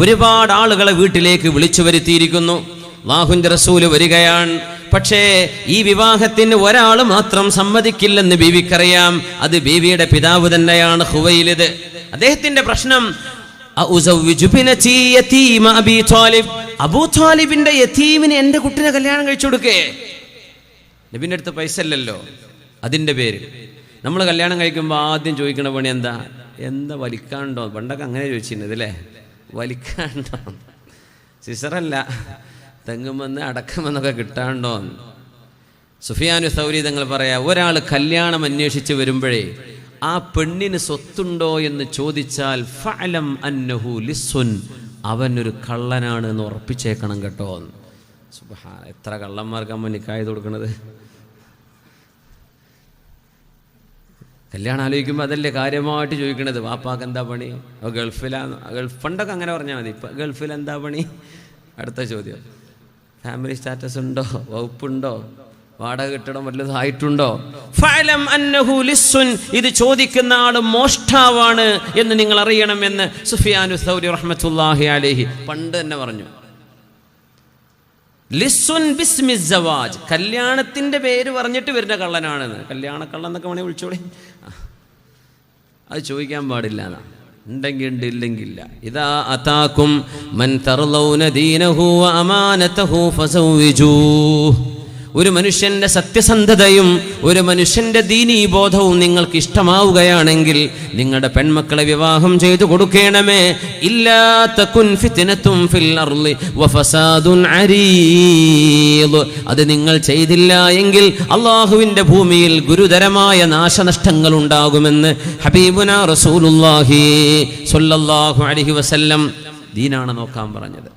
ഒരുപാട് ആളുകളെ വീട്ടിലേക്ക് വിളിച്ചു വരുത്തിയിരിക്കുന്നു. അല്ലാഹുവിന്റെ റസൂല് വരികയാണ്. പക്ഷേ ഈ വിവാഹത്തിന് ഒരാൾ മാത്രം സമ്മതിക്കില്ലെന്ന് ബീവിക്കറിയാം. അത് ബീവിയുടെ പിതാവ് തന്നെയാണ് ഖുവൈലിദ്. അദ്ദേഹത്തിന്റെ പ്രശ്നം അബൂ ത്വാലിബിന്റെ യതീമിന് എന്റെ കുട്ടിനെ കല്യാണം കഴിച്ചു കൊടുക്കേ. നബിന്റെ അടുത്ത് പൈസ ഇല്ലല്ലോ. അതിന്റെ പേര് നമ്മൾ കല്യാണം കഴിക്കുമ്പോൾ ആദ്യം ചോദിക്കണ പണി എന്താ വലിക്കാണ്ടോ? പണ്ടൊക്കെ അങ്ങനെ ചോദിച്ചിരുന്നത് അല്ലേ, വലിക്കാണ്ടോ, സിസറല്ല തെങ്ങുമെന്ന് അടക്കമെന്നൊക്കെ കിട്ടാണ്ടോ. സുഫിയാനു സൗരി തങ്ങൾ പറയാ, ഒരാൾ കല്യാണം അന്വേഷിച്ച് വരുമ്പോഴേ ആ പെണ്ണിന് സ്വത്തുണ്ടോ എന്ന് ചോദിച്ചാൽ ഫഅലം അന്നഹു ലിസ്സുൻ, അവനൊരു കള്ളനാണ് എന്ന് ഉറപ്പിച്ചേക്കണം കേട്ടോ. സുബ്ഹാന, എത്ര കള്ളന്മാർക്ക് അമ്മ നിക്കായത് കൊടുക്കണത്. കല്യാണം ആലോചിക്കുമ്പോൾ അതല്ലേ കാര്യമായിട്ട് ചോദിക്കണത്. വാപ്പാക്ക് എന്താ പണി? ഗൾഫിലാണ്. പണ്ടൊക്കെ അങ്ങനെ പറഞ്ഞാൽ മതി. ഇപ്പം ഗൾഫിൽ എന്താ പണി? അടുത്ത ചോദ്യം, ഫാമിലി സ്റ്റാറ്റസ് ഉണ്ടോ, വകുപ്പുണ്ടോ, വാടക കിട്ടണം വല്ലതായിട്ടുണ്ടോ? ഫഅലം അന്നഹു ലിസ്സുൻ, ഇത് ചോദിക്കുന്ന ആള് മോഷ്ടാവാണ് എന്ന് നിങ്ങൾ അറിയണമെന്ന് സുഫിയാനു സൗരി റഹ്മത്തുള്ളാഹി അലൈഹി പണ്ട് തന്നെ പറഞ്ഞു. ലിസ്സുൻ ബിസ്മി സവാജ്, കല്യാണത്തിന്റെ പേര് പറഞ്ഞിട്ട് വരുന്ന കള്ളനാണെന്ന്. കല്യാണ കള്ളൻ എന്നൊക്കെ വേണേൽ വിളിച്ചോളി. അത് ചോദിക്കാൻ പാടില്ല എന്നാ. ഉണ്ടെങ്കിൽ ഉണ്ട്, ഇല്ലെങ്കിൽ ഇല്ല. ഇദാ അതാകും മൻ തർലൗന ദീനഹു വ അമാനതഹു ഫസവ്വിജൂഹ്. ഒരു മനുഷ്യന്റെ സത്യസന്ധതയും ഒരു മനുഷ്യന്റെ ദീനീബോധവും നിങ്ങൾക്ക് ഇഷ്ടമാവുകയാണെങ്കിൽ നിങ്ങളുടെ പെൺമക്കളെ വിവാഹം ചെയ്തു കൊടുക്കണമേ. ഇല്ലാ തകുൻ ഫിത്നതും ഫിൽ അർളി വഫസാദുൻ അരീദ്. അത് നിങ്ങൾ ചെയ്തില്ല എങ്കിൽ അല്ലാഹുവിന്റെ ഭൂമിയിൽ ഗുരുതരമായ നാശനഷ്ടങ്ങൾ ഉണ്ടാകുമെന്ന് ഹബീബുനാ റസൂലുള്ളാഹി സ്വല്ലല്ലാഹു അലൈഹി വസല്ലം ദീനാണ് നോക്കാൻ പറഞ്ഞത്.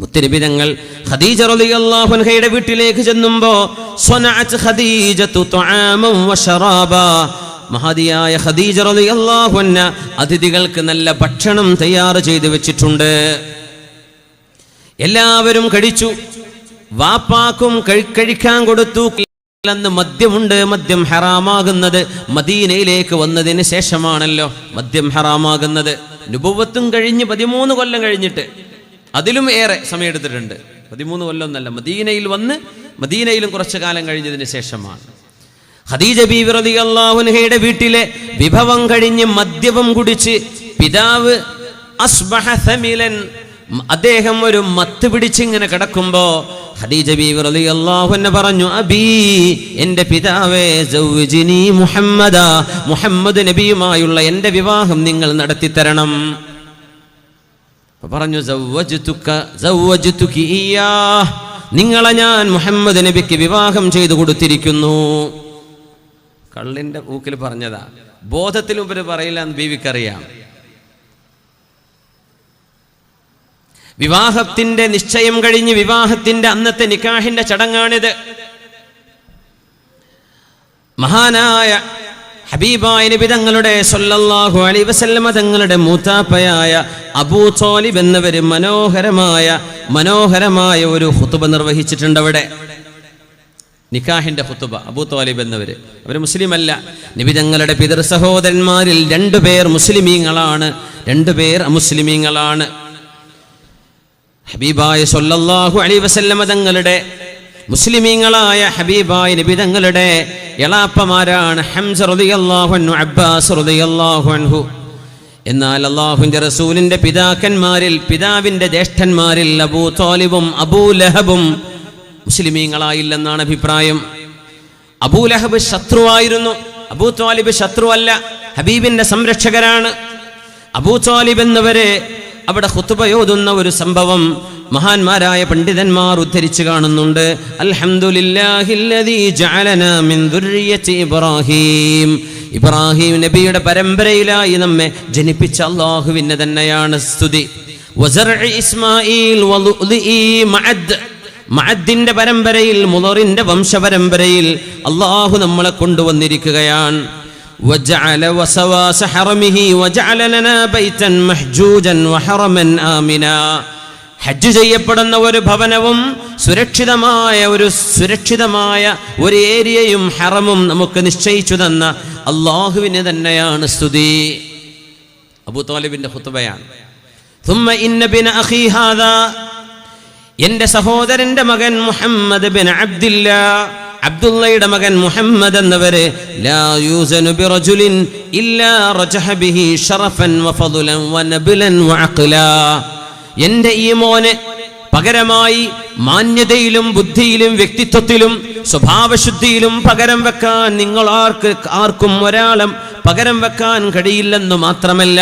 മുത്തനബി തങ്ങൾ ഖദീജ റളിയല്ലാഹു അൻഹയുടെ വീട്ടിലേക്ക് ചെന്നുമ്പോൾ സ്വനഅത് ഖദീജതു തുആമൻ വശറാബാ, മഹദിയായ ഖദീജ റളിയല്ലാഹു അൻഹ അതിഥികൾക്ക് നല്ല ഭക്ഷണം തയ്യാർ ചെയ്തു വെച്ചിട്ടുണ്ട്. എല്ലാവരും കഴിച്ചു. വാപ്പാക്കും കഴിക്കാൻ കൊടുത്തു. അന്ന് മദ്യമുണ്ട്. മദ്യം ഹറാമാകുന്നത് മദീനയിലേക്ക് വന്നതിന് ശേഷമാണല്ലോ മദ്യം ഹറാമാകുന്നത്. നുബുവത്തും കഴിഞ്ഞ് 13 കൊല്ലം കഴിഞ്ഞിട്ട്, അതിലും ഏറെ സമയമെടുത്തിട്ടുണ്ട്. 13 കൊല്ലം എന്നല്ല, മദീനയിൽ വന്ന് മദീനയിലും കുറച്ചു കാലം കഴിഞ്ഞതിന് ശേഷമാണ്. ഖദീജ ബീവി റളിയല്ലാഹു അൻഹയുടെ വീട്ടിലെ വിഭവം കഴിഞ്ഞ് മദ്യപം കുടിച്ച് പിതാവ് അസ്ബഹ സമിലൻ, അദ്ദേഹം ഒരു മത്ത് പിടിച്ചിങ്ങനെ കിടക്കുമ്പോ ഖദീജ ബീവി റളിയല്ലാഹു അൻഹ പറഞ്ഞു, അബീ, എന്റെ പിതാവേ, സൗജിനി മുഹമ്മദ, മുഹമ്മദ് നബിയുമായുള്ള എന്റെ വിവാഹം നിങ്ങൾ നടത്തിത്തരണം. പറഞ്ഞു, സവ്വജ്തുകി ഇയ്യാഹ്, നിങ്ങളെ ഞാൻ മുഹമ്മദ് നബിക്ക് വിവാഹം ചെയ്തു കൊടുത്തിരിക്കുന്നു. കള്ളിന്റെ ഊക്കിൽ പറഞ്ഞതാ, ബോധത്തിൽ ഉപരി പറയില്ല എന്ന് ബീവിക്കറിയാം. വിവാഹത്തിന്റെ നിശ്ചയം കഴിഞ്ഞ് വിവാഹത്തിന്റെ അന്നത്തെ നിക്കാഹിന്റെ ചടങ്ങാണിത്. മഹാനായ ഹബീബായ നബി തങ്ങളുടെ സല്ലല്ലാഹു അലൈഹി വസല്ലമ തങ്ങളുടെ മൂത്താപ്പയായ അബൂ ത്വാലിബ് എന്നവര് മനോഹരമായ ഒരു ഖുതുബ നിർവഹിച്ചിട്ടുണ്ട് അവിടെ. നിക്കാഹിന്റെ ഖുതുബ. അബൂ ത്വാലിബ് എന്നവര്, അവര് മുസ്ലിം അല്ല. നബി തങ്ങളുടെ പിതൃ സഹോദരന്മാരിൽ 2 പേർ മുസ്ലിമീങ്ങളാണ്, 2 പേർ അമുസ്ലിമീങ്ങളാണ്. ഹബീബായ സല്ലല്ലാഹു അലൈഹി വസല്ലമ തങ്ങളുടെ മുസ്ലിമീങ്ങളായ ഹബീബായ നബി തങ്ങളുടെ എളാപ്പമാരാണ് ഹംസ റളിയല്ലാഹു അൻഹു, അബ്ബാസ് റളിയല്ലാഹു അൻഹു. എന്നാൽ അല്ലാഹുവിന്റെ റസൂലിന്റെ പിതാവിന്റെ ജ്യേഷ്ഠന്മാരിൽ അബൂ ത്വാലിബും അബൂ ലഹബും മുസ്ലിമീങ്ങളായില്ലെന്നാണ് അഭിപ്രായം. അബൂ ലഹബ് ശത്രുവായിരുന്നു, അബൂ ത്വാലിബ് ശത്രുവല്ല, ഹബീബിന്റെ സംരക്ഷകരാണ്. അബൂ ത്വാലിബ് എന്നവരെ അവിടെ ഖുതുബയോതുന്ന ഒരു സംഭവം മഹാന്മാരായ പണ്ഡിതന്മാർ ഉദ്ധരിച്ചു കാണുന്നുണ്ട്. അൽഹംദുലില്ലാഹില്ലദീ ജഅലനാ മിൻ ദുർരിയത്തി ഇബ്രാഹീം, ഇബ്രാഹിം നബിയുടെ പരമ്പരയിലായി നമ്മെ ജനിപ്പിച്ച അല്ലാഹുവിനെ തന്നെയാണ് സ്തുതി. വസർഇ ഇസ്മാഈൽ വലുഇ മഅദ്, മഅദിന്റെ പരമ്പരയിൽ, മുളറിന്റെ വംശപരമ്പരയിൽ അല്ലാഹു നമ്മളെ കൊണ്ടുവന്നിരിക്കുകയാണ്. وجعل وسواس حرمه وجعل لنا بيتا محجوجا وحرما آمنا, ഹജ്ജ് ചെയ്യപ്പെടുന്ന ഒരു ഭവനവും സുരക്ഷിതമായ ഒരു ഏരിയയും ഹറമും നമുക്ക് നിശ്ചയിച്ചു തന്ന അല്ലാഹുവിന് തന്നെയാണ് സ്തുതി. അബൂ ത്വാലിബിന്റെ ഖുതുബയാണ്. ثم إن بن أخي هذا എൻ്റെ സഹോദരന്റെ മകൻ മുഹമ്മദ് ബിൻ അബ്ദുള്ളയുടെ മകൻ മുഹമ്മദ് എന്നവരെ ലാ യൂസനു ബിറജുലിൻ ഇല്ലാ റജഹ ബിഹി ശറഫൻ വഫദുലൻ വനബിലൻ വഅഖ്ലാ. എൻ്റെ ഈ മോനെ പകരമായി മാന്യതയിലും ബുദ്ധിയിലും വ്യക്തിത്വത്തിലും സ്വഭാവശുദ്ധിയിലും പകരം വെക്കാൻ നിങ്ങൾ ആർക്കും ഒരാളും പകരം വെക്കാൻ കഴിയില്ലെന്നു മാത്രമല്ല,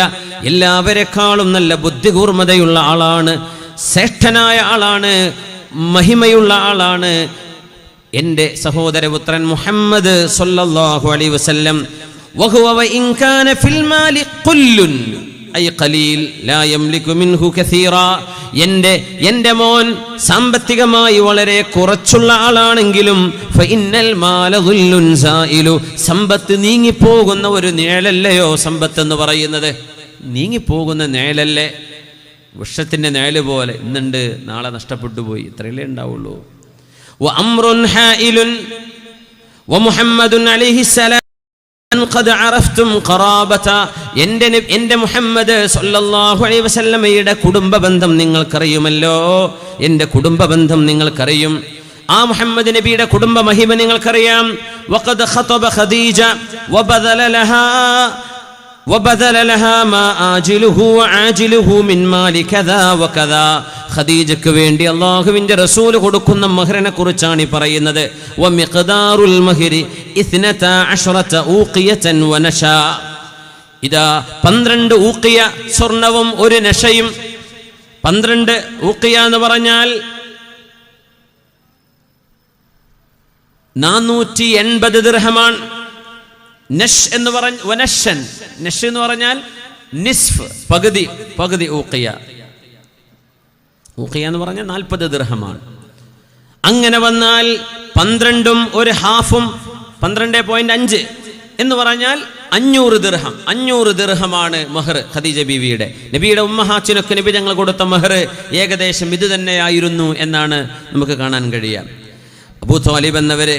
എല്ലാവരെക്കാളും നല്ല ബുദ്ധികൂർമ്മതയുള്ള ആളാണ്, ശ്രേഷ്ഠനായ ആളാണ്, മഹിമയുള്ള ആളാണ് എൻ്റെ സഹോദരപുത്രൻ മുഹമ്മദ് സല്ലല്ലാഹു അലൈഹി വസല്ലം. വഹുവ വഇൻ കാന ഫിൽ മാലി ഖുല്ലുൻ ഐ ഖലീൽ ലാ യംലികു മിൻഹു കസീറാ. എൻ്റെ മോൻ സാമ്പത്തികമായി വളരെ കുറച്ചുള്ള ആളാണെങ്കിലും ഫഇന്നൽ മാല ദുല്ലുൻ സായിലു, സമ്പത്ത് നീങ്ങിപ്പോകുന്ന ഒരു നിഴലല്ലയോ സമ്പത്ത് എന്ന് പറയുന്നത്? നീങ്ങിപ്പോകുന്ന നിഴലല്ലേ? വൃക്ഷത്തിൻ്റെ നിഴല് പോലെ ഇന്നുണ്ട്, നാളെ നഷ്ടപ്പെട്ടു പോയി, ഇത്രയല്ലേ ഉണ്ടാവുള്ളൂ. വഅംറുൻ ഹായിലുൻ വമുഹമ്മദുൻ അലൈഹിസ്സലാം ഖദ് അറഫ്തും ഖറാബത. എൻ്റെ മുഹമ്മദ് സല്ലല്ലാഹു അലൈഹി വസല്ലമയുടെ കുടുംബ ബന്ധം നിങ്ങൾക്കറിയുമല്ലോ. എൻ്റെ കുടുംബ ബന്ധം നിങ്ങൾക്കറിയും. ആ മുഹമ്മദ് നബിയുടെ കുടുംബ മഹിമ നിങ്ങൾക്കറിയാം. വഖദ് ഖതബ ഖദീജ وبذل لها ما آجله وعاجله من مال كذا وكذا. ഖദീജയ്ക്ക് വേണ്ടി അല്ലാഹുവിൻ്റെ റസൂൽ കൊടുക്കുന്ന മഹറിനെ കുറിച്ചാണ് ഈ പറയുന്നത്. വമിഖ്ദാറുൽ മഹരി 12 ഊഖിയതൻ വനശാ. ഇതാ 12 ഊഖിയ സ്വർണവും ഒരു നശയും. 12 ഊഖിയ എന്ന് പറഞ്ഞാൽ 480 ദിർഹമാണ്. നഷ് എന്ന് പറഞ്ഞ വനഷൻ, നഷ് എന്ന് പറഞ്ഞാൽ നിസ്ഫ്, പകുതി ഊഖിയ. ഊഖിയ എന്ന് പറഞ്ഞാൽ 40 ദിർഹമാണ്. അങ്ങനെ വന്നാൽ 12ഉം ഒരു ഹാഫും 12.5 എന്ന് പറഞ്ഞാൽ 500 ദിർഹം. 500 ദിർഹമാണ് മഹർ ഖദീജ ബീവിയുടെ. നബിയുടെ ഉമ്മഹാത്തിനൊക്കെ നബി ഞങ്ങൾ കൊടുത്ത മഹർ ഏകദേശം ഇത് തന്നെയായിരുന്നു എന്നാണ് നമുക്ക് കാണാൻ കഴിയുക. അബൂ ത്വാലിബ് എന്നവര്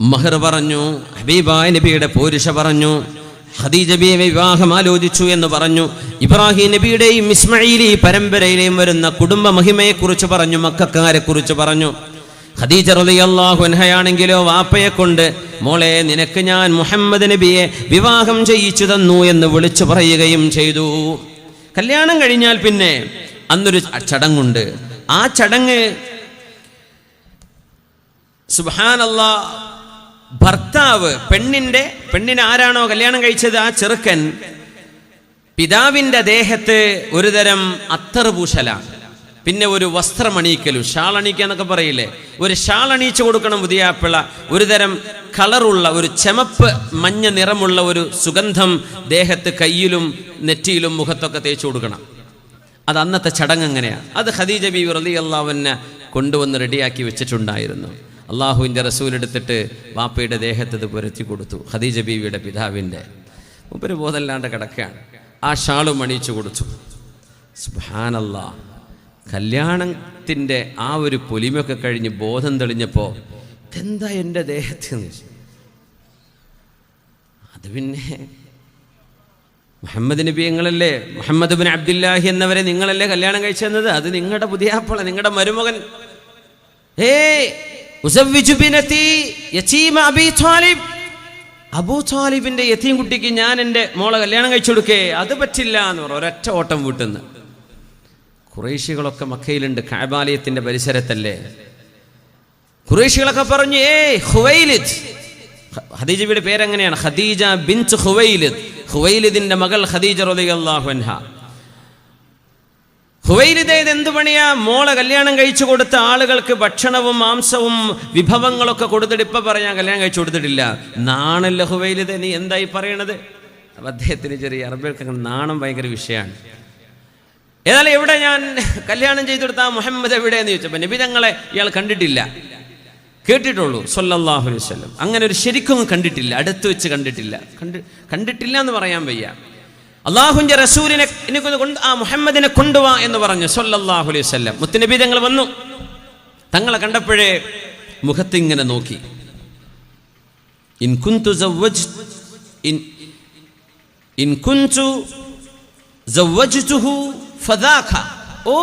മഹർ പറഞ്ഞു, ഹബീബായ നബിയുടെ പോരിഷ പറഞ്ഞു, ഖദീജ ബീവി വിവാഹം ആലോചിച്ചു എന്ന് പറഞ്ഞു. ഇബ്രാഹിം നബിയുടെയും ഇസ്മാഈലി പരമ്പരയിലെയും വരുന്ന കുടുംബ മഹിമയെക്കുറിച്ച് പറഞ്ഞു, മക്കക്കാരെ കുറിച്ച് പറഞ്ഞു. ഖദീജ റളിയല്ലാഹു അൻഹയാണെങ്കിലോ വാപ്പയെ കൊണ്ട് മോളെ നിനക്ക് ഞാൻ മുഹമ്മദ് നബിയെ വിവാഹം ചെയ്യിച്ചു തന്നു എന്ന് വിളിച്ചു പറയുകയും ചെയ്തു. കല്യാണം കഴിഞ്ഞാൽ പിന്നെ അന്നൊരു ചടങ്ങുണ്ട്. ആ ചടങ്ങ് സുബ്ഹാനല്ലാഹ്, ഭർത്താവ് പെണ്ണിനെ ആരാണോ കല്യാണം കഴിച്ചത് ആ ചെറുക്കൻ പിതാവിൻ്റെ ദേഹത്ത് ഒരു തരം അത്തർ പൂശലാണ്. പിന്നെ ഒരു വസ്ത്രമണിയിക്കലും, ഷാളണിക്കുക എന്നൊക്കെ പറയില്ലേ, ഒരു ഷാളണിയിച്ചു കൊടുക്കണം പുതിയാപ്പിള. ഒരു തരം കളറുള്ള ഒരു ചെമപ്പ് മഞ്ഞ നിറമുള്ള ഒരു സുഗന്ധം ദേഹത്ത് കയ്യിലും നെറ്റിയിലും മുഖത്തൊക്കെ തേച്ചു കൊടുക്കണം. അത് അന്നത്തെ ചടങ്ങ് അങ്ങനെയാണ്. അത് ഖദീജ ബീവി റളിയല്ലാഹു അൻഹ കൊണ്ടുവന്ന് റെഡിയാക്കി വെച്ചിട്ടുണ്ടായിരുന്നു. അള്ളാഹുവിൻ്റെ റസൂൽ എടുത്തിട്ട് വാപ്പയുടെ ദേഹത്ത് ഇത് പുരത്തി കൊടുത്തു. ഖദീജ ബീവിയുടെ പിതാവിൻ്റെ മൂപ്പര് ബോധമല്ലാണ്ട് കിടക്കുകയാണ്. ആ ഷാളും അണിയിച്ചു കൊടുത്തു. സുബ്ഹാനല്ലാഹ്, കല്യാണത്തിൻ്റെ ആ ഒരു പൊലിമയൊക്കെ കഴിഞ്ഞ് ബോധം തെളിഞ്ഞപ്പോൾ ഇതെന്താ എൻ്റെ ദേഹത്ത്? അത് പിന്നെ മുഹമ്മദ് നബി നിങ്ങളല്ലേ, മുഹമ്മദ് ബിൻ അബ്ദുല്ലാഹി എന്നവരെ നിങ്ങളല്ലേ കല്യാണം കഴിച്ചെന്നത്? അത് നിങ്ങളുടെ പുതിയാപ്പിള, നിങ്ങളുടെ മരുമകൻ. അബൂ ത്വാലിബിന്റെ യതീം കുട്ടിക്ക് ഞാൻ എൻ്റെ മോളെ കല്യാണം കഴിച്ചു കൊടുക്കേ? അത് പറ്റില്ല എന്ന് പറഞ്ഞു. ഒരൊറ്റ ഓട്ടം വീട്ടുന്ന്. ഖുറൈശികളൊക്കെ മക്കയിലുണ്ട്, കഅബാലയത്തിന്റെ പരിസരത്തല്ലേ. ഖുറൈശികളൊക്കെ പറഞ്ഞു, ഖുവൈലിദ്. ഖദീജയുടെ പേരെങ്ങനെയാണ്? ഖദീജ ബിൻത് ഖുവൈലിദ്. ഖുവൈലിദിന്റെ മകൾ ഖദീജ റളിയല്ലാഹു അൻഹ. ഖുവൈലിദ് എന്ത് പണിയാ? മോളെ കല്യാണം കഴിച്ചു കൊടുത്ത ആളുകൾക്ക് ഭക്ഷണവും മാംസവും വിഭവങ്ങളൊക്കെ കൊടുത്തിട്ട് ഇപ്പം പറയാൻ കല്യാണം കഴിച്ചു കൊടുത്തിട്ടില്ല. നാണല്ല ഖുവൈലിദ്, നീ എന്തായി പറയണത്? അപ്പം അദ്ദേഹത്തിന് ചെറിയ അറബികൾക്ക് നാണം ഭയങ്കര വിഷയമാണ്. ഏതായാലും എവിടെ ഞാൻ കല്യാണം ചെയ്തു കൊടുത്ത മുഹമ്മദ് എവിടെയെന്ന് ചോദിച്ചപ്പോൾ നബി തങ്ങളെ ഇയാൾ കണ്ടിട്ടില്ല, കേട്ടിട്ടുള്ളൂ സല്ലല്ലാഹു അലൈഹി വസല്ലം. അങ്ങനെ ഒരു ശരിക്കും കണ്ടിട്ടില്ല, അടുത്ത് വെച്ച് കണ്ടിട്ടില്ല. കണ്ടിട്ടില്ല എന്ന് പറയാൻ വയ്യ. അള്ളാഹുവിൻ്റെ റസൂലിനെ ആ മുഹമ്മദിനെ കൊണ്ടുവാ എന്ന് പറഞ്ഞു സല്ലല്ലാഹു അലൈഹി വസല്ലം. മുത്തുനബി തങ്ങൾ വന്നു. തങ്ങളെ കണ്ടപ്പോഴേ മുഖത്തിങ്ങനെ നോക്കി. ഇൻ കുന്തു സവ്വജ്തുഹു ഫദാക, ഓ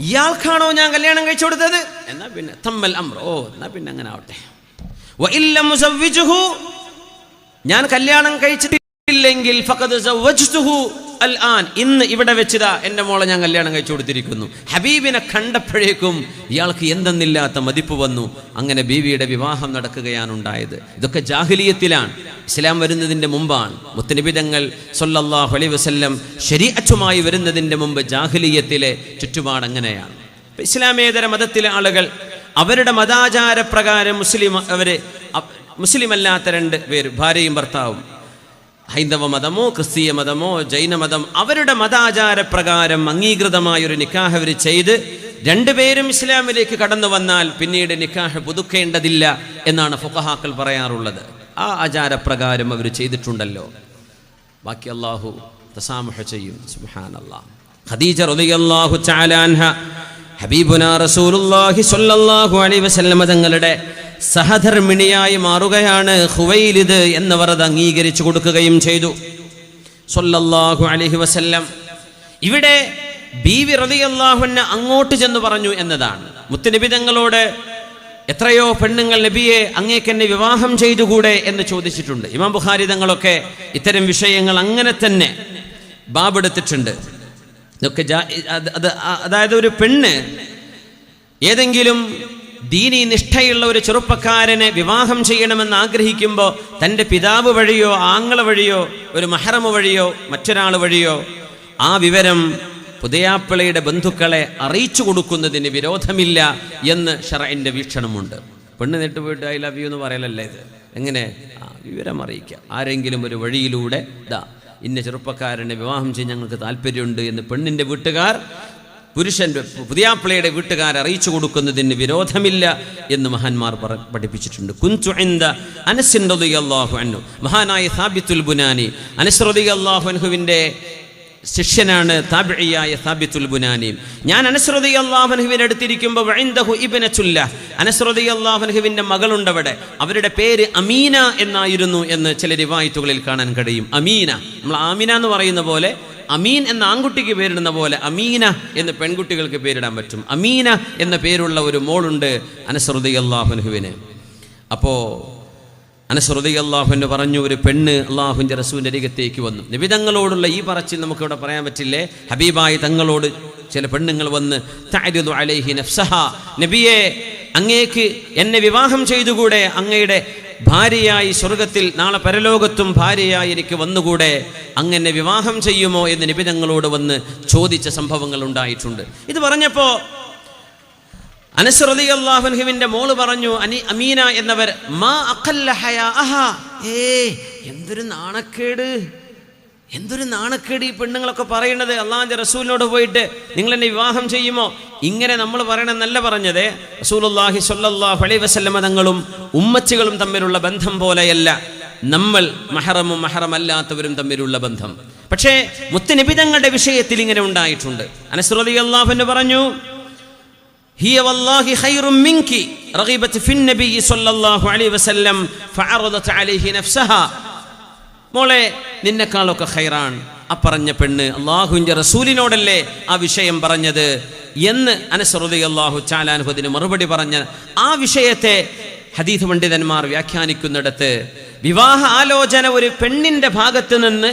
ഇയാൾക്കാണോ ഞാൻ കല്യാണം കഴിച്ചു കൊടുത്തത്? എന്നാ പിന്നെ തമ്മൽ അംർ, ഓ എന്നാ പിന്നെ അങ്ങനെ ആവട്ടെ. വഇല്ലം സവ്വിജുഹു, ഞാൻ കല്യാണം കഴിച്ചിട്ടില്ലെങ്കിൽ ഫഖദ് സവ്വജ്തുഹു അൽആൻ, ഇന്ന് ഇവിടെ വെച്ചതാ എൻ്റെ മോളെ ഞാൻ കല്യാണം കഴിച്ചു കൊടുത്തിരിക്കുന്നു. ഹബീബിനെ കണ്ടപ്പോഴേക്കും ഇയാൾക്ക് എന്തെന്നില്ലാത്ത മതിപ്പ് വന്നു. അങ്ങനെ ബീവിയുടെ വിവാഹം നടക്കുകയാണ് ഉണ്ടായത്. ഇതൊക്കെ ജാഹിലിയത്തിലാണ്, ഇസ്ലാം വരുന്നതിൻ്റെ മുമ്പാണ്. മുത്തനബി തങ്ങൾ സല്ലല്ലാഹു അലൈഹി വസല്ലം ശരീഅത്തുമായി വരുന്നതിൻ്റെ മുമ്പ് ജാഹിലിയത്തിലെ ചുറ്റുപാട് അങ്ങനെയാണ്. ഇസ്ലാമേതര മതത്തിലെ ആളുകൾ അവരുടെ മതാചാര പ്രകാരം മുസ്ലിം അല്ലാത്ത 2 പേര്, ഭാര്യയും ഭർത്താവും, ഹൈന്ദവ മതമോ ക്രിസ്തീയ മതമോ ജൈന മതം, അവരുടെ മതാചാര പ്രകാരം അംഗീകൃതമായൊരു നിക്കാഹ് അവർ ചെയ്ത് 2 പേരും ഇസ്ലാമിലേക്ക് കടന്നു വന്നാൽ പിന്നീട് നിക്കാഹ് പുതുക്കേണ്ടതില്ല എന്നാണ് ഫുഖഹാക്കൾ പറയാറുള്ളത്. ആ ആചാരപ്രകാരം അവർ ചെയ്തിട്ടുണ്ടല്ലോ. ബാക്കി അല്ലാഹു തസാമുഹ ചെയ്യും. സുബ്ഹാനല്ലാഹ്. ഖദീജ റളിയല്ലാഹു തആല അൻഹ ഹബീബുനാ റസൂലുള്ളാഹി സ്വല്ലല്ലാഹു അലൈഹി വസല്ലം തങ്ങളുടെ സഹധർമ്മിണിയായി മാറുകയാണ്. ഖുവൈലിദ് എന്നവർ അത് അംഗീകരിച്ചു കൊടുക്കുകയും ചെയ്തു സ്വല്ലല്ലാഹു അലൈഹി വസല്ലം. ഇവിടെ ബീവി റളിയല്ലാഹു അൻഹ അങ്ങോട്ട് ചെന്ന് പറഞ്ഞു എന്നതാണ്. മുത്തുനബി തങ്ങളോട് എത്രയോ പെണ്ണുങ്ങൾ നബിയെ അങ്ങേക്കെന്നെ വിവാഹം ചെയ്തുകൂടെ എന്ന് ചോദിച്ചിട്ടുണ്ട്. ഇമാം ബുഖാരി തങ്ങളൊക്കെ ഇത്തരം വിഷയങ്ങൾ അങ്ങനെ തന്നെ ബാബെടുത്തിട്ടുണ്ട്. ഇതൊക്കെ അതായത് ഒരു പെണ്ണ് ഏതെങ്കിലും ദീനി നിഷ്ഠയുള്ള ഒരു ചെറുപ്പക്കാരനെ വിവാഹം ചെയ്യണമെന്ന് ആഗ്രഹിക്കുമ്പോൾ തൻ്റെ പിതാവ് വഴിയോ ആങ്ങള വഴിയോ ഒരു മഹ്റമ് വഴിയോ മറ്റൊരാൾ വഴിയോ ആ വിവരം പുതിയാപ്പിളയുടെ ബന്ധുക്കളെ അറിയിച്ചു കൊടുക്കുന്നതിന് വിരോധമില്ല എന്ന് ശർഇന്റെ വീക്ഷണമുണ്ട്. പെണ്ണ് നെട്ട് പോയിട്ട് ഐ ലവ് യു എന്ന് പറയലല്ലേ ഇത്. എങ്ങനെ വിവരം അറിയിക്കുക? ആരെങ്കിലും ഒരു വഴിയിലൂടെ ഇന്ന ചെറുപ്പക്കാരനെ വിവാഹം ചെയ്യാൻ ഞങ്ങൾക്ക് താല്പര്യമുണ്ട് എന്ന് പെണ്ണിൻ്റെ വീട്ടുകാർ പുരുഷൻ്റെ പുതിയാപ്പിളയുടെ വീട്ടുകാർ അറിയിച്ചു കൊടുക്കുന്നതിന് വിരോധമില്ല എന്ന് മഹാന്മാർ പഠിപ്പിച്ചിട്ടുണ്ട്. കുന്തു ഇൻദ അനസ് റളിയല്ലാഹു അൻഹു, മഹാനായ സാബിത്തുൽ ബുനാനി, അനസ് റളിയല്ലാഹു അൻഹുവിൻ്റെ ശിഷ്യനാണ് താബിഇയായ സാബിത്തുൽ ബുനാനി. ഞാൻ അനസ് റളിയല്ലാഹു അൻഹുവിനെ അടുത്തിരിക്കുമ്പോൾ വഇൻദഹു ഇബ്നത്തുല്ല, അനസ് റളിയല്ലാഹു അൻഹുവിൻ്റെ മകളുണ്ടവിടെ. അവരുടെ പേര് അമീന എന്നായിരുന്നു എന്ന് ചില റിവായത്തുകളിൽ കാണാൻ കഴിയും. അമീന, നമ്മൾ ആമിന എന്ന് പറയുന്ന പോലെ അമീൻ എന്ന ആൺകുട്ടിക്ക് പേരിടുന്ന പോലെ അമീന എന്ന് പെൺകുട്ടികൾക്ക് പേരിടാൻ പറ്റും. അമീന എന്ന പേരുള്ള ഒരു മോളുണ്ട് അനസ് റളിയല്ലാഹു അൻഹുവിന്. അപ്പോൾ അനസ് റളിയല്ലാഹു അൻഹു പറഞ്ഞു, ഒരു പെണ്ണ് അള്ളാഹുവിൻ്റെ റസൂലിൻ്റെ അരികത്തേക്ക് വന്നു. നബി തങ്ങളോടുള്ള ഈ പറച്ചിൽ നമുക്കിവിടെ പറയാൻ പറ്റില്ലേ. ഹബീബായി തങ്ങളോട് ചില പെണ്ണുങ്ങൾ വന്ന് തഅരിദു അലൈഹി നഫ്സഹ, നബിയെ അങ്ങേക്ക് എന്നെ വിവാഹം ചെയ്തുകൂടെ? അങ്ങയുടെ ഭാര്യയായി സ്വർഗത്തിൽ നാളെ പരലോകത്തും ഭാര്യയായി എനിക്ക് വന്നുകൂടെ? അങ്ങനെ വിവാഹം ചെയ്യുമോ എന്ന് നബി തങ്ങളോട് വന്ന് ചോദിച്ച സംഭവങ്ങൾ ഉണ്ടായിട്ടുണ്ട്. ഇത് പറഞ്ഞപ്പോൾ അനസ് റളിയല്ലാഹു അൻഹുവിൻ്റെ മോള് പറഞ്ഞു, അമീന എന്നവർ, മാ അഖല്ല ഹയാഅഹ, എന്തൊരു നാണക്കേട്, എന്തൊരു നാണക്കേട് ഈ പെണ്ണുങ്ങളൊക്കെ പറയുന്നത്. അള്ളാഹുവിൻ്റെ റസൂലിനോട് പോയിട്ട് നിങ്ങൾ എന്നെ വിവാഹം ചെയ്യുമോ ഇങ്ങനെ നമ്മൾ പറയണമെന്നല്ല പറഞ്ഞത്. റസൂലുള്ളാഹി സ്വല്ലല്ലാഹു അലൈഹി വസല്ലമ തങ്ങളും ഉമ്മച്ചികളും തമ്മിലുള്ള ബന്ധം പോലെയല്ല നമ്മൾ മഹറമും മഹറമല്ലാത്തവരും തമ്മിലുള്ള ബന്ധം. പക്ഷേ മുത്തുനബി തങ്ങളുടെ വിഷയത്തിൽ ഇങ്ങനെ ഉണ്ടായിട്ടുണ്ട്. അനസ് റളിയല്ലാഹു അൻഹു പറഞ്ഞു, ഹിയ വല്ലാഹി ഖൈറും മിൻകി റഗിബത് ഫിൻ നബി സ്വല്ലല്ലാഹു അലൈഹി വസല്ലം ഫഅറദത് അലൈഹി നഫ്സഹ, മോളെ നിന്നെക്കാളൊക്കെ ഖൈറാൻ ആ പറഞ്ഞ പെണ്ണ് അള്ളാഹുവിൻ്റെ റസൂലിനോടല്ലേ ആ വിഷയം പറഞ്ഞത് എന്ന് അനസ് റളിയല്ലാഹു തആല അൻഹു അതിന് മറുപടി പറഞ്ഞ ആ വിഷയത്തെ ഹദീസ് പണ്ഡിതന്മാർ വ്യാഖ്യാനിക്കുന്നിടത്ത് വിവാഹ ആലോചന ഒരു പെണ്ണിൻ്റെ ഭാഗത്ത് നിന്ന്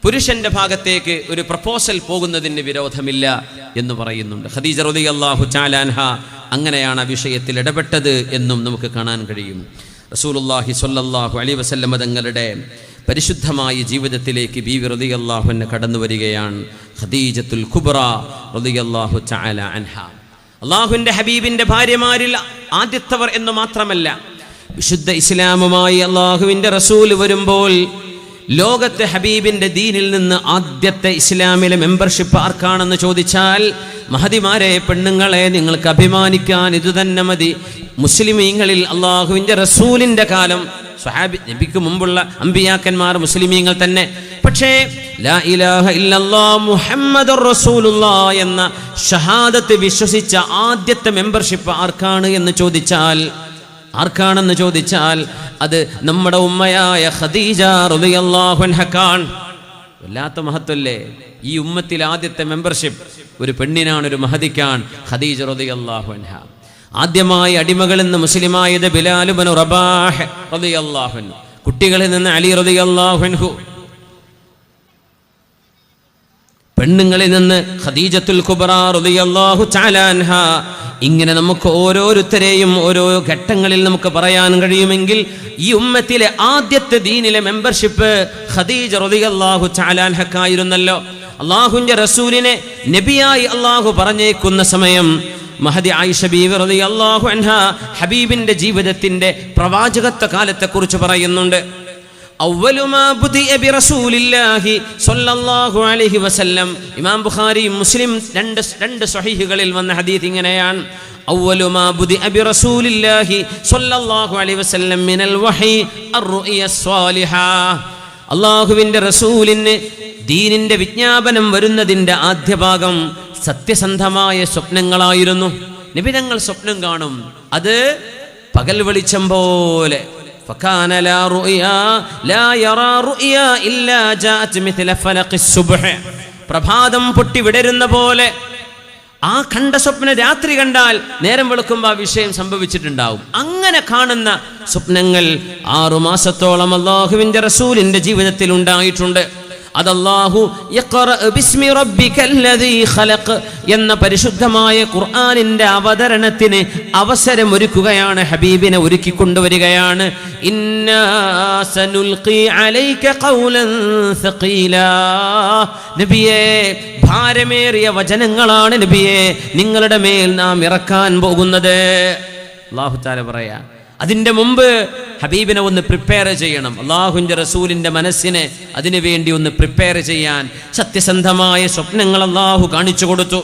പുരുഷന്റെ ഭാഗത്തേക്ക് ഒരു പ്രപ്പോസൽ പോകുന്നതിന് വിരോധമില്ല എന്ന് പറയുന്നുണ്ട്. ഖദീജ റളിയല്ലാഹു തആല അൻഹ അങ്ങനെയാണ് ആ വിഷയത്തിൽ ഇടപെട്ടത് എന്നും നമുക്ക് കാണാൻ കഴിയും. റസൂലുള്ളാഹി സ്വല്ലല്ലാഹു അലൈഹി വസല്ലം തങ്ങളുടെ പരിശുദ്ധമായ ജീവിതത്തിലേക്ക് ബീവി റളിയല്ലാഹു അൻഹ കടന്നു വരികയാണ്. ഖദീജത്തുൽ കുബ്ര റളിയല്ലാഹു തആല അൻഹ അല്ലാഹുവിൻ്റെ ഹബീബിൻ്റെ ഭാര്യമാരിൽ ആദ്യത്തവർ എന്ന് മാത്രമല്ല, വിശുദ്ധ ഇസ്ലാമുമായി അല്ലാഹുവിൻ്റെ റസൂൽ വരുമ്പോൾ ലോകത്തെ ഹബീബിൻ്റെ ദീനിൽ നിന്ന് ആദ്യത്തെ ഇസ്ലാമിലെ മെമ്പർഷിപ്പ് ആർക്കാണെന്ന് ചോദിച്ചാൽ, മഹദിമാരെ, പെണ്ണുങ്ങളെ, നിങ്ങൾക്ക് അഭിമാനിക്കാൻ ഇതുതന്നെ മതി. മുസ്ലിമീങ്ങളിൽ അള്ളാഹുവിൻ്റെ റസൂലിൻ്റെ കാലം, സ്വഹാബി നബിക്ക് മുമ്പുള്ള അമ്പിയാക്കന്മാർ മുസ്ലിമീങ്ങൾ തന്നെ. പക്ഷേ ലാ ഇലാഹ ഇല്ലല്ലാഹ് മുഹമ്മദുർ റസൂലുള്ളാഹ് എന്ന ഷഹാദത്ത് വിശ്വസിച്ച ആദ്യത്തെ മെമ്പർഷിപ്പ് ആർക്കാണ് ആർക്കാണെന്ന് ചോദിച്ചാൽ അത് നമ്മുടെ ഉമ്മയായ ഖദീജ റളിയല്ലാഹു അൻഹക്കാണ്. വല്ലാത്ത മഹത്വല്ലേ. ഈ ഉമ്മത്തിൽ ആദ്യത്തെ മെമ്പർഷിപ്പ് ഒരു പെണ്ണിനാണ്, ഒരു മഹദിക്കാണ്. ഖദീജ റളിയല്ലാഹു അൻഹ. ആദ്യമായി അടിമകളിൽ നിന്ന് മുസ്ലിമായത് ബിലാൽ ഇബ്നു റബാഹ് റളിയല്ലാഹു അൻഹു. കുട്ടികളിൽ നിന്ന് അലി റളിയല്ലാഹു അൻഹു. പെണ്ണുങ്ങളിൽ നിന്ന് ഖദീജത്തുൽ കുബ്ര റളിയല്ലാഹു തആല അൻഹ. ഇങ്ങനെ നമുക്ക് ഓരോരുത്തരെയും ഓരോ ഘട്ടങ്ങളിൽ നമുക്ക് പറയാൻ കഴിയുമെങ്കിൽ ഈ ഉമ്മത്തിലെ ആദ്യത്തെ ദീനിലെ മെമ്പർഷിപ്പ് ഖദീജ റളിയല്ലാഹു തആല അൻഹക്കായിരുന്നല്ലോ. അല്ലാഹുവിന്റെ റസൂലിനെ നബിയായി അല്ലാഹു പറഞ്ഞേക്കുന്ന സമയം മഹദി ആയിഷ ബീവി റളിയല്ലാഹു അൻഹ ഹബീബിന്റെ ജീവിതത്തിന്റെ പ്രവാചകത്വ കാലത്തെക്കുറിച്ച് പറയുന്നുണ്ട്. അവ്വലു മാ ബുദിഅ ബിറസൂലില്ലാഹി സ്വല്ലല്ലാഹു അലൈഹി വസല്ലം. ഇമാം ബുഖാരി മുസ്ലിം രണ്ട് സ്വഹീഹുകളിൽ വന്ന ഹദീസ് ഇങ്ങനെയാണ്: അവ്വലു മാ ബുദിഅ ബിറസൂലില്ലാഹി സ്വല്ലല്ലാഹു അലൈഹി വസല്ലം മിനൽ വഹി അർറുയ സ്വാലിഹ. അല്ലാഹുവിന്റെ റസൂലിന് ദീനിന്റെ വിജ്ഞാപനം വരുന്നതിന്റെ ആദ്യ ഭാഗം സത്യസന്ധമായ സ്വപ്നങ്ങളായിരുന്നു. നബി തങ്ങൾ സ്വപ്നം കാണും, അത് പകൽ വെളിച്ചം പോലെ. فكان لا رؤيا لا يرى رؤيا الا جاءت مثل فلق الصبح. പ്രഭാതം പൊട്ടി വിടരുന്ന പോലെ ആ കണ്ട സ്വപ്നം രാത്രി കണ്ടാൽ നേരം വെളുക്കുമ്പോൾ ആ വിഷയം സംഭവിച്ചിട്ടുണ്ടാവും. അങ്ങനെ കാണുന്ന സ്വപ്നങ്ങൾ 6 മാസത്തോളം അല്ലാഹുവിന്റെ റസൂലിന്റെ ജീവിതത്തിൽ ഉണ്ടായിട്ടുണ്ട്. അതല്ലാഹു യഖറ ബിസ്മി റബ്ബിക്കല്ലദീ ഖലഖ് എന്ന പരിശുദ്ധമായ ഖുർആനിന്റെ അവതരണത്തിന് അവസരമൊരുക്കുകയാണ്, ഹബീബിനെ ഒരുക്കിക്കൊണ്ടുവരികയാണ്. ഇന്നാ സനുൽഖി അലൈക ഖൗലൻ സഖീലാ. നബിയേ, ഭാരമേറിയ വചനങ്ങളാണ് നബിയേ നിങ്ങളുടെ മേൽ നാം ഇറക്കാൻ പോകുന്നത്. അല്ലാഹു തആല പറയാ, അതിൻ്റെ മുമ്പ് ഹബീബിനെ ഒന്ന് പ്രിപ്പയർ ചെയ്യണം. അല്ലാഹുവിൻ്റെ റസൂലിൻ്റെ മനസ്സിനെ അതിനു വേണ്ടി ഒന്ന് പ്രിപ്പയർ ചെയ്യാൻ സത്യസന്ധമായ സ്വപ്നങ്ങൾ അല്ലാഹു കാണിച്ചു കൊടുത്തു.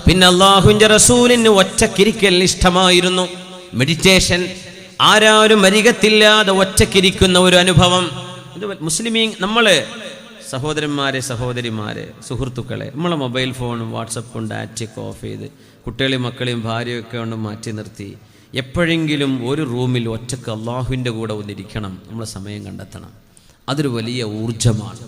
പിന്നെ അല്ലാഹുവിൻ്റെ റസൂലിന് ഒറ്റക്കിരിക്കൽ ഇഷ്ടമായിരുന്നു. മെഡിറ്റേഷൻ, ആരാരും അരികത്തില്ലാതെ ഒറ്റക്കിരിക്കുന്ന ഒരു അനുഭവം. മുസ്ലിമീൻ നമ്മള് സഹോദരന്മാരെ, സഹോദരിമാരെ, സുഹൃത്തുക്കളെ, നമ്മളെ മൊബൈൽ ഫോണും വാട്സപ്പും ഡാറ്റയൊക്കെ ഓഫ് ചെയ്ത് കുട്ടികളെയും മക്കളെയും ഭാര്യയൊക്കെ കൊണ്ട് മാറ്റി നിർത്തി എപ്പോഴെങ്കിലും ഒരു റൂമിൽ ഒറ്റക്ക് അള്ളാഹുവിൻ്റെ കൂടെ ഒന്നിരിക്കണം. നമ്മൾ സമയം കണ്ടെത്തണം. അതൊരു വലിയ ഊർജമാണ്.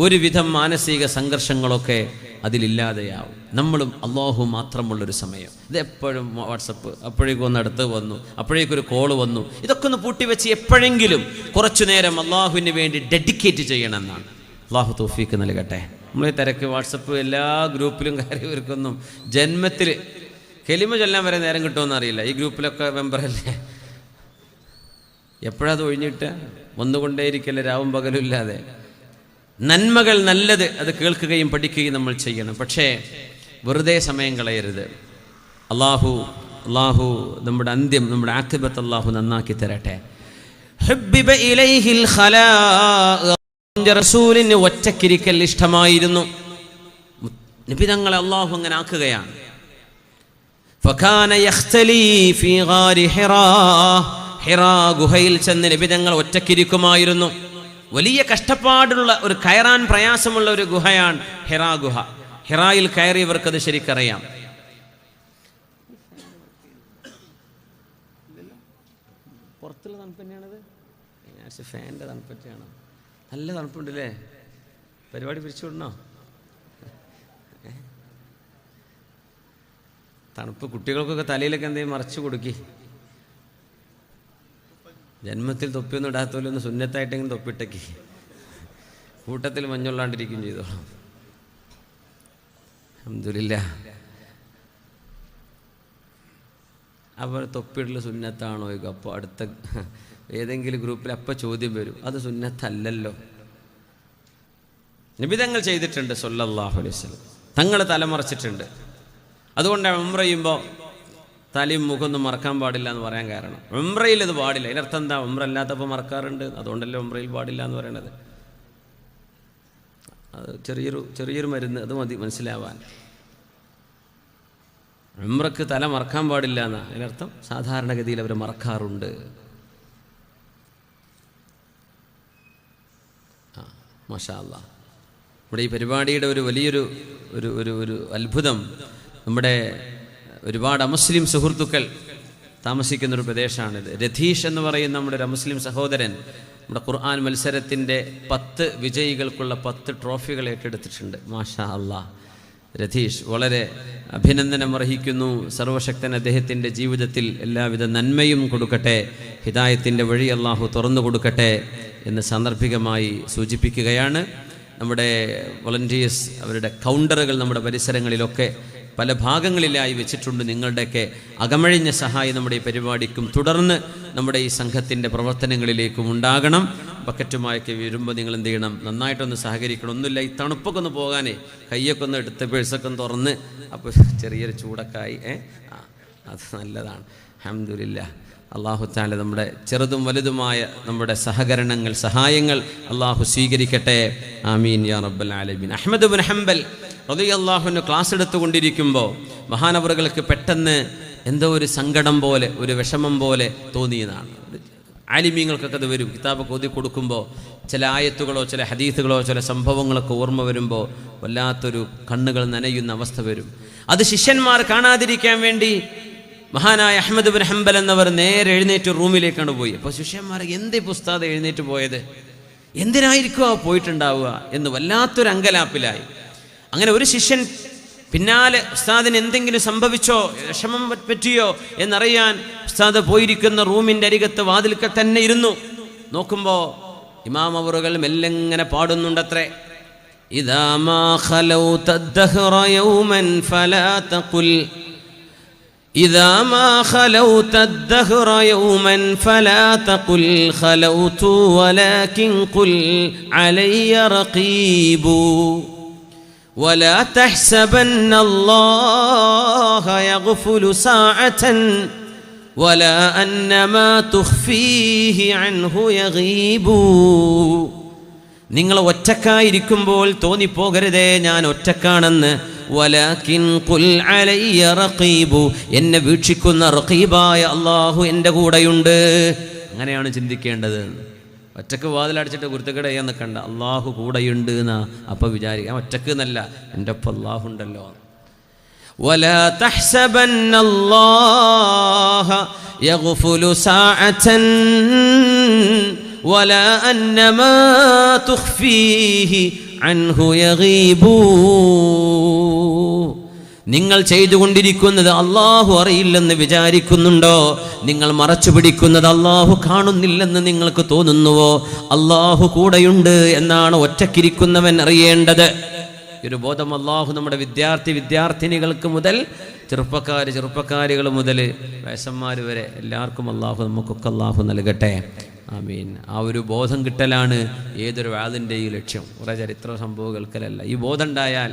ഒരുവിധം മാനസിക സംഘർഷങ്ങളൊക്കെ അതിലില്ലാതെയാവും. നമ്മളും അള്ളാഹു മാത്രമുള്ളൊരു സമയം. ഇത് എപ്പോഴും വാട്സപ്പ്, അപ്പോഴേക്കും ഒന്ന് അടുത്ത് വന്നു, അപ്പോഴേക്കൊരു കോള് വന്നു, ഇതൊക്കെ ഒന്ന് പൂട്ടിവെച്ച് എപ്പോഴെങ്കിലും കുറച്ചു നേരം അള്ളാഹുവിന് വേണ്ടി ഡെഡിക്കേറ്റ് ചെയ്യണം എന്നാണ്. അള്ളാഹു തൗഫീക്ക് നൽകട്ടെ. നമ്മൾ തിരക്ക് വാട്സപ്പ് എല്ലാ ഗ്രൂപ്പിലും കയറി ഒരുക്കുന്നു. ജന്മത്തിൽ കെലിമ ചൊല്ലാൻ വരെ നേരം കിട്ടുമെന്ന് അറിയില്ല. ഈ ഗ്രൂപ്പിലൊക്കെ മെമ്പറല്ലേ, എപ്പോഴത് ഒഴിഞ്ഞിട്ട് വന്നുകൊണ്ടേയിരിക്കല്ലേ രാവും പകലും ഇല്ലാതെ. നന്മകൾ, നല്ലത് അത് കേൾക്കുകയും പഠിക്കുകയും നമ്മൾ ചെയ്യണം. പക്ഷേ വെറുതെ സമയം കളയരുത്. അള്ളാഹു നമ്മുടെ അന്ത്യം, നമ്മുടെ ആഖിബത്ത് അള്ളാഹു നന്നാക്കി തരട്ടെ. ഹബ്ബിബ ഇലൈഹിൽ ഖലാഅ. റസൂലിന് ഒറ്റക്കിരിക്കൽ ഇഷ്ടമായിരുന്നു. നബി തങ്ങളെ അള്ളാഹു അങ്ങനെ ആക്കുകയാണ്. ഫകാന യഖ്തലി ഫീ ഗാരി ഹിറാ. ഹിറാ ഗുഹയിൽ ചെന്ന് നബി തങ്ങൾ ഒറ്റക്കിരിക്കുമായിരുന്നു. വലിയ കഷ്ടപ്പാടുള്ള ഒരു, കയറാൻ പ്രയാസമുള്ള ഒരു ഗുഹയാണ് ഹിറാ ഗുഹ. ഹിറായിൽ കയറിയവർക്കത് ശരിക്കറിയാം. പുറത്തുള്ള തണുപ്പ് തന്നെയാണത്, ഫാൻ്റെ തണുപ്പ് പറ്റിയാണ്. നല്ല തണുപ്പുണ്ടല്ലേ? പരിപാടി പിരിച്ചു വിടണോ? തണുപ്പ് കുട്ടികൾക്കൊക്കെ തലയിലൊക്കെ എന്തെങ്കിലും മറച്ചു കൊടുക്കി. ജന്മത്തിൽ തൊപ്പിയൊന്നും ഇടാത്തോലൊന്ന് സുന്നത്തായിട്ടെങ്കിലും തൊപ്പിട്ടേക്ക്. കൂട്ടത്തിൽ മഞ്ഞുള്ളാണ്ടിരിക്കുകയും ചെയ്തോളാം. അൽഹംദുലില്ലാഹ്. അവർ തൊപ്പിയിടൽ സുന്നത്താണോ? അപ്പോൾ അടുത്ത ഏതെങ്കിലും ഗ്രൂപ്പിൽ അപ്പം ചോദ്യം വരും, അത് സുന്നത്തല്ലല്ലോ. നബി തങ്ങൾ ചെയ്തിട്ടുണ്ട് സ്വല്ലല്ലാഹു അലൈഹി വസല്ലം. തങ്ങൾ തലമറച്ചിട്ടുണ്ട്. അതുകൊണ്ടാണ് ഉംറ ചെയ്യുമ്പോൾ തലയും മുഖമൊന്നും മറക്കാൻ പാടില്ല എന്ന് പറയാൻ കാരണം. ഉംറയിൽ ഇത് പാടില്ല. അതിനർത്ഥം എന്താ? ഉംറ അല്ലാത്തപ്പോൾ മറക്കാറുണ്ട്, അതുകൊണ്ടല്ലേ ഉംറയിൽ പാടില്ല എന്ന് പറയണത്. അത് ചെറിയൊരു മരുന്ന്, അത് മതി മനസ്സിലാവാൻ. ഉംറക്ക് തല മറക്കാൻ പാടില്ല എന്നാണ് അതിനർത്ഥം. സാധാരണഗതിയിൽ അവർ മറക്കാറുണ്ട്. മാഷാ അല്ലാഹ്. നമ്മുടെ ഈ പരിപാടിയുടെ ഒരു വലിയൊരു ഒരു അത്ഭുതം, നമ്മുടെ ഒരുപാട് അമുസ്ലിം സുഹൃത്തുക്കൾ താമസിക്കുന്നൊരു പ്രദേശമാണിത്. രതീഷ് എന്ന് പറയുന്ന നമ്മുടെ ഒരു മുസ്ലിം സഹോദരൻ നമ്മുടെ ഖുർആൻ മത്സരത്തിൻ്റെ 10 വിജയികൾക്കുള്ള 10 ട്രോഫികൾ ഏറ്റെടുത്തിട്ടുണ്ട്. മാഷാ അല്ലാഹ്. രതീഷ് വളരെ അഭിനന്ദനം അർഹിക്കുന്നു. സർവശക്തൻ അദ്ദേഹത്തിൻ്റെ ജീവിതത്തിൽ എല്ലാവിധ നന്മയും കൊടുക്കട്ടെ, ഹിദായത്തിൻ്റെ വഴി അള്ളാഹു തുറന്നു കൊടുക്കട്ടെ എന്ന് സാന്ദർഭികമായി സൂചിപ്പിക്കുകയാണ്. നമ്മുടെ വോളണ്ടിയേഴ്സ് അവരുടെ കൗണ്ടറുകൾ നമ്മുടെ പരിസരങ്ങളിലൊക്കെ പല ഭാഗങ്ങളിലായി വെച്ചിട്ടുണ്ട്. നിങ്ങളുടെയൊക്കെ അകമഴിഞ്ഞ സഹായം നമ്മുടെ ഈ പരിപാടിക്കും തുടർന്ന് നമ്മുടെ ഈ സംഘത്തിൻ്റെ പ്രവർത്തനങ്ങളിലേക്കും ഉണ്ടാകണം. ബക്കറ്റുമായൊക്കെ വരുമ്പോൾ നിങ്ങൾ എന്ത് ചെയ്യണം? നന്നായിട്ടൊന്ന് സഹകരിക്കണം. ഒന്നുമില്ല, ഈ തണുപ്പൊക്കെ ഒന്ന് പോകാനേ കയ്യൊക്കെ ഒന്ന് എടുത്ത് പേഴ്സൊക്കെ ഒന്ന് തുറന്ന് അപ്പോൾ ചെറിയൊരു ചൂടൊക്കായി അത് നല്ലതാണ്. അൽഹംദുലില്ലാഹ്. അള്ളാഹു തആല നമ്മുടെ ചെറുതും വലുതുമായ നമ്മുടെ സഹകരണങ്ങൾ, സഹായങ്ങൾ അള്ളാഹു സ്വീകരിക്കട്ടെ. ആമീൻ യാ റബ്ബൽ ആലമീൻ. അഹ്മദ് ഇബ്നു ഹംബൽ റളിയല്ലാഹു അൻഹു ക്ലാസ് എടുത്തുകൊണ്ടിരിക്കുമ്പോൾ മഹാനവറുകൾക്ക് പെട്ടെന്ന് എന്തോ ഒരു സങ്കടം പോലെ, ഒരു വിഷമം പോലെ തോന്നിയതാണ്. ആലിമീങ്ങൾക്കൊക്കെ അത് വരും. കിതാബൊക്കെ ഓതി കൊടുക്കുമ്പോൾ ചില ആയത്തുകളോ ചില ഹദീസുകളോ ചില സംഭവങ്ങളൊക്കെ ഓർമ്മ വരുമ്പോൾ വല്ലാത്തൊരു കണ്ണുകൾ നനയുന്ന അവസ്ഥ വരും. അത് ശിഷ്യന്മാർ കാണാതിരിക്കാൻ വേണ്ടി മഹാനായ അഹ്മദ് ഇബ്നു ഹംബൽ എന്നവർ നേരെ എഴുന്നേറ്റ് റൂമിലേക്കാണ് പോയി. അപ്പോൾ ശിഷ്യന്മാർ എന്തേ ഉസ്താദ് എഴുന്നേറ്റ് പോയത്, എന്തിനായിരിക്കും പോയിട്ടുണ്ടാവുക എന്ന് വല്ലാത്തൊരു അങ്കലാപ്പിലായി. അങ്ങനെ ഒരു ശിഷ്യൻ പിന്നാലെ ഉസ്താദിന് എന്തെങ്കിലും സംഭവിച്ചോ, വിഷമം പറ്റിയോ എന്നറിയാൻ ഉസ്താദ് പോയിരിക്കുന്ന റൂമിൻ്റെ അരികത്ത് വാതിൽക്കൽ തന്നെ ഇരുന്നു. നോക്കുമ്പോൾ ഇമാം അവറുകൾ മെല്ലെങ്ങനെ പാടുന്നുണ്ടത്രേ. ഇദാ മാ ഖലൗത ദഹ്റ യൗമൻ ഫലാ തഖുൽ إذا ما خلوت الدهر يوما فلا تقل خلوت ولكن قل علي رقيب ولا تحسبن الله يغفل ساعة ولا أن ما تخفيه عنه يغيب. നിങ്ങൾ ഒറ്റക്കായിരിക്കുമ്പോൾ തോന്നിപ്പോകരുതേ ഞാൻ ഒറ്റക്കാണെന്ന്. വലാകിൻ ഖുൽ അലയ്യ റഖീബു, എന്നെ വീക്ഷിക്കുന്ന റഖീബായ അല്ലാഹു എൻ്റെ കൂടെയുണ്ട്. അങ്ങനെയാണ് ചിന്തിക്കേണ്ടത്. ഒറ്റക്ക് വാതിലടച്ചിട്ട് കുരുത്തക്കേട് ചെയ്യാൻ നിൽക്കണ്ട. അല്ലാഹു കൂടെയുണ്ട് എന്നാ അപ്പം വിചാരിക്കാം. ഒറ്റക്ക് എന്നല്ല, എൻ്റെ ഒപ്പം അല്ലാഹു ഉണ്ടല്ലോ. വലാ തഹ്സബന്നല്ലാഹ യഗ്ഫുലു സാഅതൻ വലാ അന്നമാ തുഖ്ഫീഹി അൻഹു യഗീബു. നിങ്ങൾ ചെയ്തുകൊണ്ടിരിക്കുന്നത് അള്ളാഹു അറിയില്ലെന്ന് വിചാരിക്കുന്നുണ്ടോ? നിങ്ങൾ മറച്ചു പിടിക്കുന്നത് അള്ളാഹു കാണുന്നില്ലെന്ന് നിങ്ങൾക്ക് തോന്നുന്നുവോ? അള്ളാഹു കൂടെയുണ്ട് എന്നാണ് ഒറ്റക്കിരിക്കുന്നവൻ അറിയേണ്ടത്. ഒരു ബോധം അള്ളാഹു നമ്മുടെ വിദ്യാർത്ഥിനികൾക്ക് മുതൽ ചെറുപ്പക്കാരികൾ മുതൽ വയസ്സന്മാർ വരെ എല്ലാവർക്കും അള്ളാഹു നമുക്കൊക്കെ അള്ളാഹു നൽകട്ടെ. ആമീൻ. ആ ഒരു ബോധം കിട്ടലാണ് ഏതൊരു വാദിൻ്റെയും ലക്ഷ്യം. കുറേ ചരിത്ര സംഭവം കേൾക്കലല്ല. ഈ ബോധം ഉണ്ടായാൽ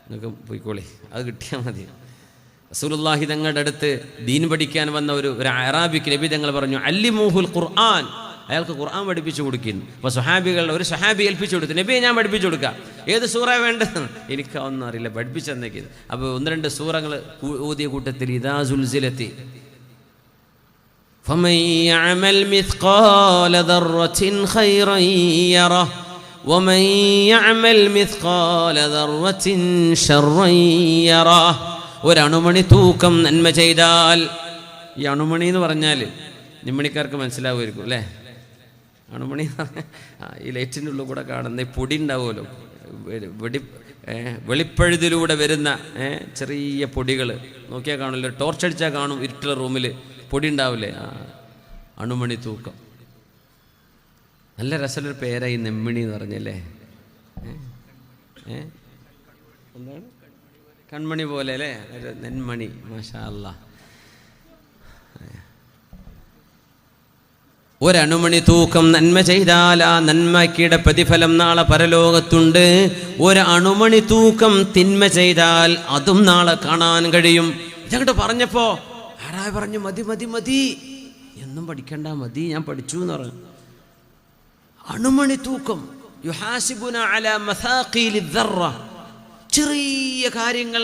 നിങ്ങൾക്ക് പോയിക്കോളി, അത് കിട്ടിയാൽ മതി. റസൂലുള്ളാഹി തങ്ങളുടെ അടുത്ത് ദീൻ പഠിക്കാൻ വന്ന ഒരു അറാബിക്ക് നബി തങ്ങൾ പറഞ്ഞു അല്ലിമൂഹുൽ ഖുർആൻ. അയാൾക്ക് ഖുർആൻ പഠിപ്പിച്ചു കൊടുക്കുന്നു. അപ്പോൾ ഒരു സഹാബി ഏൽപ്പിച്ചു കൊടുത്തു, നബിയെ ഞാൻ പഠിപ്പിച്ചു കൊടുക്കാം. ഏത് സൂറ വേണ്ടത്? എനിക്കൊന്നും അറിയില്ല, പഠിപ്പിച്ചെന്നേക്കിത്. അപ്പോൾ 1-2 സൂറകൾ ഊതിയ കൂട്ടത്തിൽ ഇദാ സുൽസിലത്തി فمن يعمل مثقال ذرة خيرا يره ومن يعمل مثقال ذرة شرا يره. ഒരണുമണി തൂക്കം നന്മ ചെയ്താൽ, ഈ അണുമണി എന്ന് പറഞ്ഞാൽ നിമ്മണിക്കാർക്ക് മനസ്സിലാവുമായിരിക്കും അല്ലേ? അണുമണി ഈ ലൈറ്റിൻ്റെ ഉള്ളിൽ കൂടെ കാണുന്ന ഈ പൊടി ഉണ്ടാവുമല്ലോ, വെളിപ്പഴുതിലൂടെ വരുന്ന ചെറിയ പൊടികൾ നോക്കിയാൽ കാണുമല്ലോ. ടോർച്ചടിച്ചാൽ കാണും ഇരുട്ടുള്ള റൂമിൽ പൊടി ഉണ്ടാവില്ലേ? അണുമണി തൂക്കം. നല്ല രസമുള്ളൊരു പേരായി നെമ്മിണി എന്ന് പറഞ്ഞല്ലേ. എന്താണ്? കൺമണി പോലെ അല്ലേ? ഒരു നെന്മണി. മാഷാ അല്ലാഹ്. ഒരണുമണി തൂക്കം നന്മ ചെയ്താൽ ആ നന്മയ്ക്കിടെ പ്രതിഫലം നാളെ പരലോകത്തുണ്ട്. ഒരണുമണി തൂക്കം തിന്മ ചെയ്താൽ അതും നാളെ കാണാൻ കഴിയും. ഇതങ്ങോട്ട് പറഞ്ഞപ്പോൾ ആരാ പറഞ്ഞു മതി മതി മതി, എന്നും പഠിക്കണ്ട, മതി, ഞാൻ പഠിച്ചു എന്ന് പറഞ്ഞു. അണുമണി തൂക്കം യുഹാസിബുന അലാ മസാഖീലി ദർറ. ചെറിയ കാര്യങ്ങൾ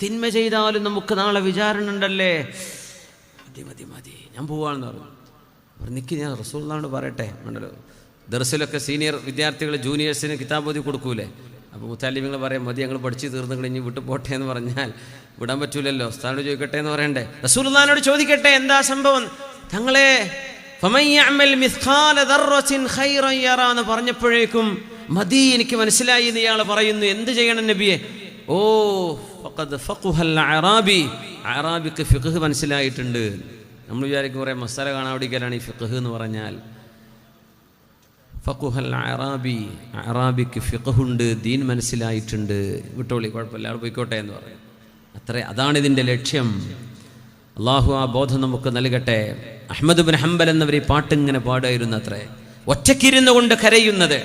തിന്മ ചെയ്താലും നമുക്ക് നാളെ വിചാരണ ഉണ്ടല്ലേ. മതി മതി മതി, ഞാൻ പോവാണെന്ന് പറഞ്ഞു. നിൽക്കി, ഞാൻ റസൂലുള്ളാഹിയോട് പറയട്ടെ. ഉണ്ടല്ലോ ദർസിലൊക്കെ സീനിയർ വിദ്യാർത്ഥികൾ ജൂനിയേഴ്സിന് കിതാബ് ഓതി കൊടുക്കൂലേ? അപ്പോൾ മുത്താലിമിങ്ങൾ പറയാം മതി ഞങ്ങൾ പഠിച്ച് തീർന്നു കഴിഞ്ഞ് വിട്ടു പോട്ടെ എന്ന് പറഞ്ഞാൽ വിടാൻ പറ്റൂലല്ലോ. ഉസ്താദിനോട് ചോദിക്കട്ടെ എന്ന് പറയണ്ടേ, റസൂലുള്ളാഹിനോട് ചോദിക്കട്ടെ എന്താ സംഭവം. തങ്ങളെ ഫമൻ യഅമൽ മിസ്ഖാല ദർറത്തിൻ ഖൈറൻ യറ എന്ന് പറഞ്ഞപ്പോഴേക്കും മതി എനിക്ക് മനസ്സിലായി എന്ന് ഇയാൾ പറയുന്നു. എന്ത് ചെയ്യണം നബിയെ? ഓ ഫഖദ് ഫഖഹൽ അറാബി, അറാബിക്ക് ഫിഖ് മനസ്സിലായിട്ടുണ്ട്. നമ്മൾ വിചാരിക്കും കുറേ മസാല കാണാൻ പഠിക്കലാണ് ഈ ഫിഖ് എന്ന് പറഞ്ഞാൽ. ഫഖഹൽ അറാബി, അറാബിക്ക് ഫിഖുണ്ട്, ദീൻ മനസ്സിലായിട്ടുണ്ട്, വിട്ടോളി കുഴപ്പമില്ല അവിടെ പോയിക്കോട്ടെ എന്ന് പറയും. അതാണ് ഇതിൻ്റെ ലക്ഷ്യം. അള്ളാഹു ആ ബോധം നമുക്ക് നൽകട്ടെ. അഹ്മദ് ബിൻ ഹംബൽ എന്നവർ ഈ പാട്ടിങ്ങനെ പാടായിരുന്നു അത്രേ, ഒറ്റക്കിരുന്നു കൊണ്ട് കരയുന്നത്.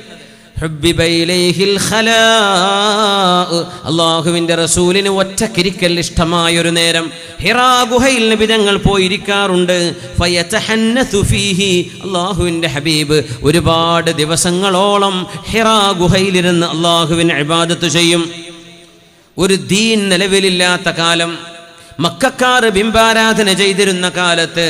അള്ളാഹുവിൻ്റെ റസൂലിന് ഒറ്റക്കിരിക്കൽ ഇഷ്ടമായൊരു നേരം ഹിറാ ഗുഹയിൽ നബി തങ്ങൾ പോയിരിക്കാറുണ്ട്. അള്ളാഹുവിൻ്റെ ഹബീബ് ഒരുപാട് ദിവസങ്ങളോളം ഹിറാ ഗുഹയിലിരുന്ന് അള്ളാഹുവിന് ഇബാദത്ത് ചെയ്യും. ഒരു ദീൻ നിലവിലില്ലാത്ത കാലം, മക്കക്കാർ ബിംബാരാധന ചെയ്തിരുന്ന കാലത്ത്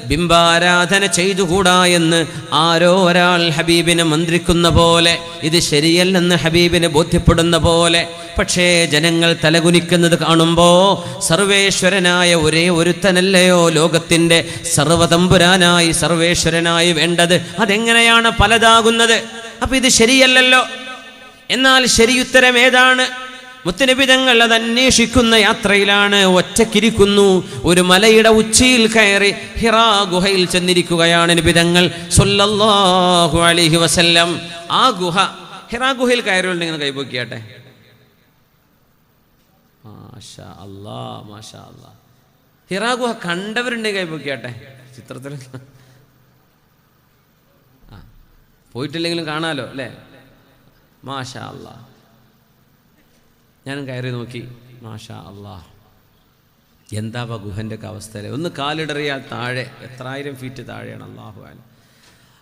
ബിംബാരാധന ചെയ്തുകൂടാ എന്ന് ആരോ ഒരാൾ ഹബീബിനെ മന്ത്രിക്കുന്ന പോലെ, ഇത് ശരിയല്ലെന്ന് ഹബീബിനെ ബോധ്യപ്പെടുന്ന പോലെ. പക്ഷേ ജനങ്ങൾ തലകുനിക്കുന്നത് കാണുമ്പോൾ സർവേശ്വരനായ ഒരേ ഒരുത്തനല്ലയോ ലോകത്തിൻ്റെ സർവതമ്പുരാനായി സർവേശ്വരനായി വേണ്ടത്? അതെങ്ങനെയാണ് പലതാകുന്നത്? അപ്പം ഇത് ശരിയല്ലല്ലോ. എന്നാൽ ശരിയുത്തരം ഏതാണ്? മുത്തുനബി തങ്ങൾ അത് അന്വേഷിക്കുന്ന യാത്രയിലാണ്. ഒറ്റക്കിരിക്കുന്നു, ഒരു മലയുടെ ഉച്ചിയിൽ കയറി ഹിറാ ഗുഹയിൽ ചെന്നിരിക്കുകയാണ് നബി തങ്ങൾ സ്വല്ലല്ലാഹു അലൈഹി വസല്ലം. ആ ഗുഹ, ഹിറാ ഗുഹയിൽ കയറിയുണ്ടെങ്കിൽ കൈപൊക്കിയാട്ടെ. മാഷാ അല്ലാ, മാഷാ അല്ലാ. ഹിറാ ഗുഹ കണ്ടവരുണ്ടെങ്കിൽ കൈപൊക്കിയാട്ടെ. ചിത്രത്തിൽ പോയിട്ടില്ലെങ്കിലും കാണാലോ അല്ലേ? മാഷാ അല്ലാ. ഞാനും കയറി നോക്കി, മാഷാ അല്ലാ. എന്താ ഗുഹൻ്റെ ഒക്കെ അവസ്ഥ? ഒന്ന് കാലിടറിയാൽ താഴെ എത്രായിരം ഫീറ്റ് താഴെയാണ്. അല്ലാഹു അക്ബർ.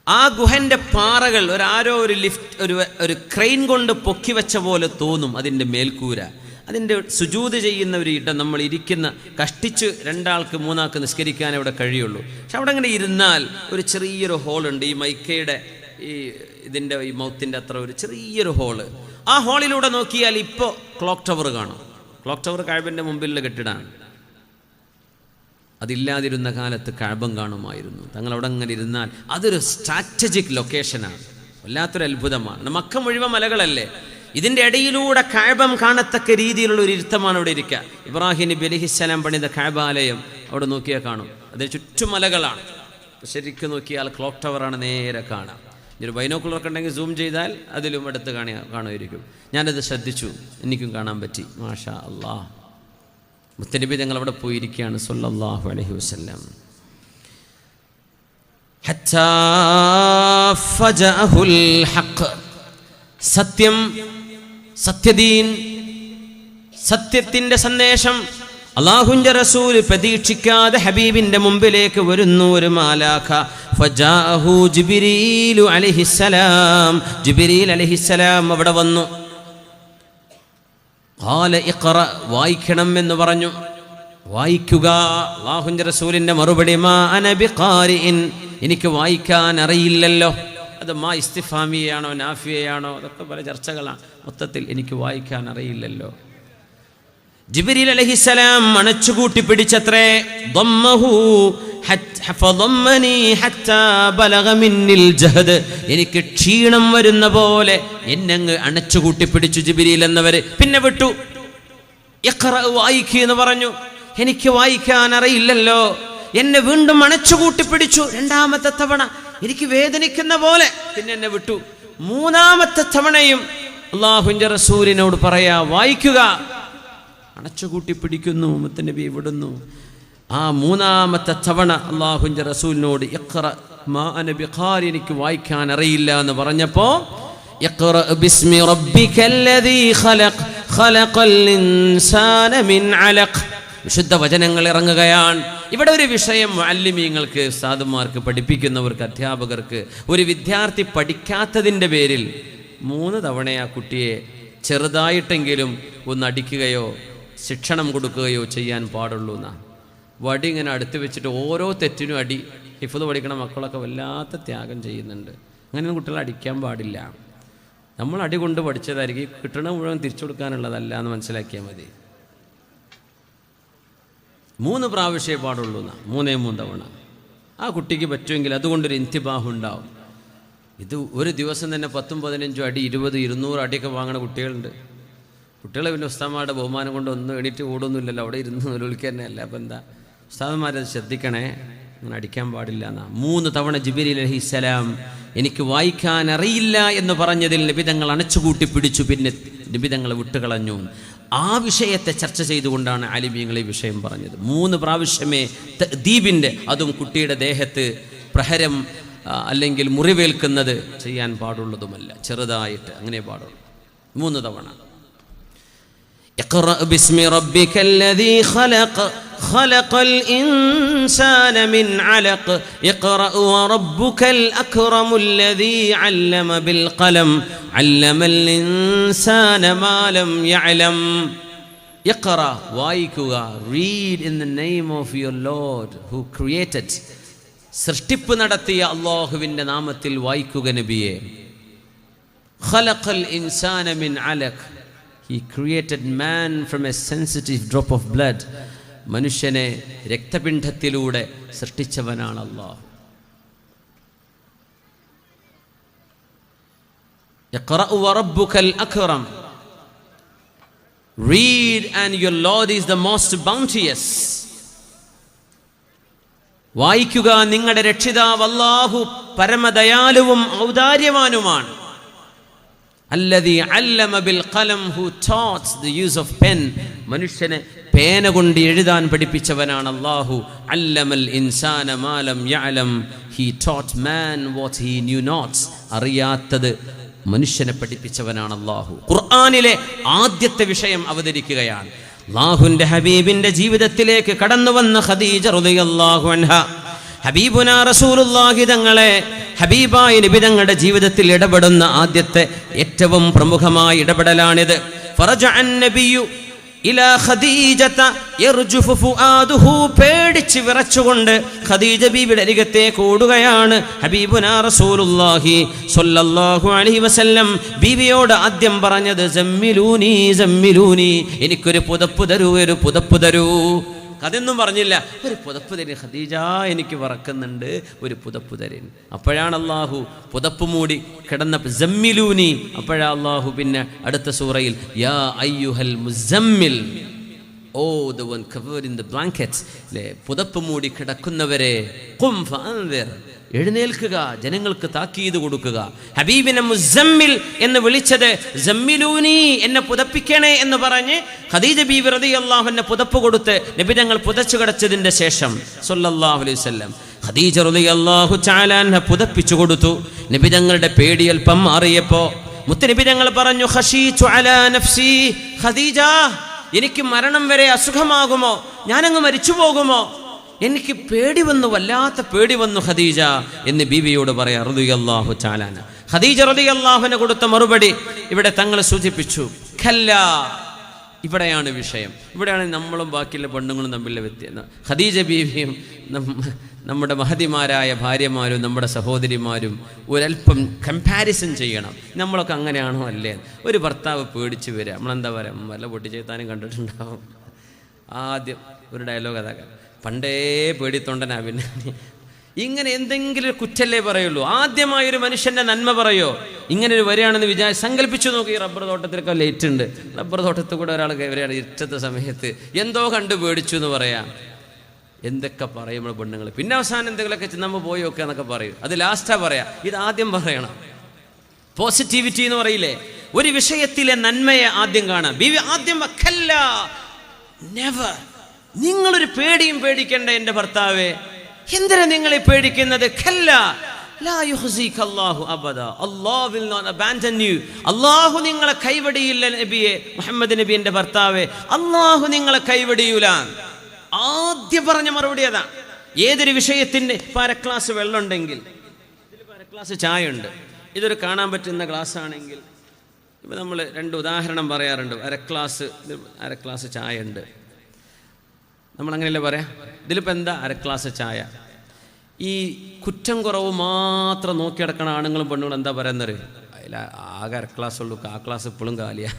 ആ ഗുഹൻ്റെ പാറകൾ ഒരു ലിഫ്റ്റ് ഒരു ക്രെയിൻ കൊണ്ട് പൊക്കി വെച്ച പോലെ തോന്നും. അതിൻ്റെ മേൽക്കൂര, അതിൻ്റെ സുജൂദ് ചെയ്യുന്ന ഒരു ഇടം, നമ്മൾ ഇരിക്കുന്ന കഷ്ടിച്ച് 2 ആൾക്ക് 3 ആൾക്ക് നിസ്കരിക്കാനേ അവിടെ കഴിയുള്ളൂ. പക്ഷെ അവിടെ അങ്ങനെ ഇരുന്നാൽ ഒരു ചെറിയൊരു ഹോളുണ്ട്. ഈ മൈക്കയുടെ ഇതിൻ്റെ ഈ മൗത്തിൻ്റെ അത്ര ഒരു ചെറിയൊരു ഹോള്. ആ ഹോളിലൂടെ നോക്കിയാൽ ഇപ്പോൾ ക്ലോക്ക് ടവർ കാണും. ക്ലോക്ക് ടവർ കഅബയുടെ മുമ്പിലുള്ള കെട്ടിടമാണ്. അതില്ലാതിരുന്ന കാലത്ത് കഅബം കാണുമായിരുന്നു. തങ്ങൾ അവിടെ അങ്ങനെ ഇരുന്നാൽ അതൊരു സ്ട്രാറ്റജിക് ലൊക്കേഷനാണ്. വല്ലാത്തൊരു അത്ഭുതമാണ്. മക്ക മുഴുവൻ മലകളല്ലേ, ഇതിൻ്റെ ഇടയിലൂടെ കഅബം കാണത്തക്ക രീതിയിലുള്ള ഒരു ഇരുത്തമാണ് അവിടെ ഇരിക്കുക. ഇബ്രാഹിം നബി അലൈഹിസ്സലാം പണിത കഅബാലയം അവിടെ നോക്കിയാൽ കാണും. അതിന് ചുറ്റും മലകളാണ്. ശരിക്കും നോക്കിയാൽ ക്ലോക്ക് ടവറാണ് നേരെ കാണാം. ഒരു ബൈനോക്കുലറൊക്കെ ഉണ്ടെങ്കിൽ സൂം ചെയ്താൽ അതിലും അടുത്ത് കാണുമായിരിക്കും. ഞാനത് ശ്രദ്ധിച്ചു, എനിക്കും കാണാൻ പറ്റി. മാഷാ അല്ലാ. മുത്തനബി ഞങ്ങൾ അവിടെ പോയിരിക്കുകയാണ് സ്വല്ലല്ലാഹു അലൈഹി വസല്ലം. ഹത്താ ഫജഅഹുൽ ഹഖ്, സത്യം, സത്യദീൻ, സത്യത്തിൻ്റെ സന്ദേശം അല്ലാഹുവിൻ്റെ റസൂൽ പ്രതീക്ഷിക്കാതെ ഹബീബിൻ്റെ മുമ്പിലേക്ക് വരുന്നു ഒരു മാലാഖ. ഫജാഅഹു ജിബ്രീലു അലൈഹിസ്സലാം, ജിബ്രീൽ അലൈഹിസ്സലാം അവിടെ വന്നു. ഖാല ഇഖ്റ, വായിക്കണം എന്ന് പറഞ്ഞു. വായിക്കുക. അല്ലാഹുവിൻ്റെ റസൂലിൻ്റെ മറുപടി, മാ അന ബിഖാരിഇൻ, എനിക്ക് വായിക്കാൻ അറിയില്ലല്ലോ. അത് മാ ഇസ്തിഫാമിയാണോ നാഫിയയാണോ അതൊക്കെ പല ചർച്ചകളാണ്. മൊത്തത്തിൽ എനിക്ക് വായിക്കാൻ അറിയില്ലല്ലോ. ജിബ്രീൽ അലൈഹിസ്സലാം അണച്ചുകൂട്ടി പിടിച്ചത്രേ. എനിക്ക് ക്ഷീണം വരുന്ന പോലെ എന്നങ്ങ് അണച്ചുകൂട്ടി പിടിച്ചു ജിബ്രീൽ എന്നവര്. പിന്നെ വിട്ടു. ഇഖ്റ, വായിക്കുക എന്ന് പറഞ്ഞു. എനിക്ക് വായിക്കാൻ അറിയില്ലല്ലോ. എന്നെ വീണ്ടും അണച്ചുകൂട്ടി പിടിച്ചു 2ാമത്തെ തവണ. എനിക്ക് വേദനിക്കുന്ന പോലെ. പിന്നെ എന്നെ വിട്ടു. 3ാമത്തെ തവണയും അല്ലാഹുവിൻ്റെ റസൂലിനോട് പറയാ, വായിക്കുക. അണച്ചുകൂട്ടി പിടിക്കുന്നു. മുത്തനബി വിടുന്നു. ആ 3ാമത്തെ തവണ അല്ലാഹുവിൻ്റെ റസൂലിനോട് ഇഖ്റ മാ അന ബിഖാരി, എനിക്ക് വായിക്കാൻ അറിയില്ല എന്ന് പറഞ്ഞപ്പോൾ ഇഖ്റ ബിസ്മി റബ്ബിക്കല്ലദീ ഖലഖ് ഖലഖൽ ഇൻസാന മിൻ അലഖ്. വിശുദ്ധ വചനങ്ങൾ ഇറങ്ങുകയാണ്. ഇവിടെ ഒരു വിഷയം മുഅല്ലിമീങ്ങൾക്ക്, ഉസ്താദുമാർക്ക്, പഠിപ്പിക്കുന്നവർക്ക്, അധ്യാപകർക്ക്, ഒരു വിദ്യാർത്ഥി പഠിക്കാത്തതിൻ്റെ പേരിൽ 3 തവണ ആ കുട്ടിയെ ചെറുതായിട്ടെങ്കിലും ഒന്ന് അടിക്കുകയോ ശിക്ഷണം കൊടുക്കുകയോ ചെയ്യാൻ പാടുള്ളൂ എന്നാണ്. വടി ഇങ്ങനെ അടുത്ത് വെച്ചിട്ട് ഓരോ തെറ്റിനും അടി. ഹിഫ്ള് പഠിക്കണ മക്കളൊക്കെ വല്ലാത്ത ത്യാഗം ചെയ്യുന്നുണ്ട്. അങ്ങനെ കുട്ടികളെ അടിക്കാൻ പാടില്ല. നമ്മൾ അടി കൊണ്ട് പഠിച്ചതായിരിക്കും, കിട്ടണ മുഴുവൻ തിരിച്ചു കൊടുക്കാനുള്ളതല്ല എന്ന് മനസ്സിലാക്കിയാൽ മതി. 3 പ്രാവശ്യമേ പാടുള്ളൂ എന്നാ, 3 തവണ. ആ കുട്ടിക്ക് പറ്റുമെങ്കിൽ അതുകൊണ്ടൊരു ഇന്തിബാഹ് ഉണ്ടാവും. ഇത് ഒരു ദിവസം തന്നെ 10-15 അടി 20-200 അടിയൊക്കെ വാങ്ങണ കുട്ടികളുണ്ട്. കുട്ടികളെ പിന്നെ ഉസ്താദന്മാരുടെ ബഹുമാനം കൊണ്ട് ഒന്നും എണീറ്റ് ഓടൊന്നുമില്ലല്ലോ, അവിടെ ഇരുന്ന് നിലവിളിക്കുക തന്നെ അല്ല. അപ്പം എന്താ, ഉസ്താദന്മാരത് ശ്രദ്ധിക്കണേ, അങ്ങനെ അടിക്കാൻ പാടില്ല എന്നാ. 3 തവണ ജിബ്രീൽ അലൈഹിസ്സലാം എനിക്ക് വായിക്കാൻ അറിയില്ല എന്ന് പറഞ്ഞതിൽ നബി തങ്ങൾ അണച്ചുകൂട്ടി പിടിച്ചു, പിന്നെ നബി തങ്ങളെ വിട്ടുകളഞ്ഞു. ആ വിഷയത്തെ ചർച്ച ചെയ്തുകൊണ്ടാണ് ആലിമീങ്ങൾ ഈ വിഷയം പറഞ്ഞത്. 3 പ്രാവശ്യമേ തഅദീബിൻ്റെ, അതും കുട്ടിയുടെ ദേഹത്ത് പ്രഹരം അല്ലെങ്കിൽ മുറിവേൽക്കുന്നത് ചെയ്യാൻ പാടുള്ളതുമല്ല, ചെറുതായിട്ട് അങ്ങനെ പാടുള്ളൂ. 3 തവണ. اقرأ باسم ربك الذي خلق خلق الإنسان من علق اقرأ وربك الأكرم الذي علم بالقلم علم الإنسان ما لم يعلم. اقرأ വായിക്കുക, read in the name of your Lord who created, സൃഷ്ടിപ്പ് നടത്തിയ അല്ലാഹുവിൻ്റെ നാമത്തിൽ വായിക്കുക നബിയെ. خلق الإنسان من علق, He created man from a sensitive drop of blood. മനുഷ്യനെ രക്തപിണ്ഡത്തിലൂടെ സൃഷ്ടിച്ചവനാണ് അല്ലാഹു. ഇഖ്റഅ വറബ്ബുകൽ Akram, read and your Lord is the most bounteous. വായിക്കുക, നിങ്ങളുടെ രക്ഷിതാവ് അല്ലാഹു പരമദയാലുവും ഔദാര്യവാനുമാണ്. അല്ലദീ അല്ലമ bill ഖലം, who taught the use of pen, മനുഷ്യനെ പേന കൊണ്ട് എഴുതാൻ പഠിപ്പിച്ചവനാണ് അല്ലാഹു. അല്ലമൽ ഇൻസാന മാ ലം യഅലം, he taught man what he knew not, അറിയാത്തത് മനുഷ്യനെ പഠിപ്പിച്ചവനാണ് അല്ലാഹു. ഖുർആനിലെ ആദ്യത്തെ വിഷയം അവതരിക്കുകയാണ്. അല്ലാഹുവിന്റെ ഹബീബിന്റെ ജീവിതത്തിലേക്ക് കടന്നു വന്ന ഖദീജ റളിയല്ലാഹു അൻഹ, ഹബീബുനാ റസൂലുള്ളാഹി തങ്ങളെ, ഹബീബായ നബി തങ്ങളുടെ ജീവിതത്തിൽ ഇടപെടുന്ന ആദ്യത്തെ ഏറ്റവും പ്രമുഖമായ ഇടപെടലാണിത്. ഫറജഅൻ നബിയു ഇലാ ഖദീജത യർജുഫു ഫുആദുഹു, പേടിച്ച് വിറച്ചുകൊണ്ട് ഖദീജ ബീവിയുടെ അരികത്തേക്ക് ഓടുകയാണ് ഹബീബുനാ റസൂലുള്ളാഹി സ്വല്ലല്ലാഹു അലൈഹി വസല്ലം. ബീവിയോട് ആദ്യം പറഞ്ഞത് സമ്മിലൂനി സമ്മിലൂനി, എനിക്കൊരു പുതപ്പ് തരൂ, ഒരു പുതപ്പ് തരൂ. അതൊന്നും പറഞ്ഞില്ല, ഒരു പുതപ്പ് തരും ഖദീജ, എനിക്ക് വറക്കുന്നുണ്ട്, ഒരു പുതപ്പ് തരും. അപ്പോഴാണ് അല്ലാഹു പുതപ്പ് മൂടി കിടന്ന സമ്മിലൂനി. അപ്പോഴാ അല്ലാഹു പിന്നെ അടുത്ത സൂറയിൽ യാ അയ്യുഹൽ മുസമ്മിൽ, O the one covered in the blankets, അല്ലേ, പുതപ്പ് മൂടി കിടക്കുന്നവരെ, ഖും ഫഅൻദിർ, എഴുന്നേൽക്കുക, ജനങ്ങൾക്ക് താക്കീത് കൊടുക്കുക. ഹബീബിനെ മുസമ്മിൽ എന്ന് വിളിച്ചത് സമ്മിലൂനി, എന്നെ പുതപ്പിക്കണേ എന്ന് പറഞ്ഞ് ഖദീജ ബീവി റളിയല്ലാഹു അൻഹ പുതപ്പ് കൊടുത്ത് നബി തങ്ങൾ പുതച്ചു കിടച്ചതിന്റെ ശേഷം സ്വല്ലല്ലാഹു അലൈഹി വസല്ലം ഖദീജ റളിയല്ലാഹു തആല അൻഹ പുതപ്പിച്ചു കൊടുത്തു. നബി തങ്ങളുടെ പേടി അല്പം മാറിയപ്പോൾ മുത്തുനബി തങ്ങൾ പറഞ്ഞു, ഖശീതു അലാ നഫ്സി, ഖദീജ, എനിക്ക് മരണം വരെ അസുഖമാകുമോ, ഞാനങ്ങ് മരിച്ചു പോകുമോ, എനിക്ക് പേടി വന്നു, വല്ലാത്ത പേടി വന്നു ഖദീജ എന്ന് ബീവിയോട് പറയാം റളിയല്ലാഹു തആല. ഖദീജ റളിയല്ലാഹു അൻഹ കൊടുത്ത മറുപടി ഇവിടെ തങ്ങൾ സൂചിപ്പിച്ചു, ഖല്ലാ, ഇവിടെയാണ് വിഷയം, ഇവിടെയാണ് നമ്മളും ബാക്കിയുള്ള പെണ്ണുങ്ങളും തമ്മിലുള്ള വ്യത്യാസം. ഖദീജ ബീവിയും നമ്മുടെ മഹതിമാരായ ഭാര്യമാരും നമ്മുടെ സഹോദരിമാരും ഒരല്പം കമ്പാരിസൺ ചെയ്യണം. നമ്മളൊക്കെ അങ്ങനെയാണോ അല്ലേ? ഒരു ഭർത്താവ് പേടിച്ച് വരിക, നമ്മളെന്താ പറയുക, വല്ല പൊട്ടിച്ചേത്താനും കണ്ടിട്ടുണ്ടാവും. ആദ്യം ഒരു ഡയലോഗ് അതൊക്കെ, പണ്ടേ പേടിത്തൊണ്ടനാ, പിന്നെ ഇങ്ങനെ എന്തെങ്കിലും കുറ്റല്ലേ പറയുള്ളൂ. ആദ്യമായൊരു മനുഷ്യൻ്റെ നന്മ പറയോ, ഇങ്ങനെ ഒരു വരികയാണെന്ന് സങ്കല്പിച്ചു നോക്കി. റബ്ബർ തോട്ടത്തിലൊക്കെ ലേറ്റ് ഉണ്ട്, റബ്ബർ തോട്ടത്തിൽ കൂടെ ഒരാൾ വരികയാണ് ഇരുട്ടത്തെ സമയത്ത്, എന്തോ കണ്ട് പേടിച്ചു എന്ന് പറയാം. എന്തൊക്കെ പറയും നമ്മൾ പെണ്ണുങ്ങൾ. പിന്നെ അവസാനം എന്തെങ്കിലുമൊക്കെ നമ്മൾ പോയി നോക്കുക എന്നൊക്കെ പറയും. അത് ലാസ്റ്റാ പറയാം, ഇത് ആദ്യം പറയണം. പോസിറ്റിവിറ്റി എന്ന് പറയില്ലേ, ഒരു വിഷയത്തിലെ നന്മയെ ആദ്യം കാണാം. ബീവി ആദ്യം വക്കല്ല, നെവർ, നിങ്ങളൊരു പേടിയും പേടിക്കണ്ട എൻ്റെ ഭർത്താവേ, എന്തിനാ നിങ്ങളെ പേടിക്കുന്നത്? ഖല്ല ലാ യുഖ്സിക അല്ലാഹു അബദ, അല്ലാഹു വിൽ നോട്ട് അബാൻഡൻ യു, അല്ലാഹു നിങ്ങളെ കൈവടിയില്ല നബിയെ, മുഹമ്മദ് നബി എൻ്റെ ഭർത്താവേ, അല്ലാഹു നിങ്ങളെ കൈവടിയൂല. ആദ്യം പറഞ്ഞ മറുപടി അതാ. ഏതൊരു വിഷയത്തിൻ്റെ, ഇപ്പോൾ 1/2 ഗ്ലാസ് വെള്ളം ഉണ്ടെങ്കിൽ ഇതിലിപ്പോൾ 1/2 ഗ്ലാസ് ചായ ഉണ്ട്, ഇതൊരു കാണാൻ പറ്റുന്ന ഗ്ലാസ് ആണെങ്കിൽ, ഇപ്പോൾ നമ്മൾ 2 ഉദാഹരണം പറയാറുണ്ട്. 1/2 ഗ്ലാസ് ചായ ഉണ്ട്, നമ്മളങ്ങനെയല്ലേ പറയാം. ഇതിലിപ്പോൾ എന്താ, 1/2 ഗ്ലാസ് ചായ. ഈ കുറ്റം കുറവ് മാത്രം നോക്കി നടക്കണ ആണുങ്ങളും പെണ്ണുങ്ങളും എന്താ പറയുന്നത്? അതിൽ ആകെ അര ക്ലാസ് ഉള്ളൂ, ആ ക്ലാസ് ഇപ്പോഴും കാലിയാ.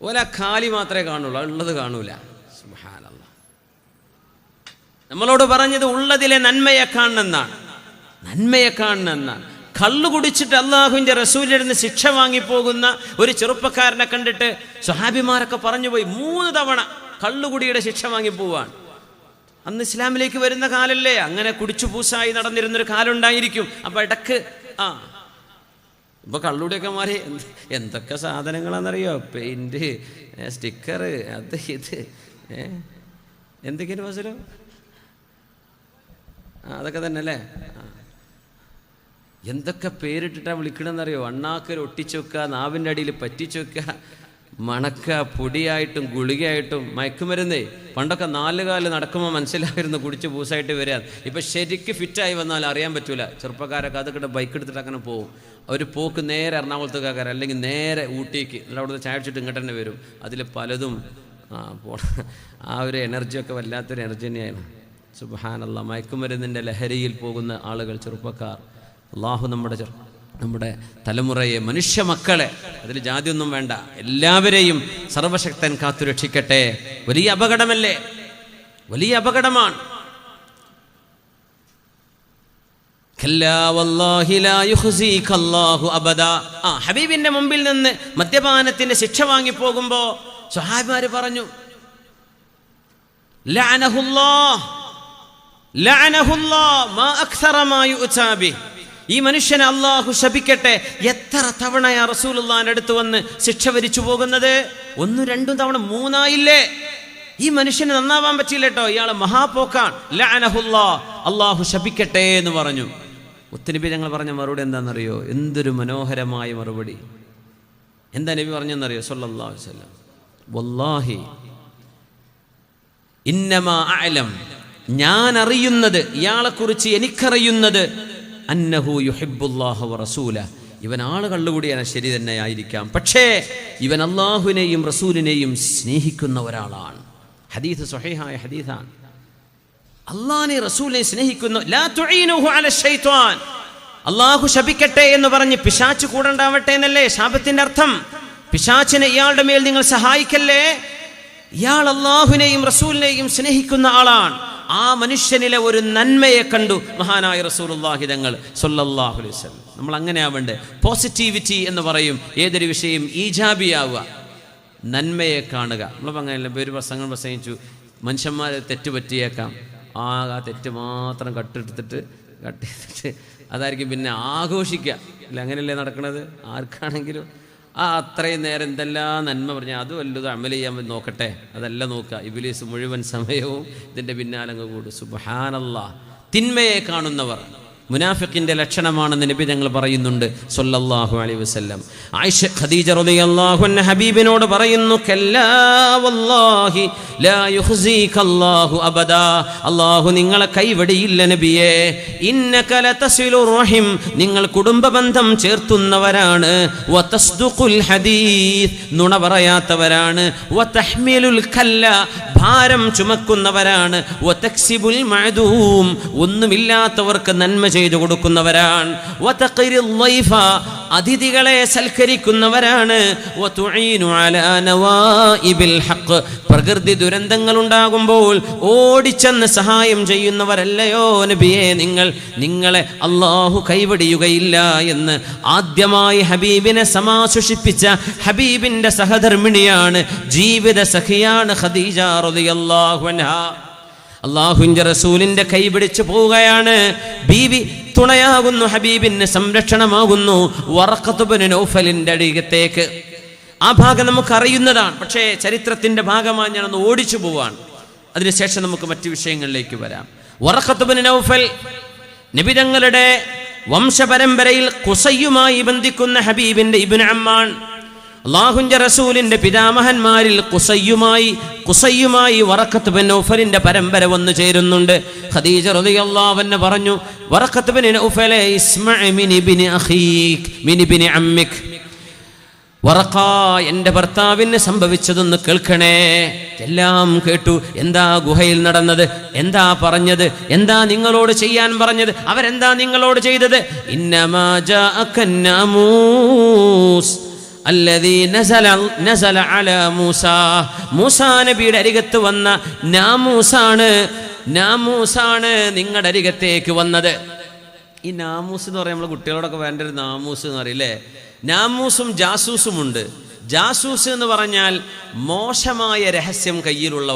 ഓല ഖാലി മാത്രമേ കാണുള്ളൂ, ഉള്ളത് കാണൂല. സുബ്ഹാനല്ലാഹ്. നമ്മളോട് പറഞ്ഞത് ഉള്ളതിലെ നന്മയെ കാണണമെന്നാണ്, നന്മയെ കാണണമെന്നാണ്. കള്ളു കുടിച്ചിട്ട് അള്ളാഹുവിൻ്റെ റസൂലിൽ നിന്ന് ശിക്ഷ വാങ്ങിപ്പോകുന്ന ഒരു ചെറുപ്പക്കാരനെ കണ്ടിട്ട് സ്വഹാബിമാരൊക്കെ പറഞ്ഞുപോയി 3 തവണ കള്ളുകുടിയുടെ ശിക്ഷ വാങ്ങിപ്പോവാണ്. അന്ന് ഇസ്ലാമിലേക്ക് വരുന്ന കാലല്ലേ, അങ്ങനെ കുടിച്ചു പൂസായി നടന്നിരുന്നൊരു കാലം ഉണ്ടായിരിക്കും. അപ്പം ഇടക്ക് ഇപ്പോൾ കള്ളുടിയൊക്കെ മാറി എന്തൊക്കെ സാധനങ്ങളാണെന്നറിയോ, പെയിൻറ്റ്, സ്റ്റിക്കർ, അത് ഇത് എന്തൊക്കെയാണ് വസൂലോ, അതൊക്കെ തന്നെ അല്ലേ. എന്തൊക്കെ പേരിട്ടിട്ടാണ് വിളിക്കണമെന്നറിയോ, അണ്ണാക്കൽ ഒട്ടിച്ചു വെക്കുക, നാവിൻ്റെ അടിയിൽ പറ്റിച്ചു വെക്കുക, മണക്ക, പൊടിയായിട്ടും ഗുളികയായിട്ടും. മയക്കുമരുന്നേ പണ്ടൊക്കെ 4 കാല് നടക്കുമ്പോൾ മനസ്സിലായിരുന്നു കുടിച്ച് പൂസായിട്ട് വരാൻ. ഇപ്പം ശരിക്ക് ഫിറ്റായി വന്നാൽ അറിയാൻ പറ്റൂല. ചെറുപ്പക്കാരൊക്കെ അതൊക്കെ ബൈക്ക് എടുത്തിട്ട് അങ്ങനെ പോകും. അവർ പോക്ക് നേരെ എറണാകുളത്തേക്കാർ, അല്ലെങ്കിൽ നേരെ ഊട്ടിക്ക്, എന്നിട്ട് അവിടുന്ന് ചായ അടിച്ചിട്ട് ഇങ്ങോട്ട് തന്നെ വരും. അതിൽ പലതും ആ ഒരു എനർജിയൊക്കെ വല്ലാത്തൊരു എനർജി തന്നെയാണ്. സുബ്ഹാനല്ലാഹ്. മയക്കുമരുന്നിൻ്റെ ലഹരിയിൽ പോകുന്ന ആളുകൾ, ചെറുപ്പക്കാർ. അള്ളാഹു നമ്മുടെ തലമുറയെ, മനുഷ്യ മക്കളെ, അതിൽ ജാതിയൊന്നും വേണ്ട, എല്ലാവരെയും സർവശക്തൻ കാത്തുരക്ഷിക്കട്ടെ. വലിയ അപകടമല്ലേ, വലിയ അപകടമാണ്. ഹബീബിന്റെ മുമ്പിൽ നിന്ന് മദ്യപാനത്തിന്റെ ശിക്ഷ വാങ്ങിപ്പോകുമ്പോ സ്വഹാബിമാര് പറഞ്ഞു, ലഅനഹുല്ലാഹ് ലഅനഹുല്ലാഹ് മാ അക്സറ മാ യുഅ്താ ബിഹി. ഈ മനുഷ്യനെ അള്ളാഹു ശപിക്കട്ടെ. എത്ര തവണയാ റസൂലുള്ളാഹിന്റെ അടുത്ത് വന്ന് ശിക്ഷ വരിച്ചു പോകുന്നത്? 1, 2 തവണ, 3ആയില്ലേ? ഈ മനുഷ്യന് നന്നാവാൻ പറ്റില്ല കേട്ടോ, ഇയാളെ മഹാപോക്കാണ്. ലഅനഹുല്ലാഹ്, അള്ളാഹു ശപിക്കട്ടെ എന്ന് പറഞ്ഞു. മുത്തുനബി ഞങ്ങൾ പറഞ്ഞ മറുപടി എന്താണെന്നറിയോ? എന്തൊരു മനോഹരമായ മറുപടി. എന്താ നബി പറഞ്ഞെന്നറിയോ? സല്ലല്ലാഹു അലൈഹി വസല്ലം, വല്ലാഹി ഇന്നമാ അഅലം, ഞാൻ അറിയുന്നത്, ഇയാളെക്കുറിച്ച് എനിക്കറിയുന്നത്, അന്നഹു യുഹിബ്ബുല്ലാഹ വറസൂല, ഇവൻ ആള് കള്ളുകൂടിയാണ്, ശരി തന്നെ ആയിരിക്കാം, പക്ഷേ ഇവൻ അള്ളാഹുവിനെയും റസൂലിനെയും സ്നേഹിക്കുന്ന ഒരാളാണ്. ഹദീസ് സ്വഹീഹായ ഹദീസാണ്. അള്ളാഹിനെ റസൂലിനെ സ്നേഹിക്കുന്ന, ലാ തുഈനുഹു അല ശൈത്വാൻ, അള്ളാഹു ശപിക്കട്ടെ എന്ന് പറഞ്ഞ് പിശാച്ച് കൂടണ്ടാവട്ടെ എന്നല്ലേ ശാപത്തിന്റെ അർത്ഥം. പിശാച്ചിനെ ഇയാളുടെ മേൽ നിങ്ങൾ സഹായിക്കല്ലേ. ഇയാൾ അള്ളാഹുവിനെയും റസൂലിനെയും സ്നേഹിക്കുന്ന ആളാണ്. ആ മനുഷ്യനിലെ ഒരു നന്മയെ കണ്ടു മഹാനായ റസൂലുള്ളാഹി തങ്ങൾ സ്വല്ലല്ലാഹു അലൈഹി വസല്ലം. നമ്മൾ അങ്ങനെ ആവണ്ടേ. പോസിറ്റിവിറ്റി എന്ന് പറയും ഏതൊരു വിഷയം, ഈജാബിയാവുക, നന്മയെ കാണുക. നമ്മളിപ്പോൾ അങ്ങനെയല്ല, ഒരു പ്രസംഗം പ്രസംഗിച്ചു, മനുഷ്യന്മാരെ തെറ്റ് പറ്റിയേക്കാം, ആ തെറ്റ് മാത്രം കട്ടെടുത്തിട്ട് അതായിരിക്കും പിന്നെ ആഘോഷിക്കുക, അല്ല അങ്ങനെയല്ലേ നടക്കുന്നത്. ആർക്കാണെങ്കിലും അത്രയും നേരം എന്തെല്ലാം നന്മ പറഞ്ഞാൽ അത് വല്ലതും അമൽ ചെയ്യാൻ നോക്കട്ടെ, അതല്ല നോക്കുക. ഇബ്ലീസ് മുഴുവൻ സമയവും ഇതിൻ്റെ പിന്നാലങ്ങ് കൂടും. സുബ്ഹാനല്ലാഹ്. തിന്മയെ കാണുന്നവർ മുനാഫിഖിന്റെ ലക്ഷണമാണെന്ന് നബി ഞങ്ങൾ പറയുന്നുണ്ട് സല്ലല്ലാഹു അലൈഹി വസല്ലം. ആയിഷ ഖദീജ റളിയല്ലാഹു അൻഹ ഹബീബിനോട് പറയുന്നു, കല്ലാ വല്ലാഹി ലാ യുഖ്സീകല്ലാഹു അബദാ, അല്ലാഹു നിങ്ങളെ കൈവടിയില്ല നബിയേ. ഇന്നക ലതസിലുർ റഹിം, നിങ്ങൾ കുടുംബ ബന്ധം ചേർത്തുന്നവരാണ്. വതസ്ദുഖുൽ ഹദീസ്, നുണ പറയാത്തവരാണ്. വതഹ്മിലുൽ കല്ല, ഭാരം ചുമക്കുന്നവരാണ്. വതക്സിബുൽ മഅദൂം, ഒന്നുമില്ലാത്തവർക്ക് നന്മ ചെയ്തു കൊടുക്കുന്നവരാണ്. വതഖിറുൽ ളൈഫ, അതിഥികളെ സൽക്കരിക്കുന്നവരാണ്. വതുഈനു അലാ നവാഇബിൽ ഹഖ്, പ്രകൃതി ദുരന്തങ്ങൾ ഉണ്ടാകുമ്പോൾ ഓടിച്ചെന്ന് സഹായം ചെയ്യുന്നവരല്ലയോ നബിയെ നിങ്ങൾ. നിങ്ങളെ അല്ലാഹു കൈവടിയുകയില്ല എന്ന് ആദ്യമായി ഹബീബിനെ സമാശ്വസിപ്പിച്ച ഹബീബിന്റെ സഹധർമ്മിണിയാണ്, ജീവിത സഖിയാണ് ഖദീജ റളിയല്ലാഹു അൻഹാ. അല്ലാഹുവിന്റെ റസൂലിന്റെ കൈ പിടിച്ചു പോവുകയാണ്. ബീവി തുണയാകുന്നു, ഹബീബിന് സംരക്ഷണമാകുന്നു. വറഖത്ത് ഇബ്നു നൗഫലിന്റെ അരികത്തേക്ക്, ആ ഭാഗം നമുക്കറിയുന്നതാണ്, പക്ഷേ ചരിത്രത്തിന്റെ ഭാഗമായി ഞാനൊന്ന് ഓടിച്ചു പോവാണ്. അതിനുശേഷം നമുക്ക് മറ്റു വിഷയങ്ങളിലേക്ക് വരാം. വറഖത്ത് ഇബ്നു നൗഫൽ നബി തങ്ങളുടെ വംശപരമ്പരയിൽ ഖുസയ്യുമായി ബന്ധിക്കുന്ന ഹബീബിന്റെ ഇബ്നു അമ്മാൻ. അല്ലാഹുവിന്റെ റസൂലിന്റെ പിതാമഹന്മാരിൽ ഖുസയ്യുമായി വറഖത്ത് ഇബ്നു നൗഫലിന്റെ പരമ്പര വന്നു ചേരുന്നുണ്ട്. ഖദീജ റളിയല്ലാഹു അൻഹ പറഞ്ഞു, വറഖത്ത് ഇബ്നു നൗഫലെ ഇസ്മഅ മിൻ ഇബ്നി അഖീക് മിൻ ഇബ്നി അമ്മിക്, വറഖ, എൻ്റെ ഭർത്താവിന് സംഭവിച്ചതൊന്ന് കേൾക്കണേ. എല്ലാം കേട്ടു. എന്താ ഗുഹയിൽ നടന്നത്, എന്താ പറഞ്ഞത്, എന്താ നിങ്ങളോട് ചെയ്യാൻ പറഞ്ഞത്, അവരെന്താ നിങ്ങളോട് ചെയ്തത്? ഇന്നമാ ജാഅക നാമൂസ് അല്ലദീ നസല അലാ മൂസാ. മൂസാ നബിയുടെ അരികത്ത് വന്ന നാമൂസാണ് നിങ്ങളുടെ അരികത്തേക്ക് വന്നത്. ഈ നാമൂസ് എന്ന് പറയുമ്പോൾ നമ്മൾ കുട്ടികളോടൊക്കെ വേണ്ട ഒരു നാമൂസ് എന്ന് പറയില്ലേ. നാമൂസും ജാസൂസും ഉണ്ട്. ജാസൂസ് എന്ന് പറഞ്ഞാൽ മോശമായ രഹസ്യം കയ്യിലുള്ള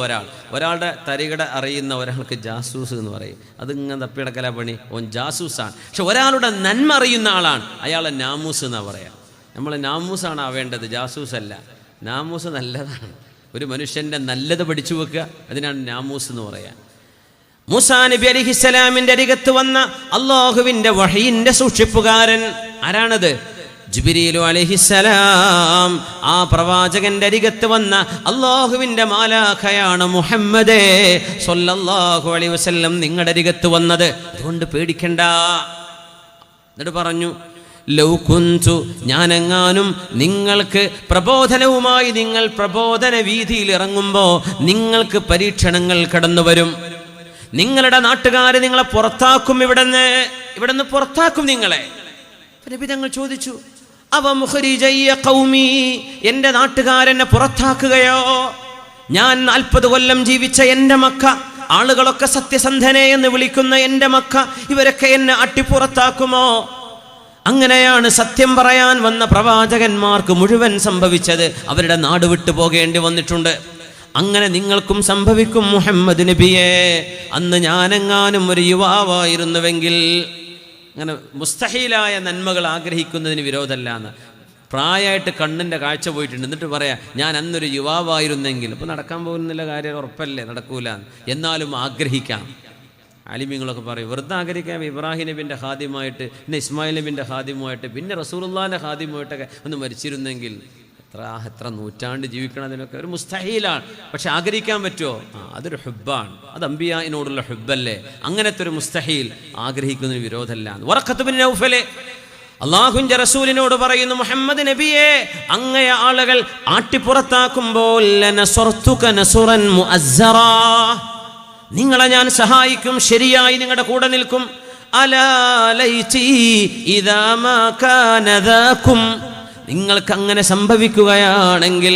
ഒരാളുടെ തരികട അറിയുന്ന ഒരാൾക്ക് ജാസൂസ് എന്ന് പറയും. അതിങ്ങനെ തപ്പിടക്കല പണി, ഓൻ ജാസൂസാണ്. പക്ഷെ ഒരാളുടെ നന്മ അറിയുന്ന ആളാണ്, അയാളെ നാമൂസ് എന്നാണ് പറയാം. നമ്മൾ നാമൂസാണ് ആവേണ്ടത്, ജാസൂസ് അല്ല. നാമൂസ് നല്ലതാണ്. ഒരു മനുഷ്യൻ്റെ നല്ലത് പഠിച്ചു വെക്കുക, അതിനാണ് നാമൂസ് എന്ന് പറയാം. മൂസാ നബി അലൈഹിസ്സലാമിന്റെ അരികത്ത് വന്ന അല്ലാഹുവിന്റെ വഹയിന്റെ സൂക്ഷിപ്പുകാരൻ ആരാണത്? ജിബ്രീൽ അലൈഹിസ്സലാം. ആ പ്രവാചകന്റെ അരികത്ത് വന്ന അല്ലാഹുവിന്റെ മാലാഖയാണ് മുഹമ്മദേ സ്വല്ലല്ലാഹു അലൈഹി വസല്ലം നിങ്ങളുടെ അരികത്ത് വന്നത്. അതുകൊണ്ട് പേടിക്കണ്ട. എന്നിട്ട് പറഞ്ഞു, ലൗ കുന്തു, ഞാനെങ്ങാനും നിങ്ങൾക്ക് പ്രബോധനവുമായി നിങ്ങൾ പ്രബോധന വീതിയിൽ ഇറങ്ങുമ്പോൾ നിങ്ങൾക്ക് പരീക്ഷണങ്ങൾ കടന്നു വരും. നിങ്ങളുടെ നാട്ടുകാരെ നിങ്ങളെ പുറത്താക്കും, ഇവിടുന്ന് പുറത്താക്കും നിങ്ങളെ. നബി തങ്ങൾ ചോദിച്ചു, അവ മുഖരിജയ്യ ഖൗമി, എൻ്റെ നാട്ടുകാരെന്നെ പുറത്താക്കുകയോ? ഞാൻ 40 കൊല്ലം ജീവിച്ച എൻ്റെ മക്ക, ആളുകളൊക്കെ സത്യസന്ധനെ എന്ന് വിളിക്കുന്ന എൻ്റെ മക്ക, ഇവരൊക്കെ എന്നെ അട്ടിപ്പുറത്താക്കുമോ? അങ്ങനെയാണ് സത്യം പറയാൻ വന്ന പ്രവാചകന്മാർക്ക് മുഴുവൻ സംഭവിച്ചത്. അവരുടെ നാട് വിട്ടു പോകേണ്ടി വന്നിട്ടുണ്ട്. അങ്ങനെ നിങ്ങൾക്കും സംഭവിക്കും മുഹമ്മദ് നബിയെ. അന്ന് ഞാനെങ്ങാനും ഒരു യുവാവായിരുന്നുവെങ്കിൽ. അങ്ങനെ മുസ്തഹീലായ നന്മകൾ ആഗ്രഹിക്കുന്നതിന് വിരോധമല്ല എന്ന്. പ്രായമായിട്ട് കണ്ണിൻ്റെ കാഴ്ച പോയിട്ടുണ്ട്, എന്നിട്ട് പറയാം ഞാൻ അന്നൊരു യുവാവായിരുന്നെങ്കിൽ. ഇപ്പോൾ നടക്കാൻ പോകുന്നില്ല കാര്യം ഉറപ്പല്ലേ, നടക്കൂല. എന്നാലും ആഗ്രഹിക്കാം. ആലിമീങ്ങളൊക്കെ പറയും വെറുതെ ആഗ്രഹിക്കാം. ഇബ്രാഹിം നബിൻ്റെ ഹാദിമായിട്ട്, പിന്നെ ഇസ്മായിൽ നബിൻ്റെ ഹാദിമുമായിട്ട്, പിന്നെ റസൂലുള്ളാഹിൻ്റെ ഹാദിമുമായിട്ടൊക്കെ ഒന്ന് മരിച്ചിരുന്നെങ്കിൽ എത്ര നൂറ്റാണ്ട് ജീവിക്കണം. അതിനൊക്കെ ഒരു മുസ്തഹീലാണ്. പക്ഷെ ആഗ്രഹിക്കാൻ പറ്റുമോ? അതൊരു ഹുബ്ബാണ്. അത് അംബിയായിനോടുള്ള ഹുബ്ബല്ലേ. അങ്ങനത്തെ ഒരു മുസ്തഹീൽ ആഗ്രഹിക്കുന്നതിന് വിരോധമല്ല. വറഖത്ത് ബിൻ നൗഫൽ അല്ലാഹുവിന്റെ റസൂലിനോട് പറയുന്നു, മുഹമ്മദ് നബിയെ, അങ്ങയ ആളുകൾ ആട്ടിപ്പുറത്താക്കുമ്പോൾ ലനസർതുക നസ്റൻ മുഅസ്സറാ, നിങ്ങളെ ഞാൻ സഹായിക്കും, ശരിയായി നിങ്ങളുടെ കൂടെ നിൽക്കും. അലാ ലൈതി ഇദാ മാ കാന ദാകും, നിങ്ങൾക്ക് അങ്ങനെ സംഭവിക്കുകയാണെങ്കിൽ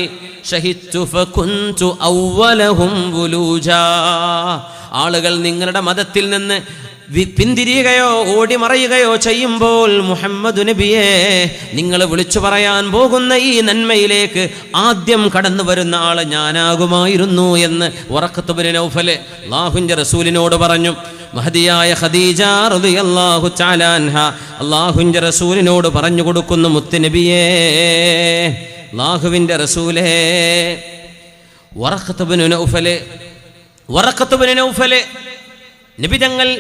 ഷഹിദ്തു ഫകുന്തു അവ്വലഹും വുലൂജാ, ആളുകൾ നിങ്ങളുടെ മതത്തിൽ നിന്ന് പിന്തിരിയുകയോ ഓടിമറയുകയോ ചെയ്യുമ്പോൾ മുഹമ്മദ് നബിയെ, നിങ്ങൾ വിളിച്ചു പറയാൻ പോകുന്ന ഈ നന്മയിലേക്ക് ആദ്യം കടന്നു വരുന്ന ആള് ഞാനാകുമായിരുന്നു എന്ന് വറഖത്ത് ബിൻ നൗഫൽ അല്ലാഹുവിന്റെ റസൂലിനോട് പറഞ്ഞു. മഹദിയായ ഖദീജ റളിയല്ലാഹു തആല അൻഹ അല്ലാഹുവിന്റെ റസൂലിനോട് പറഞ്ഞു കൊടുക്കുന്നു, മുത്തുനബിയേ, അല്ലാഹുവിന്റെ റസൂലേ, വറഖത്ത് ബിൻ നൗഫൽ നബി തങ്ങൾ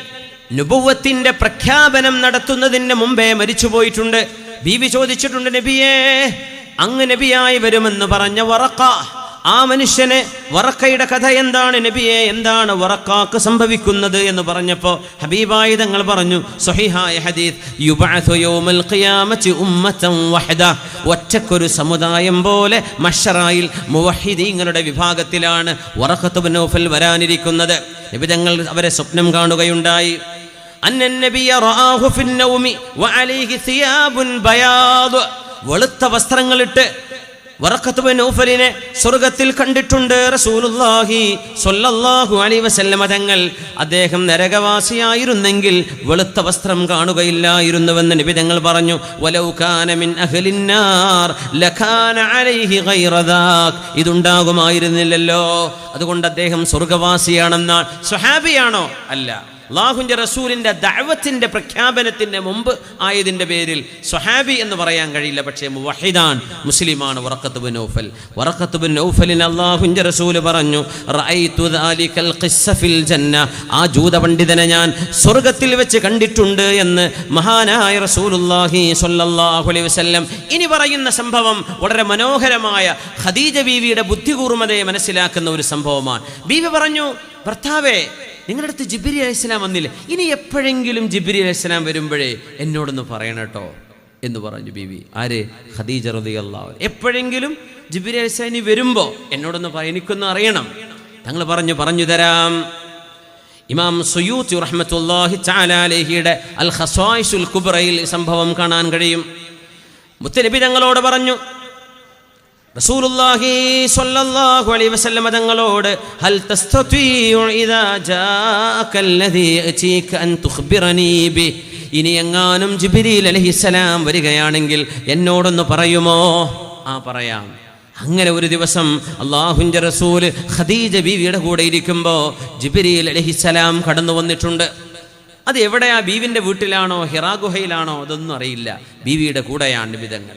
നുബുവത്തിന്റെ പ്രഖ്യാപനം നടത്തുന്നതിന് മുമ്പേ മരിച്ചുപോയിട്ടുണ്ട്. ബീവി ചോദിച്ചിട്ടുണ്ട്, നബിയേ, അങ്ങ് നബിയായി വരുമെന്ന് പറഞ്ഞ വറഖ, ആ മനുഷ്യന് വറഖയുടെ കഥ എന്താണ് നബിയെ, എന്താണ് വറഖാക്ക് സംഭവിക്കുന്നത് എന്ന് പറഞ്ഞപ്പോൾ ഹബീബായി തങ്ങൾ പറഞ്ഞു, സ്വഹീഹായ ഹദീസ്, യുബഅസു യൗമൽ ഖിയാമത്തി ഉമ്മതൻ വഹദ, ഒറ്റക്കൊരു സമുദായം പോലെ മഹ്ശറായിൽ മുവഹിദീങ്ങളുടെ വിഭാഗത്തിലാണ് വറഖത്ത് ബിൻ നൗഫൽ വരാനിരിക്കുന്നത്. നബി തങ്ങൾ അവരെ സ്വപ്നം കാണുകയുണ്ടായി. അന്നൻ നബിയ റആഹു ഫിൻ നൗമി വഅലൈഹി സിയാബുൻ ബയാദ്, വെളുത്ത വസ്ത്രങ്ങളിട്ട് വറഖത്ത് ബിൻ നൗഫലിനെ സ്വർഗത്തിൽ കണ്ടിട്ടുണ്ട് റസൂലുള്ളാഹി സ്വല്ലല്ലാഹു അലൈഹി വസല്ലം തങ്ങൾ. അദ്ദേഹം നരകവാസിയായിരുന്നെങ്കിൽ വെളുത്ത വസ്ത്രം കാണുകയില്ലായിരുന്നുവെന്ന് നബി തങ്ങൾ പറഞ്ഞു. വലൗ കാന മിൻ അഹ്ലിൻ നാർ ലകാന അലൈഹി ഗൈറ ദാക്, ഇതുണ്ടാകുമായിരുന്നില്ലല്ലോ. അതുകൊണ്ട് അദ്ദേഹം സ്വർഗവാസിയാണെന്നാണ്. സ്വഹാബിയാണോ? അല്ല. അല്ലാഹുവിന്റെ റസൂലിന്റെ ദഅവത്തിന്റെ പ്രഖ്യാപനത്തിന്റെ മുമ്പ് ആയതിന്റെ പേരിൽ സ്വഹാബി എന്ന് പറയാൻ കഴിയില്ല. പക്ഷേ മുവഹിദാൻ, മുസ്ലിമാണ് വറഖത്ത് ബിൻ നൗഫൽ. വറഖത്ത് ബിൻ നൗഫലിന് അല്ലാഹുവിന്റെ റസൂൽ പറഞ്ഞു, റഅയ്തു ദാലികൽ ഖിസ്സ ഫിൽ ജന്ന, ആ ജൂത പണ്ഡിതനെ ഞാൻ സ്വർഗ്ഗത്തിൽ വെച്ച് കണ്ടിട്ടുണ്ട് എന്ന് മഹാനായ റസൂലുള്ളാഹി സ്വല്ലല്ലാഹു അലൈഹി വസല്ലം. ഇനി പറയുന്ന സംഭവം വളരെ മനോഹരമായ ഖദീജ ബീവിയുടെ ബുദ്ധികൂർമ്മതയെ മനസ്സിലാക്കുന്ന ഒരു സംഭവമാണ്. ബീവി പറഞ്ഞു, ഭർത്താവേ, നിങ്ങളുടെ അടുത്ത് ജിബ്രീൽ അലൈഹിസ്സലാം വന്നില്ലേ, ഇനി എപ്പോഴെങ്കിലും ജിബ്രീൽ അലൈഹിസ്സലാം വരുമ്പോഴേ എന്നോടൊന്ന് പറയണം കേട്ടോ. എന്ന് പറഞ്ഞു ബീവി. ആര്? ഖദീജ റളിയല്ലാഹു അൻഹ. എപ്പോഴെങ്കിലും ജിബ്രീൽ അലൈഹിസ്സലാം വരുമ്പോൾ എന്നോടൊന്ന് എനിക്കൊന്ന് അറിയണം. തങ്ങൾ പറഞ്ഞു തരാം. ഇമാം സുയൂത്തി റഹ്മത്തുള്ളാഹി തആല അലൈഹിയുടെ അൽ ഖസായിസുൽ കുബ്രയിൽ സംഭവം കാണാൻ കഴിയും. മുത്തനബി തങ്ങളോട് പറഞ്ഞു, റസൂലുള്ളാഹി സ്വല്ലല്ലാഹു അലൈഹി വസല്ലം തങ്ങളോട്, ഹൽ തസ്തതീഉ ഇദാ ജാഅകല്ലദീ യഅതീക അൻ തുഖ്ബിറനീ ബി, ഇനി എങ്ങാനും ജിബ്രീൽ അലൈഹിസ്സലാം വരികയാണെങ്കിൽ എന്നോടൊന്ന് പറയുമോ? പറയാം. അങ്ങനെ ഒരു ദിവസം അല്ലാഹുവിൻ്റെ റസൂൽ ഖദീജ ബീവിയുടെ കൂടെ ഇരിക്കുമ്പോൾ ജിബ്രീൽ അലൈഹിസ്സലാം കടന്നു വന്നിട്ടുണ്ട്. അത് എവിടെയാ? ബീവിൻ്റെ വീട്ടിലാണോ ഹിറാ ഗുഹയിലാണോ? അതൊന്നും അറിയില്ല. ബീവിയുടെ കൂടെയാണ് നബി തങ്ങൾ.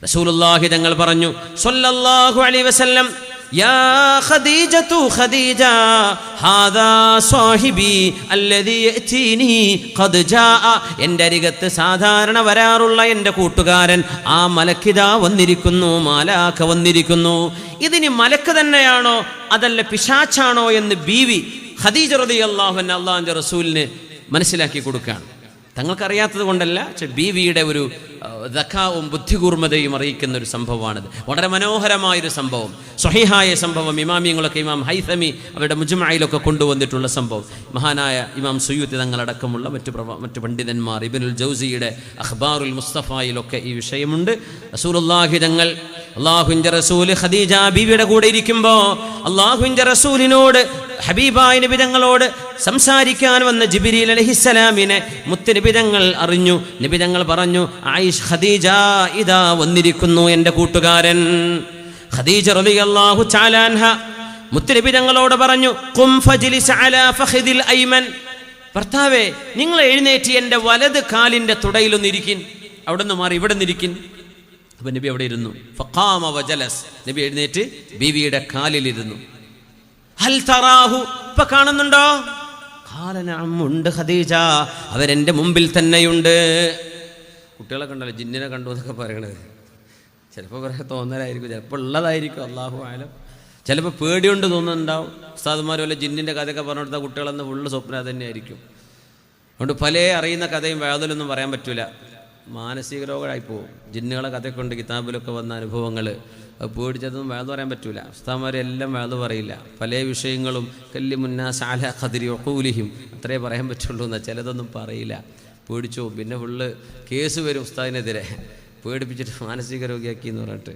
റസൂലുള്ളാഹി തങ്ങൾ പറഞ്ഞു സ്വല്ലല്ലാഹു അലൈഹി വസല്ലം, യാ ഖദീജതു ഖദീജ, ഹാദാ സാഹിബി അല്ലദീ യഅതീനി ഖദ് ജാഅ, എൻ്റെ അരികത്ത് സാധാരണ വരാറുള്ള എൻ്റെ കൂട്ടുകാരൻ, ആ മലക്കിതാ വന്നിരിക്കുന്നു, മാലാഖ വന്നിരിക്കുന്നു. ഇതിന് മലക്ക് തന്നെയാണോ അതല്ല പിശാച്ചാണോ എന്ന് ബീവി ഖദീജ റളിയല്ലാഹു അൻഹ അല്ലാഹുവിൻ്റെ റസൂലിന് മനസ്സിലാക്കി കൊടുക്കുകയാണ്. തങ്ങൾക്കറിയാത്തത് കൊണ്ടല്ല, പക്ഷെ ബീവിയുടെ ഒരു ദഖാവും ബുദ്ധികൂർമ്മതയും അറിയിക്കുന്ന ഒരു സംഭവമാണിത്. വളരെ മനോഹരമായൊരു സംഭവം, സ്വഹീഹായ സംഭവം. ഇമാമിയങ്ങളൊക്കെ, ഇമാം ഹൈതമി അവരുടെ മുജ്മഅയിലൊക്കെ കൊണ്ടുവന്നിട്ടുള്ള സംഭവം. മഹാനായ ഇമാം സുയൂത്തി തങ്ങളടക്കമുള്ള മറ്റു പണ്ഡിതന്മാർ, ഇബ്നുൽ ജൗസിയുടെ അഖ്ബാറുൽ മുസ്തഫയിലൊക്കെ ഈ വിഷയമുണ്ട്. റസൂലുള്ളാഹി തങ്ങൾ, അല്ലാഹുവിൻ്റെ റസൂൽ ഖദീജ ബീവിയുടെ കൂടെ ഇരിക്കുമ്പോൾ അല്ലാഹുവിൻ്റെ റസൂലിനോട്, ഹബീബായ നബി തങ്ങളോട് സംസാരിക്കാൻ വന്ന ജിബ്രീൽ അലൈഹിസ്സലാമിനെ മുത്തുനബി തങ്ങൾ അറിഞ്ഞു. നബി തങ്ങൾ പറഞ്ഞു, ആയിഷ ഖദീജ ഇദാ വന്നിരിക്കുന്നു എൻ്റെ കൂട്ടുകാരൻ. ഖദീജ റളിയല്ലാഹു തആല അൻഹ മുത്തുനബി തങ്ങളോട് പറഞ്ഞു, ഖും ഫജ്ലിസ് അലാ ഫഖദിൽ ഐമൻ, ഭർത്താവേ നിങ്ങൾ എഴുന്നേറ്റ് എൻ്റെ വലത് കാലിൻ്റെ തുടയിലൊന്നിരിക്കിൻ, അവിടെ നിന്ന് മാറി ഇവിടെ നിന്നിരിക്കിൻ. അപ്പം നബി അവിടെ ഇരുന്നു. ഫഖാമ വജലസ്, നബി എഴുന്നേറ്റ് ബീവിയുടെ കാലിലിരുന്നു. ഹൽ തറാഹു, ഇപ്പൊ കാണുന്നുണ്ടോ? ഖാല നഅം, ഉണ്ട് ഖദീജ, അവരെൻ്റെ മുമ്പിൽ തന്നെയുണ്ട്. കുട്ടികളെ കണ്ടല്ലോ ജിന്നിനെ കണ്ടു എന്നൊക്കെ പറയണത്. ചിലപ്പോൾ പറയാൻ തോന്നലായിരിക്കും, ചിലപ്പോൾ ഉള്ളതായിരിക്കും, അല്ലാഹു ആലം. ചിലപ്പോൾ പേടിയുണ്ട് തോന്നുന്നുണ്ടാവും. ഉസ്താദുമാർ വല്ല ജിന്നിൻ്റെ കഥയൊക്കെ പറഞ്ഞു കൊടുത്താൽ കുട്ടികളെന്ന് ഫുള്ള് സ്വപ്നം തന്നെയായിരിക്കും. അതുകൊണ്ട് പല അറിയുന്ന കഥയും വേദനൊന്നും പറയാൻ പറ്റൂല, മാനസിക രോഗമായി പോകും. ജിന്നുകളെ കഥയൊക്കെ ഉണ്ട്, കിതാബിലൊക്കെ വന്ന അനുഭവങ്ങൾ. അത് പേടിച്ചതൊന്നും വേദ പറയാൻ പറ്റൂല. ഉസ്താദുമാരെല്ലാം വേദ പറയില്ല. പല വിഷയങ്ങളും കല്ലിമുന്നാസ് അലാ ഖദ്രി ഉഖൂലിഹിം അത്രേ പറയാൻ പറ്റുള്ളൂ എന്നാൽ ചിലതൊന്നും പറയില്ല, പേടിച്ചു. പിന്നെ ഫുള്ള് കേസ് വരും ഉസ്താദിനെതിരെ, പേടിപ്പിച്ചിട്ട് മാനസിക രോഗിയാക്കി എന്ന് പറഞ്ഞിട്ട്.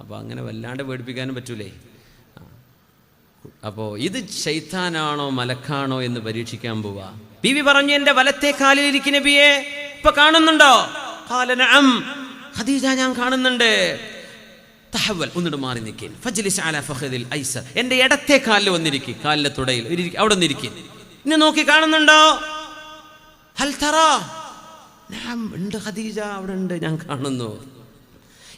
അപ്പോൾ അങ്ങനെ വല്ലാണ്ട് പേടിപ്പിക്കാനും പറ്റൂലേ. അപ്പോൾ ഇത് ശൈത്താനാണോ മലക്കാണോ എന്ന് പരീക്ഷിക്കാൻ പോവാ. ബീവി പറഞ്ഞു, എൻ്റെ വലത്തെ കാലിലിരിക്കുന്ന നബിയെ ഇപ്പൊ കാണുന്നുണ്ടോ? ഖാല നഅം, ഖദീജ ഞാൻ കാണുന്നുണ്ട്. തഹവൽ, ഒന്നിട്ട് മാറി നിൽക്കിൻ. ഫജ്ലിസ് അലാ ഫഖദിൽ ഐസർ, എൻ്റെ ഇടത്തെ കാലിൽ വന്നിരിക്കും, കാലിലെ തുടയിൽ അവിടെ വന്നിരിക്കും. ഇന്നെ നോക്കി കാണുന്നുണ്ടോ? ഹൽ തറാ, നഅം, ഉണ്ട് ഖദീജ, അവിടെ ഉണ്ട്, ഞാൻ കാണുന്നു.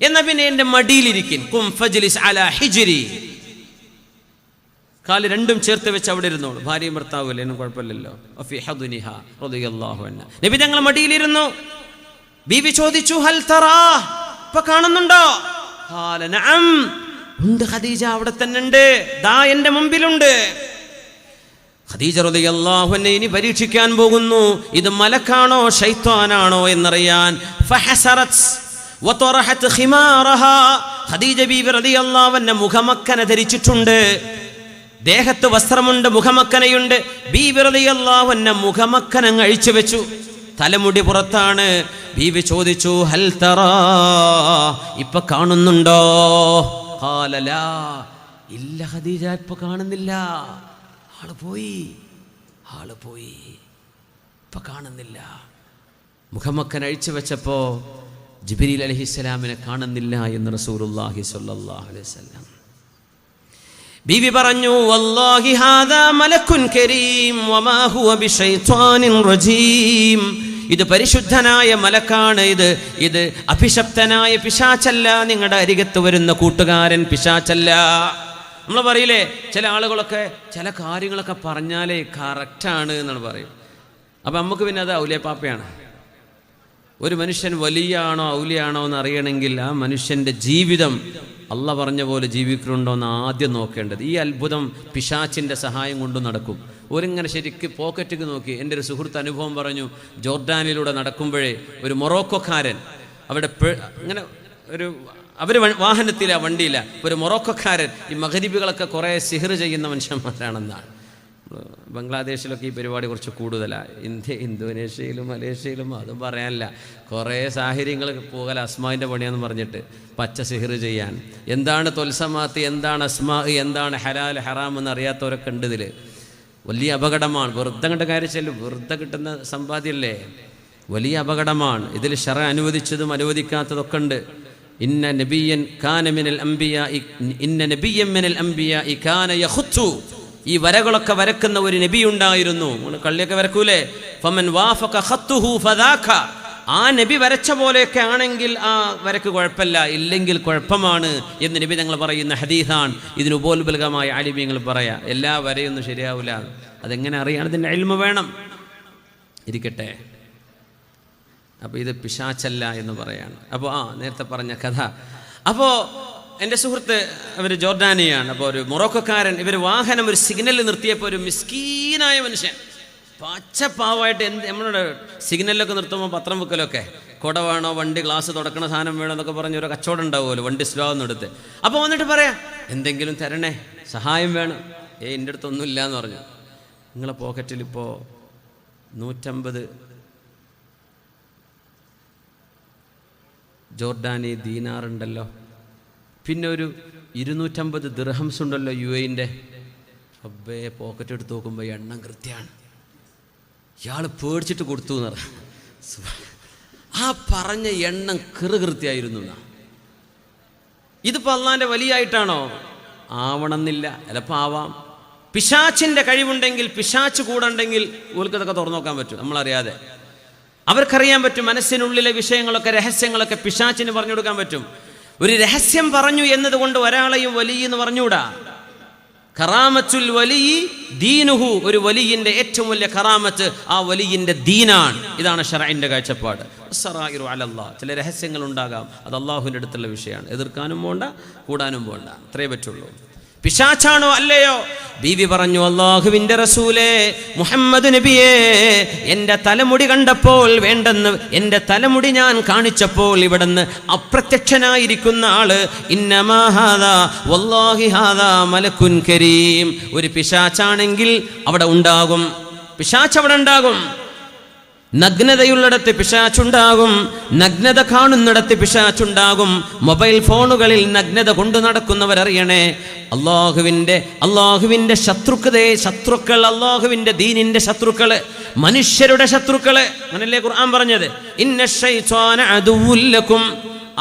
എന്നാ പിന്നെ എൻ്റെ മടിയിലിരിക്കും. ഖും ഫജ്ലിസ് അലാ ഹിജ്രി, കാല് രണ്ടും ചേർത്ത് വെച്ച് അവിടെ ഇരുന്നോളൂ. ഭാര്യയും ഭർത്താവല്ലേ, എന്നും കുഴപ്പമില്ലല്ലോ. ഫി ഹദ്നിഹ റളിയല്ലാഹു അൻഹ, നബി തങ്ങൾ മടിയിലിരുന്നു. ബീവി ചോദിച്ചു, ഹൽ തറാ, ഇപ്പൊ കാണുന്നുണ്ടോ? ഖാല നഅം, ഉണ്ട് ഖദീജ, അവിടെ തന്നെ ഉണ്ട്, ദാ എൻ്റെ മുമ്പിലുണ്ട്. ഖദീജ റളിയല്ലാഹു അൻഹ ഇനി പരീക്ഷിക്കാൻ പോകുന്നു, ഇത് മലക്കാണോ ശൈത്താനാണോ എന്നറിയാൻ. ഫഹസറത് വതറഹത് ഖിമാറഹാ, ഖദീജ ബീവി റളിയല്ലാഹു അൻഹ മുഖമക്കന ധരിച്ചിട്ടുണ്ട്, ദേഹത്ത് വസ്ത്രമുണ്ട്, മുഖമക്കനയുണ്ട്. ബീവി റളിയല്ലാഹു അൻഹ മുഖമക്കന അഴിച്ചു വെച്ചു, തലമുടി പുറത്താണ്. ബീവി ചോദിച്ചു, ഹൽ തറാ, ഇപ്പൊ കാണുന്നുണ്ടോ? ഖാല ലാ, ഇല്ല ഖദീജ, ഇപ്പൊ കാണുന്നില്ല, ആള് പോയി, ഇപ്പൊ കാണുന്നില്ല. മുഖമക്കൻ അഴിച്ചു വെച്ചപ്പോ ജിബ്രീൽ അലൈഹിസ്സലാമിനെ കാണുന്നില്ല എന്ന് റസൂലുള്ളാഹി സ്വല്ലല്ലാഹു അലൈഹി വസല്ലം. ബീവി പറഞ്ഞു, വല്ലാഹി ഹാദാ മലക്കുൻ കരീം വമാ ഹുവ ബിശൈത്വാനിൻ റജീം, ഇത് പരിശുദ്ധനായ മലക്കാണ്, ഇത് അഭിശപ്തനായ പിശാചല്ല, നിങ്ങളുടെ അരികത്ത് വരുന്ന കൂട്ടുകാരൻ പിശാചല്ല. നമ്മൾ പറയില്ലേ, ചില ആളുകളൊക്കെ ചില കാര്യങ്ങളൊക്കെ പറഞ്ഞാലേ കറക്റ്റാണ് എന്നാണ് പറയും. അപ്പം നമുക്ക് പിന്നെ അത് ഔലിയപ്പാപ്പയാണ്. ഒരു മനുഷ്യൻ വലിയാണോ ഔലിയാണോ എന്ന് അറിയണമെങ്കിൽ ആ മനുഷ്യൻ്റെ ജീവിതം അള്ളാഹ് പറഞ്ഞ പോലെ ജീവിക്കുന്നുണ്ടോ എന്ന് ആദ്യം നോക്കേണ്ടത്. ഈ അത്ഭുതം പിശാച്ചിൻ്റെ സഹായം കൊണ്ട് നടക്കും. ഒരിങ്ങനെ ശരിക്ക് പോക്കറ്റിക്ക് നോക്കി. എൻ്റെ ഒരു സുഹൃത്ത് അനുഭവം പറഞ്ഞു, ജോർഡാനിലൂടെ നടക്കുമ്പോഴേ ഒരു മൊറോക്കോക്കാരൻ അവിടെ ഇങ്ങനെ ഒരു അവർ വാഹനത്തിലാണ്, വണ്ടിയില്ല. ഒരു മൊറോക്കോക്കാരൻ, ഈ മഗ്രിബികളൊക്കെ കുറേ സിഹർ ചെയ്യുന്ന മനുഷ്യന്മാരാണെന്നാണ്. ബംഗ്ലാദേശിലൊക്കെ ഈ പരിപാടി കുറച്ച് കൂടുതലാണ്. ഇന്തോനേഷ്യയിലും മലേഷ്യയിലും അതും പറയാനില്ല. കുറേ സാഹചര്യങ്ങൾ പോകല അസ്മാവിൻ്റെ പണിയാന്ന് പറഞ്ഞിട്ട് പച്ച സിഹർ ചെയ്യാൻ. എന്താണ് തൊൽസമാത്ത്, എന്താണ് അസ്മാ, എന്താണ് ഹലാൽ ഹറാം എന്ന് അറിയാത്തവരൊക്കെ ഉണ്ട്. ഇതിൽ വലിയ അപകടമാണ്. വെറുതെ കണ്ട കാര്യം, വെറുതെ കിട്ടുന്ന സമ്പാദ്യമല്ലേ, വലിയ അപകടമാണ്. ഇതിൽ ശറ അനുവദിച്ചതും അനുവദിക്കാത്തതൊക്കെ ഉണ്ട്. ഇന്ന നബിയ്യൻ കാന മിനൽ അംബിയാ, ഇന്ന നബിയ്യൻ മിനൽ അംബിയാ കാന യഖുത്തു, ഈ വരകളൊക്കെ വരക്കുന്ന ഒരു നബി ഉണ്ടായിരുന്നു. കള്ളിയൊക്കെ വരക്കൂലേ, ഫമൻ വാഫക ഖത്തുഹു ഫദാക, ആ നബി വരച്ച പോലെയൊക്കെ ആണെങ്കിൽ ആ വരക്ക് കുഴപ്പമില്ല, ഇല്ലെങ്കിൽ കുഴപ്പമാണ് എന്ന് നബി ഞങ്ങൾ പറയുന്ന ഹദീസാണ്. ഇതിന് ഉപോത്ബലകമായ ആലിമീങ്ങൾ പറയാ. എല്ലാ വരയൊന്നും ശരിയാവില്ല. അതെങ്ങനെ അറിയാൻ? ഇതിൻ്റെ ഇൽമ വേണം. ഇരിക്കട്ടെ. അപ്പോൾ ഇത് പിശാചല്ല എന്ന് പറയാണ്. അപ്പോൾ നേരത്തെ പറഞ്ഞ കഥ. അപ്പോൾ എൻ്റെ സുഹൃത്ത് അവർ ജോർഡാനിയാണ്. അപ്പോൾ ഒരു മൊറോക്കോക്കാരൻ, ഇവർ വാഹനം ഒരു സിഗ്നലിൽ നിർത്തിയപ്പോൾ ഒരു മിസ്കീനായ മനുഷ്യൻ പച്ചപ്പാവായിട്ട് നമ്മളോട് സിഗ്നലിലൊക്കെ നിർത്തുമ്പോൾ പത്രം വെക്കലൊക്കെ, കുട വേണോ, വണ്ടി ഗ്ലാസ് തുടക്കണ സാധനം വേണോ എന്നൊക്കെ പറഞ്ഞ് ഒരു കച്ചവടം ഉണ്ടാവുമല്ലോ, വണ്ടി സ്ലോ എന്നെടുത്ത്. അപ്പോൾ വന്നിട്ട് പറയാം, എന്തെങ്കിലും തരണേ, സഹായം വേണം. എൻ്റെ അടുത്തൊന്നുമില്ല എന്ന് പറഞ്ഞു. നിങ്ങളെ പോക്കറ്റിൽ ഇപ്പോൾ 150 ജോർഡാനി ദീനാറുണ്ടല്ലോ, പിന്നെ ഒരു 250 ദിർഹംസ് ഉണ്ടല്ലോ UAE-ൻ്റെ. അബ്ബേ, പോക്കറ്റ് എടുത്ത് നോക്കുമ്പോൾ എണ്ണം കൃത്യമാണ്. ഇയാൾ പേടിച്ചിട്ട് കൊടുത്തു എന്ന് പറഞ്ഞു. ആ പറഞ്ഞ എണ്ണം കൃത്യമായിരുന്നു. ഇതിപ്പോൾ അള്ളാൻ്റെ വലിയായിട്ടാണോ? ആവണമെന്നില്ല, ചിലപ്പോൾ ആവാം. പിശാച്ചിൻ്റെ കഴിവുണ്ടെങ്കിൽ, പിശാച്ച് കൂടെ ഓൽക്കതൊക്കെ തുറന്നു നോക്കാൻ പറ്റും. നമ്മളറിയാതെ അവർക്കറിയാൻ പറ്റും. മനസ്സിനുള്ളിലെ വിഷയങ്ങളൊക്കെ, രഹസ്യങ്ങളൊക്കെ പിശാച്ചിന് പറഞ്ഞു കൊടുക്കാൻ പറ്റും. ഒരു രഹസ്യം പറഞ്ഞു എന്നതുകൊണ്ട് ഒരാളെയും വലിയ എന്ന് പറഞ്ഞുകൂടാ. കറാമത്തുൽ വലിയ ദീനുഹു, ഒരു വലിയിന്റെ ഏറ്റവും വലിയ കറാമത്ത് ആ വലിയിന്റെ ദീനാണ്. ഇതാണ് ശറഇന്റെ കാഴ്ചപ്പാട്. അസ്സറായിറു അലല്ലാഹ്, ചില രഹസ്യങ്ങൾ ഉണ്ടാകാം, അത് അള്ളാഹുവിൻ്റെ അടുത്തുള്ള വിഷയമാണ്. എതിർക്കാനും പോണ്ട, കൂടാനും പോണ്ട, അത്രേ പറ്റുള്ളൂ. പിശാച്ചാണോ? അല്ലയോ? ബീവി പറഞ്ഞു, അല്ലാഹുവിൻ്റെ റസൂലേ മുഹമ്മദ് നബിയേ, എൻ്റെ തലമുടി കണ്ടപ്പോൾ വേണ്ടെന്ന് എൻ്റെ തലമുടി ഞാൻ കാണിച്ചപ്പോൾ ഇവിടുന്ന് അപ്രത്യക്ഷനായിരിക്കുന്ന ആള് ഇന്നമാ ഹാദാ വല്ലാഹി ഹാദാ മലക്കുൻ കരീം, ഒരു പിശാച്ചാണെങ്കിൽ അവിടെ ഉണ്ടാകും. പിശാച്ച് അവിടെ ഉണ്ടാകും. നഗ്നതയുള്ളിടത്ത് പിശാച്ചുണ്ടാകും, നഗ്നത കാണുന്നിടത്ത് പിശാച്ചുണ്ടാകും. മൊബൈൽ ഫോണുകളിൽ നഗ്നത കൊണ്ടു നടക്കുന്നവരറിയണേ, അള്ളാഹുവിൻ്റെ ശത്രുക്കൾ, അള്ളാഹുവിൻ്റെ ദീനിന്റെ ശത്രുക്കള്, മനുഷ്യരുടെ ശത്രുക്കള്. അങ്ങനല്ലേ ഖുർആൻ പറഞ്ഞത്, ഇന്ന ശൈത്വാന അദുവ്വുൽ ലക്കും.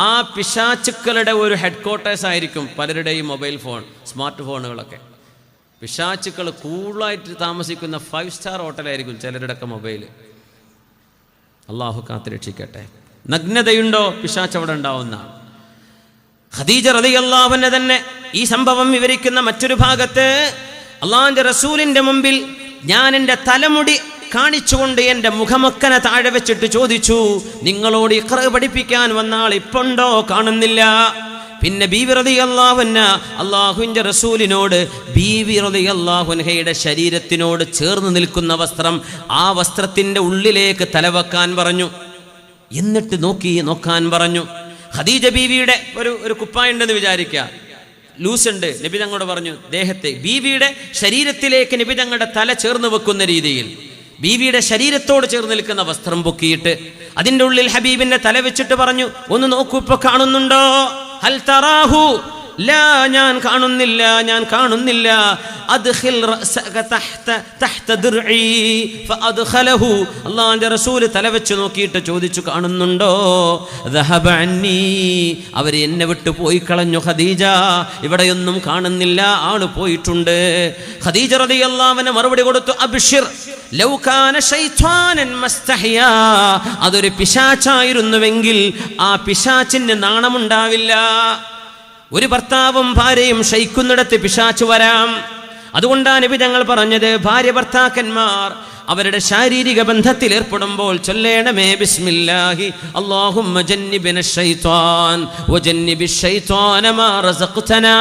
ആ പിശാച്ചുക്കളുടെ ഒരു ഹെഡ് ക്വാർട്ടേഴ്സ് ആയിരിക്കും പലരുടെയും മൊബൈൽ ഫോൺ, സ്മാർട്ട് ഫോണുകളൊക്കെ. പിശാച്ചുക്കൾ കൂളായിട്ട് താമസിക്കുന്ന 5 സ്റ്റാർ ഹോട്ടലായിരിക്കും ചിലരുടെയൊക്കെ മൊബൈൽ. അള്ളാഹു കാത്തുരക്ഷിക്കട്ടെ. നഗ്നതയുണ്ടോ? പിശാച്ച് അവിടെ ഉണ്ടാവുന്നതാണ്. ഖദീജ റളിയല്ലാഹു അൻഹ തന്നെ ഈ സംഭവം വിവരിക്കുന്ന മറ്റൊരു ഭാഗത്ത്, അള്ളാഹുവിൻ്റെ റസൂലിൻ്റെ മുമ്പിൽ ഞാൻ എൻ്റെ തലമുടി കാണിച്ചുകൊണ്ട് എൻ്റെ മുഖമൊക്കനെ താഴെ വെച്ചിട്ട് ചോദിച്ചു, നിങ്ങളോട് ഇഖ്റ പഠിപ്പിക്കാൻ വന്ന ആൾ ഇപ്പുണ്ടോ? കാണുന്നില്ല. പിന്നെ ബീവി റളിയല്ലാഹു അൻഹ അല്ലാഹുവിൻ്റെ റസൂലിനോട് ബീവി റളിയല്ലാഹു അൻഹയുടെ ശരീരത്തിനോട് ചേർന്ന് നിൽക്കുന്ന വസ്ത്രം, ആ വസ്ത്രത്തിൻ്റെ ഉള്ളിലേക്ക് തലവെക്കാൻ പറഞ്ഞു. എന്നിട്ട് നോക്കാൻ പറഞ്ഞു. ഖദീജ ബീവിയുടെ ഒരു കുപ്പായുണ്ടെന്ന് വിചാരിക്കുക, ലൂസ് ഉണ്ട്. നബി തങ്ങളോട് പറഞ്ഞു, ദേഹത്തെ ബീവിയുടെ ശരീരത്തിലേക്ക് നബി തങ്ങളുടെ തല ചേർന്ന് വെക്കുന്ന രീതിയിൽ ബീവിയുടെ ശരീരത്തോട് ചേർന്ന് നിൽക്കുന്ന വസ്ത്രം പൊക്കിയിട്ട് അതിൻ്റെ ഉള്ളിൽ ഹബീബിന്റെ തല വെച്ചിട്ട് പറഞ്ഞു, ഒന്ന് നോക്കൂ, ഇപ്പൊ കാണുന്നുണ്ടോ? ഹൽ തറാഹു? ലാ, ഞാൻ കാണുന്നില്ല. അദ്ഖിൽ റഅസക തഹ്ത ദിർഇ ഫഅദ്ഖലഹു. അല്ലാഹുവിന്റെ റസൂൽ തല വെച്ച് നോക്കിയിട്ട് ചോദിച്ചു, കാണുന്നുണ്ടോ? ദഹബ അന്നി, അവർ എന്നെ വിട്ടു പോയി കളഞ്ഞു ഖദീജ, ഇവിടെയൊന്നും കാണുന്നില്ല, ആള് പോയിട്ടുണ്ട്. ഖദീജ റളിയല്ലാഹു അൻഹ മറുപടി കൊടുത്തു, അബ്ശിർ ലൗ കാന ശൈത്വാനൻ മസ്തഹിയാ, അതൊരു പിശാചായിരുന്നുവെങ്കിൽ ആ പിശാചിന് നാണമുണ്ടാവില്ല. ഒരു ഭർത്താവും ഭാര്യയും ശയിക്കുന്നിടത്ത് പിശാച് വരാം. അതുകൊണ്ടാണ് നബി തങ്ങൾ പറഞ്ഞത്, ഭാര്യ ഭർത്താക്കന്മാർ അവരുടെ ശാരീരിക ബന്ധത്തിൽ ഏർപ്പെടുമ്പോൾ ചൊല്ലേണമേ ബിസ്മില്ലാഹി അല്ലാഹുമ്മ ജന്നിബിനശ് ശൈത്വാൻ വജന്നിബിശ് ശൈത്വാന മാ റസഖ്തനാ.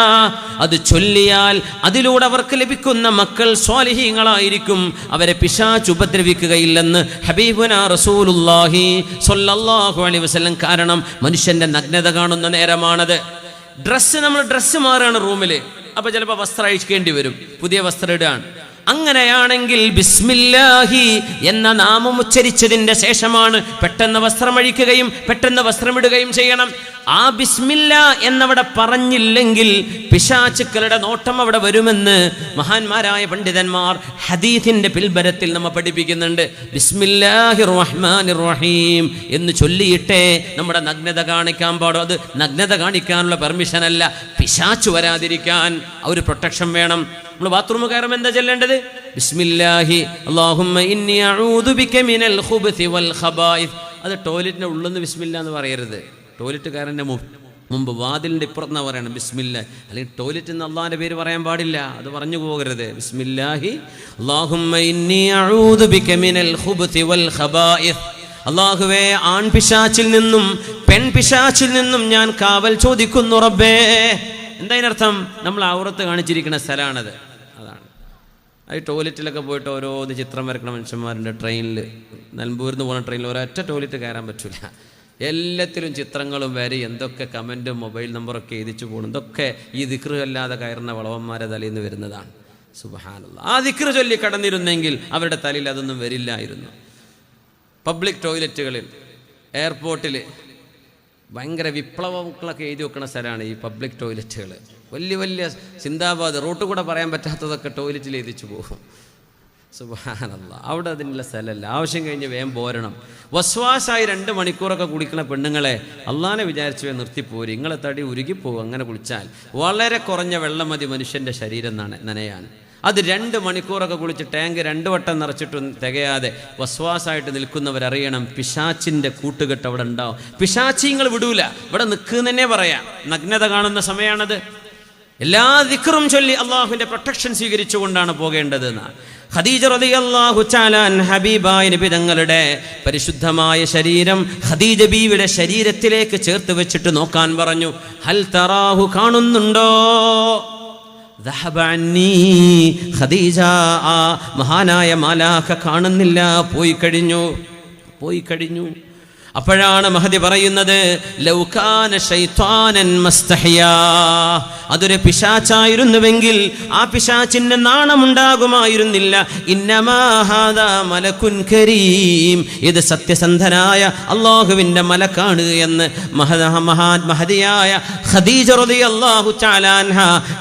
അത് ചൊല്ലിയാൽ അതിലൂടെ അവർക്ക് ലഭിക്കുന്ന മക്കൾ സ്വാലിഹീങ്ങളായിരിക്കും, അവരെ പിശാച് ഉപദ്രവിക്കുകയില്ലെന്ന് ഹബീബുനാ റസൂലുള്ളാഹി സ്വല്ലല്ലാഹു അലൈഹി വസല്ലം. കാരണം മനുഷ്യന്റെ നഗ്നത കാണുന്ന നേരമാണത്. നമ്മൾ ഡ്രസ്സ് മാറുകയാണ് റൂമിൽ, അപ്പോൾ ചിലപ്പോൾ വസ്ത്രം അഴിക്കേണ്ടി വരും, പുതിയ വസ്ത്രം ഇടാൻ. അങ്ങനെയാണെങ്കിൽ ബിസ്മില്ലാഹി എന്ന നാമം ഉച്ചരിച്ചതിൻ്റെ ശേഷമാണ് പെട്ടെന്ന് വസ്ത്രമഴിക്കുകയും പെട്ടെന്ന് വസ്ത്രമിടുകയും ചെയ്യണം. ആ ബിസ്മില്ല എന്നവിടെ പറഞ്ഞില്ലെങ്കിൽ പിശാചുക്കളുടെ നോട്ടം അവിടെ വരുമെന്ന് മഹാന്മാരായ പണ്ഡിതന്മാർ ഹദീസിന്റെ പിൽബരത്തിൽ നമ്മെ പഠിപ്പിക്കുന്നുണ്ട്. ബിസ്മില്ലാഹിർ റഹ്മാനിർ റഹീം എന്ന് ചൊല്ലിയിട്ടേ നമ്മുടെ നഗ്നത കാണിക്കാൻ പാടും. അത് നഗ്നത കാണിക്കാനുള്ള പെർമിഷൻ അല്ല, പിശാചു വരാതിരിക്കാൻ ഒരു പ്രൊട്ടക്ഷൻ വേണം. നമ്മൾ ബാത്റൂം കയറുമ്പോൾ എന്താ ചൊല്ലേണ്ടത്? ബിസ്മില്ലാഹി അല്ലാഹുമ്മ ഇന്നി അഊദു ബിക മിനൽ ഖുബ്സി വൽ ഖബായിസ്. അത് ടോയ്ലറ്റിന്റെ ഉള്ളിൽ നിന്ന് ബിസ്മില്ല എന്ന് പറയരുത്. ടോയ്ലറ്റ് കയറിൻ്റെ മുമ്പ് വാതിലിൻ്റെ ഇപ്പുറത്ത് പറയണം ബിസ്മില്ല. അല്ലെങ്കിൽ ടോയ്ലറ്റിൽ നിന്ന് അള്ളാഹിൻ്റെ പേര് പറയാൻ പാടില്ല, അത് പറഞ്ഞു പോകരുത്. ബിസ്മില്ലാഹി അല്ലാഹുമ്മ ഇന്നി അഊദു ബിക മിനൽ ഖുബ്സി വൽ ഖബായിസ്. അല്ലാഹുവേ, ആൺപിശാച്ചിൽ നിന്നും പെൺപിശാച്ചിൽ നിന്നും ഞാൻ കാവൽ ചോദിക്കുന്നു റബ്ബേ. എന്താ അതിനർത്ഥം? നമ്മൾ ഔറത്ത് കാണിച്ചിരിക്കുന്ന സ്ഥലമാണത്. അതാണ് ഈ ടോയ്ലറ്റിലൊക്കെ പോയിട്ട് ഓരോന്ന് ചിത്രം വരക്കുന്ന മനുഷ്യന്മാരുണ്ട്. ട്രെയിനിൽ, നിലമ്പൂരിൽ നിന്ന് പോകുന്ന ട്രെയിനിൽ ഒരൊറ്റ ടോയ്ലറ്റ് കയറാൻ പറ്റില്ല. എല്ലാത്തിലും ചിത്രങ്ങളും വരെ എന്തൊക്കെ കമൻറ്റും മൊബൈൽ നമ്പറൊക്കെ എഴുതിച്ചു പോകണം. ഇതൊക്കെ ഈ ദിക്റ് അല്ലാതെ കയറുന്ന വളവന്മാരെ തലയിൽ നിന്ന് വരുന്നതാണ്. സുബ്ഹാനല്ലാഹ്. ആ ദിക്റ് ചൊല്ലി കടന്നിരുന്നെങ്കിൽ അവരുടെ തലയിൽ അതൊന്നും വരില്ലായിരുന്നു. പബ്ലിക് ടോയ്ലറ്റുകളിൽ, എയർപോർട്ടിൽ ഭയങ്കര വിപ്ലവങ്ങളൊക്കെ എഴുതി വെക്കുന്ന സ്ഥലമാണ് ഈ പബ്ലിക് ടോയ്ലറ്റുകൾ. വലിയ വലിയ സിന്ദാബാദ് റോട്ട് കൂടെ പറയാൻ പറ്റാത്തതൊക്കെ ടോയ്ലറ്റിൽ എഴുതിച്ചു പോകും. സുബ്ഹാനല്ലാഹ്. അവിടെ അതിനുള്ള സ്ഥലമല്ല. ആവശ്യം കഴിഞ്ഞ് വേഗം പോരണം. വസ്വാസായി 2 മണിക്കൂറൊക്കെ കുളിക്കുന്ന പെണ്ണുങ്ങളെ അള്ളാനെ വിചാരിച്ച് നിർത്തിപ്പോരി. നിങ്ങളെ തടി ഉരുകിപ്പോകും അങ്ങനെ കുളിച്ചാൽ. വളരെ കുറഞ്ഞ വെള്ളം മതി മനുഷ്യൻ്റെ ശരീരം നനയാൻ. അത് 2 മണിക്കൂറൊക്കെ കുളിച്ച് ടാങ്ക് 2 വട്ടം നിറച്ചിട്ടും തികയാതെ വസ്വാസായിട്ട് നിൽക്കുന്നവരറിയണം, പിശാച്ചിൻ്റെ കൂട്ടുകെട്ട് അവിടെ ഉണ്ടാവും. പിശാച്ചിങ്ങൾ വിടൂല, ഇവിടെ നിൽക്കുന്നതന്നെ പറയാം. നഗ്നത കാണുന്ന സമയമാണത്. എല്ലാ ദിക്റും ചൊല്ലി അള്ളാഹുവിൻ്റെ പ്രൊട്ടക്ഷൻ സ്വീകരിച്ചുകൊണ്ടാണ് പോകേണ്ടതെന്ന് ഖദീജ റളിയല്ലാഹു തആല ഹബീബായ നബി തങ്ങളുടെ പരിശുദ്ധമായ ശരീരം ഖദീജ ബീവിയുടെ ശരീരത്തിലേക്ക് ചേർത്ത് വെച്ചിട്ട് നോക്കാൻ പറഞ്ഞു. ഹൽ തറാഹു, കാണുന്നുണ്ടോ? ഖദീജ, ആ മഹാനായ മാലാഖ കാണുന്നില്ല, പോയി കഴിഞ്ഞു. അപ്പോഴാണ് മഹദി പറയുന്നത്, ലൗകാന ശൈത്വാനൻ മസ്തഹിയാ, അതൊരു പിശാചായിരുന്നുവെങ്കിൽ ആ പിശാചിന് നാണമുണ്ടാകുമായിരുന്നില്ല. ഇന്നമാ ഹാദാ മലക്കുൻ കരീം, ഇത് സത്യസന്ധനായ അല്ലാഹുവിൻ്റെ മലക്കാണ് എന്ന് മഹദിയായ ഖദീജ റളിയല്ലാഹു തആല അൻഹ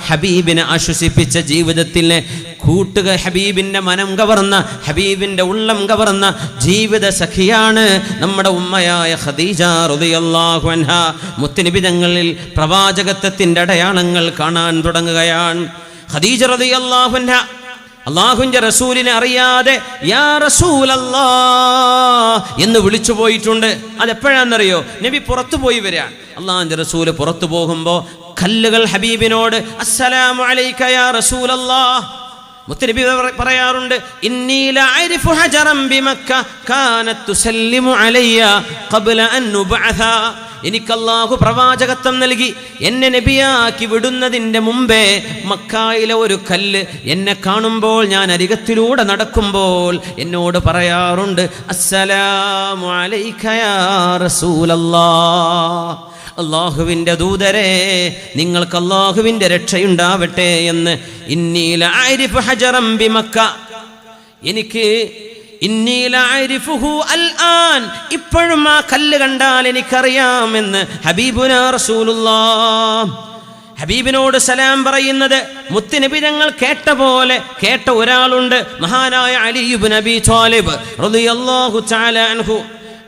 ഹബീബിനെ ആശ്വസിപ്പിച്ച ജീവിതത്തിലെ കൂട്ടുക ഹബീബിൻ്റെ മനം കവർന്ന, ഹബീബിൻ്റെ ഉള്ളം കവർന്ന ജീവിത സഖിയാണ് നമ്മുടെ ഉമ്മയായ ഖദീജ റളിയല്ലാഹു അൻഹ. മുത്തുനബി തങ്ങളിൽ പ്രവാചകത്വത്തിൻ്റെ അടയാളങ്ങൾ കാണാൻ തുടങ്ങുകയാണ്. ഖദീജ റളിയല്ലാഹു അൻഹ അല്ലാഹുവിൻ്റെ റസൂലിനെ അറിയാതെ യാ റസൂലല്ലാഹ് എന്ന് വിളിച്ചു പോയിട്ടുണ്ട്. അതെപ്പോഴാണെന്നറിയോ? നബി പുറത്തു പോയി വരികയാണ്. അല്ലാഹുവിൻ്റെ റസൂല് പുറത്തു പോകുമ്പോൾ കല്ലുകൾ ഹബീബിനോട് അസ്സലാമു അലൈക യാ റസൂലല്ലാഹ്. മുത്തുനബി പറയാറുണ്ട്, ഇന്നി ലഅരിഫു ഹജറൻ ബിമക്ക കാനത് തുസല്ലിമു അലയ്യ ഖബ്ല അൻ നുബഅസ. എനിക്ക് അല്ലാഹു പ്രവാചകത്വം നൽകി എന്നെ നബിയാക്കി വിടുന്നതിൻ്റെ മുമ്പേ മക്കായിലെ ഒരു കല്ല് എന്നെ കാണുമ്പോൾ, ഞാൻ അരികത്തിലൂടെ നടക്കുമ്പോൾ എന്നോട് പറയാറുണ്ട്, അസ്സലാമു അലൈക യാ റസൂലല്ലാഹ്, അല്ലാഹുവിൻ്റെ ദൂതരെ നിങ്ങൾക്ക് അല്ലാഹുവിൻ്റെ രക്ഷയുണ്ടാവട്ടെ എന്ന്. ഇന്നി ലഅരിഫു ഹജറൻ ബിമക്ക, എനിക്ക് ഇന്നി ലഅരിഫുഹു അൽആൻ, ഇപ്പോഴും ആ കല്ല് കണ്ടാൽ എനിക്കറിയാമെന്ന് ഹബീബുനാ റസൂലുള്ളാഹ്. ഹബീബിനോട് സലാം പറയുന്നത് മുത്തുനബി തങ്ങൾ കേട്ട പോലെ കേട്ട ഒരാളുണ്ട്, മഹാനായ അലി ഇബ്നു അബീ ത്വാലിബ് റളിയല്ലാഹു തആല അൻഹു.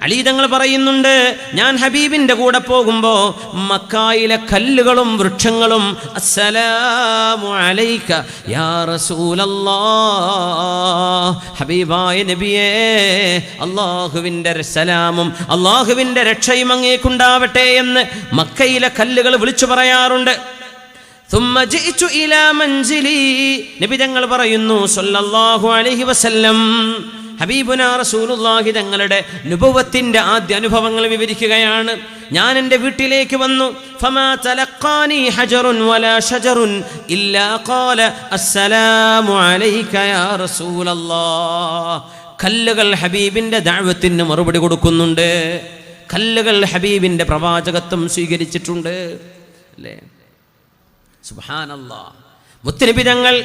അലി തങ്ങൾ പറയുന്നുണ്ട്, ഞാൻ ഹബീബിൻ്റെ കൂടെ പോകുമ്പോൾ മക്കായിലെ കല്ലുകളും വൃക്ഷങ്ങളും അസ്സലാമു അലൈക യാ റസൂലല്ലാഹ്, ഹബീബായ നബിയേ അല്ലാഹുവിൻ്റെ സലാമും അല്ലാഹുവിൻ്റെ രക്ഷയും അങ്ങേക്കുണ്ടാവട്ടെ എന്ന് മക്കയിലെ കല്ലുകൾ വിളിച്ചു പറയാറുണ്ട്. ثم جئت الى منزلي, നബി തങ്ങൾ പറയുന്നു സല്ലല്ലാഹു അലൈഹി വസല്ലം, ഹബീബുനാ റസൂലുള്ളാഹി തങ്ങളുടെ നുബുവത്തിന്റെ ആദ്യ അനുഭവങ്ങൾ വിവരിക്കുകയാണ്. ഞാൻ എൻ്റെ വീട്ടിലേക്ക് വന്നു. ഫമാ തലഖാനി ഹജറുൻ വലാ ഷജറുൻ ഇല്ലാ ഖാല അസ്സലാമു അലൈക യാ റസൂലല്ലാഹ്. കല്ലുകൾ ഹബീബിന്റെ ദഅവത്തിന് മറുപടി കൊടുക്കുന്നുണ്ട്. കല്ലുകൾ ഹബീബിന്റെ പ്രവാചകത്വം സ്വീകരിച്ചിട്ടുണ്ട്. അല്ലേ? സുബ്ഹാനല്ലാഹ്. മുത്തുനബി തങ്ങൾ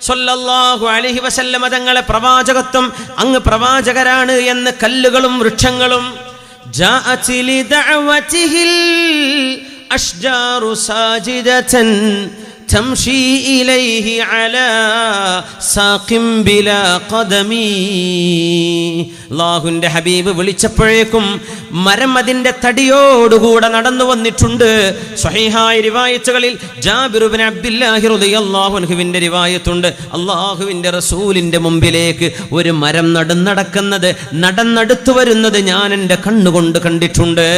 സ്വല്ലല്ലാഹു അലൈഹി വസല്ലമ തങ്ങളെ പ്രവാചകത്വം അങ്ങ് പ്രവാചകരാണ് എന്ന് കല്ലുകളും വൃക്ഷങ്ങളും ജാഅതി ലിദഅവതിഹിൽ അഷ്ജാറു സാജിദതൻ തംശി ഇലൈഹി അലാ സാഖിം ബിലാ ഖദമി. അല്ലാഹുവിന്റെ ഹബീബ് വിളിച്ചപ്പോഴേക്കും മരം അതിന്റെ തടിയോടുകൂടെ നടന്നു വന്നിട്ടുണ്ട്. സ്വഹീഹായ റിവായത്തുകളിൽ ജാബിർ ഇബ്നു അബ്ദുല്ലാഹി റളിയല്ലാഹു അൻഹുവിന്റെ റിവായത്തുണ്ട്. അല്ലാഹുവിന്റെ റസൂലിന്റെ മുമ്പിലേക്ക് ഒരു മരം നടന്നടുത്തു വരുന്നത് ഞാൻ എൻ്റെ കണ്ണുകൊണ്ട് കണ്ടിട്ടുണ്ട്.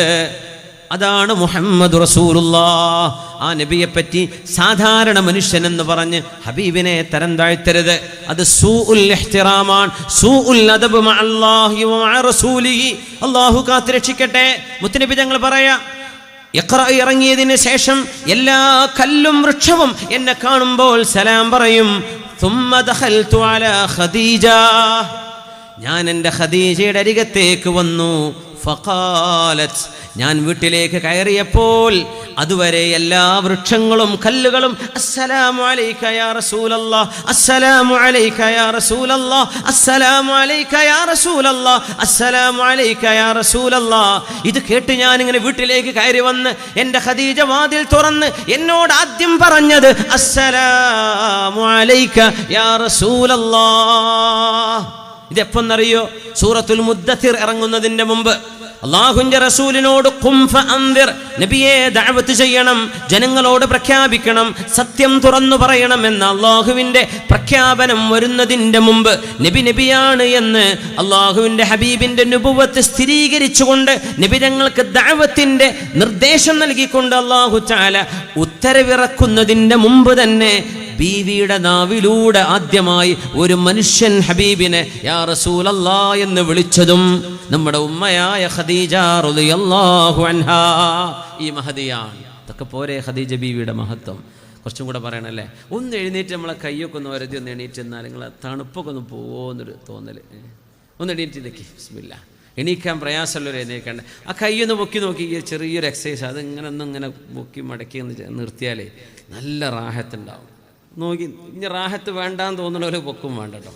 അതാണ് മുഹമ്മദ് റസൂലുള്ളാഹ്. ആ നബിയെ പറ്റി സാധാരണ മനുഷ്യൻ എന്ന് പറഞ്ഞ് ഹബീബിനെ തരം താഴ്ത്തരുത്. അത് സൂഉൽ ഇഹ്തിറാമാണ്, സൂഉൽ അദബ് മഅല്ലാഹി വമഅ റസൂലിഹി. അല്ലാഹു കാത്തുരക്ഷിക്കട്ടെ. മുത്തുനബി തങ്ങൾ പറയാ, ഇഖ്റ ഇറങ്ങിയതിന് ശേഷം എല്ലാ കല്ലും വൃക്ഷവും എന്നെ കാണുമ്പോൾ സലാം പറയും. ثم دخلت على خديجة. ഞാൻ എൻ്റെ ഖദീജയുടെ അരികത്തേക്ക് വന്നു. ഫഖാലത്. ഞാൻ വീട്ടിലേക്ക് കയറിയപ്പോൾ അതുവരെ എല്ലാ വൃക്ഷങ്ങളും കല്ലുകളും അസ്സലാമു അലൈക യാ റസൂലല്ലാഹ്, അസ്സലാമു അലൈക യാ റസൂലല്ലാഹ്, അസ്സലാമു അലൈക യാ റസൂലല്ലാഹ്, അസ്സലാമു അലൈക യാ റസൂലല്ലാഹ്. ഇത് കേട്ട് ഞാൻ ഇങ്ങനെ വീട്ടിലേക്ക് കയറി വന്ന് എൻ്റെ ഖദീജ വാതിൽ തുറന്ന് എന്നോട് ആദ്യം പറഞ്ഞത് അസ്സലാമു അലൈക യാ റസൂലല്ലാഹ്. ഇതെപ്പോന്നറിയോ? സൂറത്തുൽ മുദ്ദത്തിർ ഇറങ്ങുന്നതിന്റെ മുമ്പ് അല്ലാഹുവിന്റെ റസൂലിനോട് ഖും ഫഅൻദിർ, നബിയെ ദഅവത്ത് ചെയ്യണം, ജനങ്ങളോട് പ്രഖ്യാപിക്കണം, സത്യം തുറന്നു പറയണം എന്ന അല്ലാഹുവിന്റെ പ്രഖ്യാപനം വരുന്നതിന്റെ മുമ്പ് നബിയാണ് എന്ന് അല്ലാഹുവിന്റെ ഹബീബിന്റെ നുബുവത്ത് സ്ഥിരീകരിച്ചുകൊണ്ട് നബി തങ്ങൾക്ക് ദഅവത്തിന്റെ നിർദ്ദേശം നൽകിക്കൊണ്ട് അല്ലാഹു തആല ഉത്തരവിറക്കുന്നതിന്റെ മുമ്പ് തന്നെ ബീവിയുടെ നാവിലൂടെ ആദ്യമായി ഒരു മനുഷ്യൻ ഹബീബിനെ യാ റസൂലല്ലാഹ് എന്ന് വിളിച്ചതും നമ്മുടെ ഉമ്മയായ ഖദീജ റളിയല്ലാഹു അൻഹാ. ഈ മഹദിയാണ്. ഇതൊക്കെ പോരെ ഖദീജ ബീവിയുടെ മഹത്വം? കുറച്ചും കൂടെ പറയണല്ലേ. ഒന്ന് എഴുന്നേറ്റ് നമ്മളെ കയ്യൊക്കെ ഒന്ന് വരുതി ഒന്ന് എണീറ്റ് എന്നാൽ നിങ്ങളെ തണുപ്പൊക്കെ ഒന്ന് പോവോന്നൊരു തോന്നൽ. ഒന്ന് എണീറ്റ് നിൽക്കി. ബിസ്മില്ലാ. എണീക്കാൻ പ്രയാസമുള്ളവർ എണീക്കേണ്ട. ആ കൈയൊന്ന് പൊക്കി നോക്കി, ചെറിയൊരു എക്സസൈസ്. അത് ഇങ്ങനെ പൊക്കി മടക്കി ഒന്ന് നിർത്തിയാലേ നല്ല റാഹത്തുണ്ടാവും. നോക്കി. ഇനി റാഹത്ത് വേണ്ടാന്ന് തോന്നുന്നവർ പൊക്കും വേണ്ട കേട്ടോ.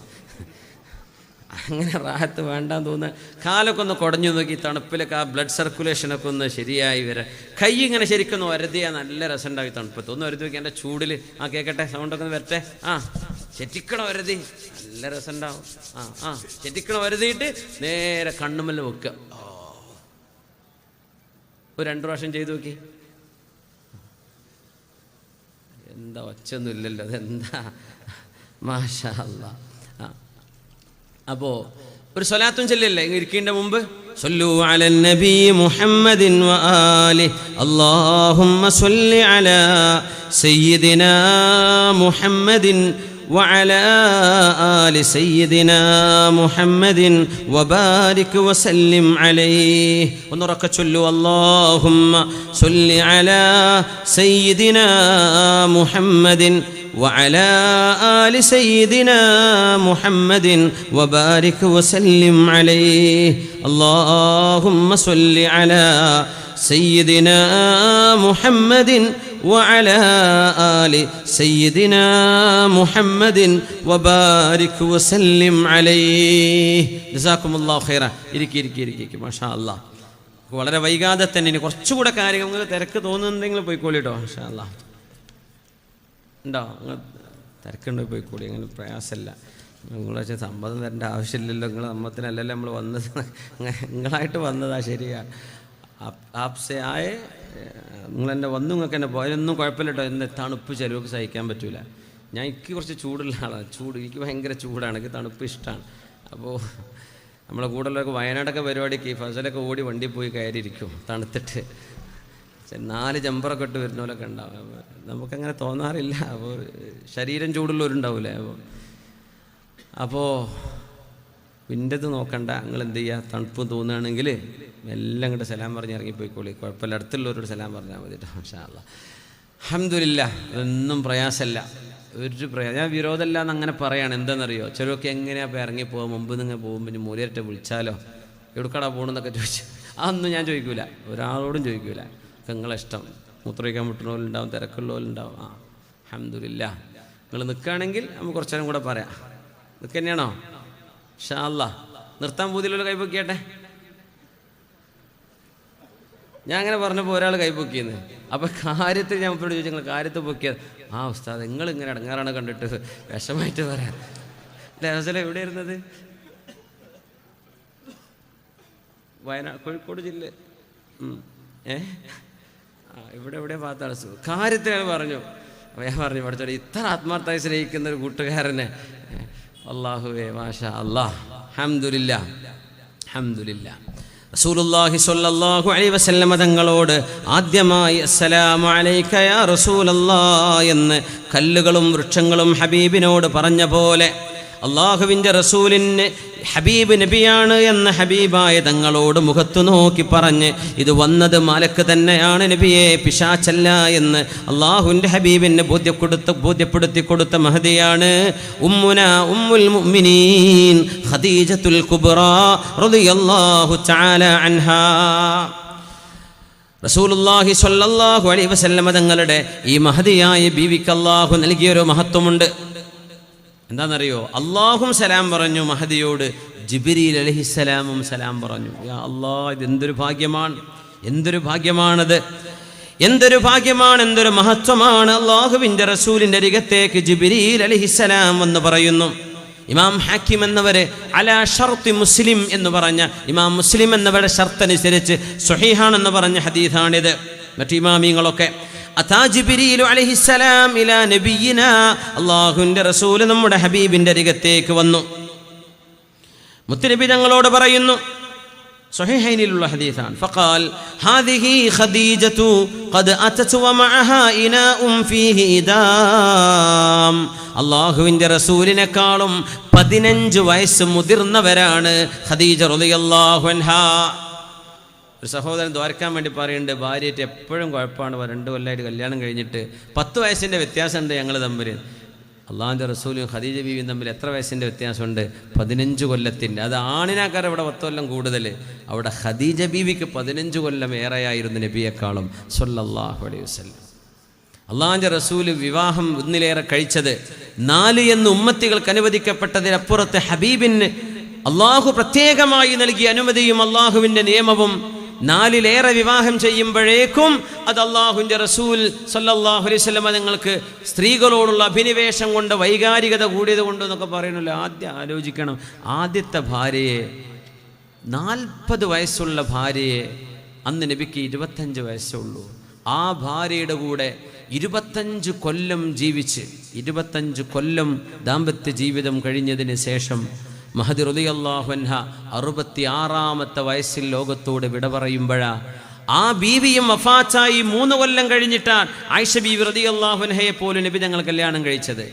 അങ്ങനെ റാഹത്ത് വേണ്ടാന്ന് തോന്നുന്ന കാലൊക്കെ ഒന്ന് കുടഞ്ഞു നോക്കി, തണുപ്പിലൊക്കെ ആ ബ്ലഡ് സർക്കുലേഷനൊക്കെ ഒന്ന് ശരിയായി വരാം. കൈ ഇങ്ങനെ ശരിക്കും ഒന്ന് വരുതിയാൽ നല്ല രസം ഉണ്ടാവും. തണുപ്പത്ത് ഒന്ന് വരുതി നോക്കി. എൻ്റെ ചൂടിൽ കേൾക്കട്ടെ, സൗണ്ടൊക്കെ ഒന്ന് വരട്ടെ. ചെറ്റിക്കണ വരുതി നല്ല രസം ഉണ്ടാവും. ചെറ്റിക്കണ വരുതിയിട്ട് നേരെ കണ്ണുമല്ല വെക്കുക. ഒരു 2 പ്രാവശ്യം ചെയ്തു നോക്കി. എന്താ ഒച്ചൊന്നും ഇല്ലല്ലോ, അതെന്താ? മാഷാ അല്ലാ. അപ്പോൾ ഒരു സ്വലാത്തും ചൊല്ലില്ലേ ഇരിക്കേണ്ട മുമ്പ്? സല്ലു അലൻ നബി മുഹമ്മദിൻ വആലിഹി അല്ലാഹുമ്മ സ്വല്ലി അലാ സയ്യിദിനാ മുഹമ്മദിൻ وعلى آل سيدنا محمد وبارك وسلم عليه. ونركع صلوا اللهم صل على سيدنا محمد وعلى آل سيدنا محمد وبارك وسلم عليه. اللهم صل على سيدنا محمد وعلى آل سيدنا محمد وبارك وسلم عليه. جزاكم الله خيرا. ഇരിക്കി മാഷാ അല്ലാഹ്. വളരെ വൈകാതെ തന്നെ ഇനി കുറച്ചുകൂടെ കാര്യങ്ങൾ നിങ്ങൾക്ക് തിരക്ക് തോന്നുന്നുണ്ടെങ്കിൽ പോയിക്കോളിട്ടോ. മാഷാ അല്ലാഹ്. ഉണ്ടോ? തിരക്കുണ്ട്, പോയിക്കോളി. അങ്ങനെ പ്രയാസമില്ല. നിങ്ങളെ സമ്മതം തരേണ്ട ആവശ്യമില്ലല്ലോ. നിങ്ങൾ സമ്മതത്തിനല്ലല്ലോ നമ്മൾ വന്നത്. നിങ്ങളായിട്ട് വന്നതാ. ശരിയാണ്. ആപ്സെ ആയേ നിങ്ങളെന്നെ വന്നു, നിങ്ങൾക്ക് എന്നെ പോയാലൊന്നും കുഴപ്പമില്ല കേട്ടോ. എന്നെ തണുപ്പ് ചിലവൊക്കെ സഹിക്കാൻ പറ്റൂല. എനിക്ക് കുറച്ച് ചൂടുള്ള ആളാണ്. എനിക്ക് ഭയങ്കര ചൂടാണ്. എനിക്ക് തണുപ്പ് ഇഷ്ടമാണ്. അപ്പോൾ നമ്മളെ കൂടെയുള്ളവർക്ക് വയനാടൊക്കെ പരിപാടിക്ക് ഫസലൊക്കെ ഓടി വണ്ടി പോയി കയറിയിരിക്കും തണുത്തിട്ട്. 4 ജമ്പറൊക്കെ ഇട്ട് വരുന്ന പോലൊക്കെ ഉണ്ടാവും. നമുക്കങ്ങനെ തോന്നാറില്ല. അപ്പോൾ ശരീരം ചൂടുള്ളവരുണ്ടാവില്ലേ. അപ്പോൾ വിൻ്റെത് നോക്കണ്ട, നിങ്ങൾ എന്ത് ചെയ്യുക, തണുപ്പ് തോന്നുകയാണെങ്കിൽ എല്ലാം ഇങ്ങോട്ട് സലാം പറഞ്ഞ് ഇറങ്ങിപ്പോയിക്കോളി, കുഴപ്പമില്ല, അടുത്തുള്ളവരോട് സലാം പറഞ്ഞാൽ മതി കേട്ടോ. മാഷാ അല്ലാ, അൽഹംദുലില്ലാ. അതൊന്നും പ്രയാസമല്ല, ഞാൻ വിരോധമല്ല എന്ന് അങ്ങനെ പറയാണ്. എന്താണെന്നറിയോ, ചിലരൊക്കെ എങ്ങനെയാണ് ഇപ്പോൾ ഇറങ്ങിപ്പോകാൻ മുമ്പ് നിങ്ങൾ പോകുമ്പോൾ ഇനി മൂലയറ്റ വിളിച്ചാലോ എവിടെക്കടാ പോകണമെന്നൊക്കെ ചോദിച്ചു. അതൊന്നും ഞാൻ ചോദിക്കൂല, ഒരാളോടും ചോദിക്കൂല. നിങ്ങളെ ഇഷ്ടം, മൂത്രമൊഴിക്കാൻ മുട്ടുന്നവരുണ്ടാവും, തിരക്കുള്ളവരുണ്ടാവും. അൽഹംദുലില്ലാ. നിങ്ങൾ നിൽക്കുകയാണെങ്കിൽ നമുക്ക് കുറച്ചു നേരം കൂടെ പറയാം. നിൽക്കുക തന്നെയാണോ? ഇൻഷാ അല്ലാ. നിർത്താൻ പൂതിയിലുള്ള കൈപ്പൊക്കിയാട്ടെ. ഞാൻ അങ്ങനെ പറഞ്ഞപ്പോൾ ഒരാൾ കൈപ്പൊക്കിയെന്ന്. അപ്പം കാര്യത്തിൽ ഞാൻ ഇപ്പോഴും ചോദിച്ചു, നിങ്ങൾ കാര്യത്തിൽ പൊക്കിയത്? ഉസ്താദ് നിങ്ങൾ ഇങ്ങനെ ഇടങ്ങാറാണ് കണ്ടിട്ട് വിഷമായിട്ട് പറയാം. ലേസല എവിടെ ഇരുന്നത്? വയനാട്, കോഴിക്കോട് ജില്ല. ഇവിടെ എവിടെ ഭാഗത്താണ് കാര്യത്തിൽ ഞാൻ പറഞ്ഞു. അപ്പോൾ ഞാൻ പറഞ്ഞു, പഠിച്ചോളെ ഇത്ര ആത്മാർത്ഥമായി സ്നേഹിക്കുന്ന ഒരു കൂട്ടുകാരനെ, അല്ലാഹുവേ മാഷാ അല്ലാഹ്, അൽഹംദുലില്ലാ അൽഹംദുലില്ലാ. റസൂലുള്ളാഹി സ്വല്ലല്ലാഹു അലൈഹി വസല്ലമ തങ്ങളോട് ആദ്യമായി അസ്സലാമു അലൈക യാ റസൂലല്ലാഹ് എന്ന് കല്ലുകളും വൃക്ഷങ്ങളും ഹബീബിനോട് പറഞ്ഞ പോലെ അള്ളാഹുവിൻ്റെ റസൂലിന് ഹബീബ് നബിയാണ് എന്ന ഹബീബായ തങ്ങളോട് മുഖത്തു നോക്കി പറഞ്ഞ് ഇത് വന്നത് മലക്ക് തന്നെയാണ് നബിയെ, പിശാചല്ല എന്ന് അള്ളാഹുവിൻ്റെ ഹബീബിനെ ബോധ്യപ്പെടുത്തി കൊടുത്ത മഹദിയാണ് ഉമ്മുന ഉമ്മുൽ മുഅ്മിനീൻ ഖദീജത്തുൽ കുബ്രാ റളിയല്ലാഹു തആല അൻഹാ. റസൂലുള്ളാഹി സ്വല്ലല്ലാഹു അലൈഹി വസല്ലമ തങ്ങളുടെ ഈ മഹദിയായ ബീവിക്ക് അള്ളാഹു നൽകിയൊരു മഹത്വമുണ്ട്. എന്താണെന്നറിയോ? അള്ളാഹും സലാം പറഞ്ഞു മഹദിയോട്, ജിബ്രീൽ അലൈഹിസ്സലാമും സലാം പറഞ്ഞു. യാ അല്ലാഹ്, ഇതെന്തൊരു ഭാഗ്യമാണ്, എന്തൊരു ഭാഗ്യമാണത്, എന്തൊരു ഭാഗ്യമാണ്, എന്തൊരു മഹത്വമാണ്. അള്ളാഹുവിൻ്റെ റസൂലിൻ്റെ അരികത്തേക്ക് ജിബ്രീൽ അലൈഹിസ്സലാം എന്ന് പറയുന്നു. ഇമാം ഹാക്കിം എന്നവരെ അലാ ഷർത്തി മുസ്ലിം എന്ന് പറഞ്ഞ, ഇമാം മുസ്ലിം എന്നവരുടെ ഷർത്തനുസരിച്ച് സ്വഹീഹാണെന്ന് പറഞ്ഞ ഹദീഥാണിത്. മറ്റു ഇമാമിങ്ങളൊക്കെ അതാ ജിബ്രീൽ അലൈഹിസ്സലാം ഇലാ നബിയിനാ, അല്ലാഹുവിൻ്റെ റസൂൽ നമ്മുടെ ഹബീബിൻ്റെ അരികത്തേക്ക് വന്നു. മുത്തുനബി തങ്ങളോട് പറയുന്നു, സ്വഹീഹൈനിലുള്ള ഹദീസാണ്, ഫഖാൽ ഹാദിഹി ഖദീജതു ഖദ് അതതു വമഅഹാ ഇനാഉം ഫീഹി ഇദാം. അല്ലാഹുവിൻ്റെ റസൂലിനെക്കാളും 15 വയസ്സ് മുതിർന്നവരാണ് ഖദീജ റളിയല്ലാഹു അൻഹാ. ഒരു സഹോദരൻ ദ്വാരക്കാൻ വേണ്ടി പറയുന്നുണ്ട്, ഭാര്യയായിട്ട് എപ്പോഴും കുഴപ്പമാണ്, 2 കൊല്ലമായിട്ട് കല്യാണം കഴിഞ്ഞിട്ട് 10 വയസ്സിൻ്റെ വ്യത്യാസമുണ്ട് ഞങ്ങൾ തമ്മിൽ. അള്ളാഹുവിൻ്റെ റസൂലും ഖദീജ ബീവിയും തമ്മിൽ എത്ര വയസ്സിൻ്റെ വ്യത്യാസമുണ്ട്? 15 കൊല്ലത്തിൻ്റെ. അത് ആണിനാക്കാർ ഇവിടെ 10 കൊല്ലം കൂടുതൽ, അവിടെ ഖദീജ ബീവിക്ക് 15 കൊല്ലം ഏറെയായിരുന്നു നബിയെക്കാളും സ്വല്ലല്ലാഹു അലൈഹി വസല്ലം. അള്ളാഹുവിൻ്റെ റസൂല് വിവാഹം ഒന്നിലേറെ കഴിച്ചത് 4 എന്ന് ഉമ്മത്തികൾക്ക് അനുവദിക്കപ്പെട്ടതിനപ്പുറത്ത് ഹബീബിന് അള്ളാഹു പ്രത്യേകമായി നൽകിയ അനുമതിയും അള്ളാഹുവിൻ്റെ നിയമവും 4ലേറെ വിവാഹം ചെയ്യുമ്പോഴേക്കും അത് അള്ളാഹുവിൻ്റെ റസൂൽ സല്ലല്ലാഹു അലൈഹി വസല്ലം നിങ്ങൾക്ക് സ്ത്രീകളോടുള്ള അഭിനിവേശം കൊണ്ട്, വൈകാരികത കൂടിയത് കൊണ്ട് എന്നൊക്കെ പറയുന്നില്ല. ആദ്യം ആലോചിക്കണം, ആദ്യത്തെ ഭാര്യയെ 40 വയസ്സുള്ള ഭാര്യയെ, അന്ന് നബിക്ക് 25 വയസ്സുള്ളൂ, ആ ഭാര്യയുടെ കൂടെ 25 കൊല്ലം ജീവിച്ച് 25 കൊല്ലം ദാമ്പത്യ ജീവിതം കഴിഞ്ഞതിന് ശേഷം മഹദി റളിയല്ലാഹു അൻഹ 66ാമത്തെ വയസ്സിൽ ലോകത്തോട് വിട പറയുമ്പോഴാ ആ ബീവിയും വഫാത്തായി 3 കൊല്ലം കഴിഞ്ഞിട്ടാണ് ആയിഷ ബീവി റളിയല്ലാഹു അൻഹയെ പോലും നബി തങ്ങൾ കല്യാണം കഴിച്ചത്.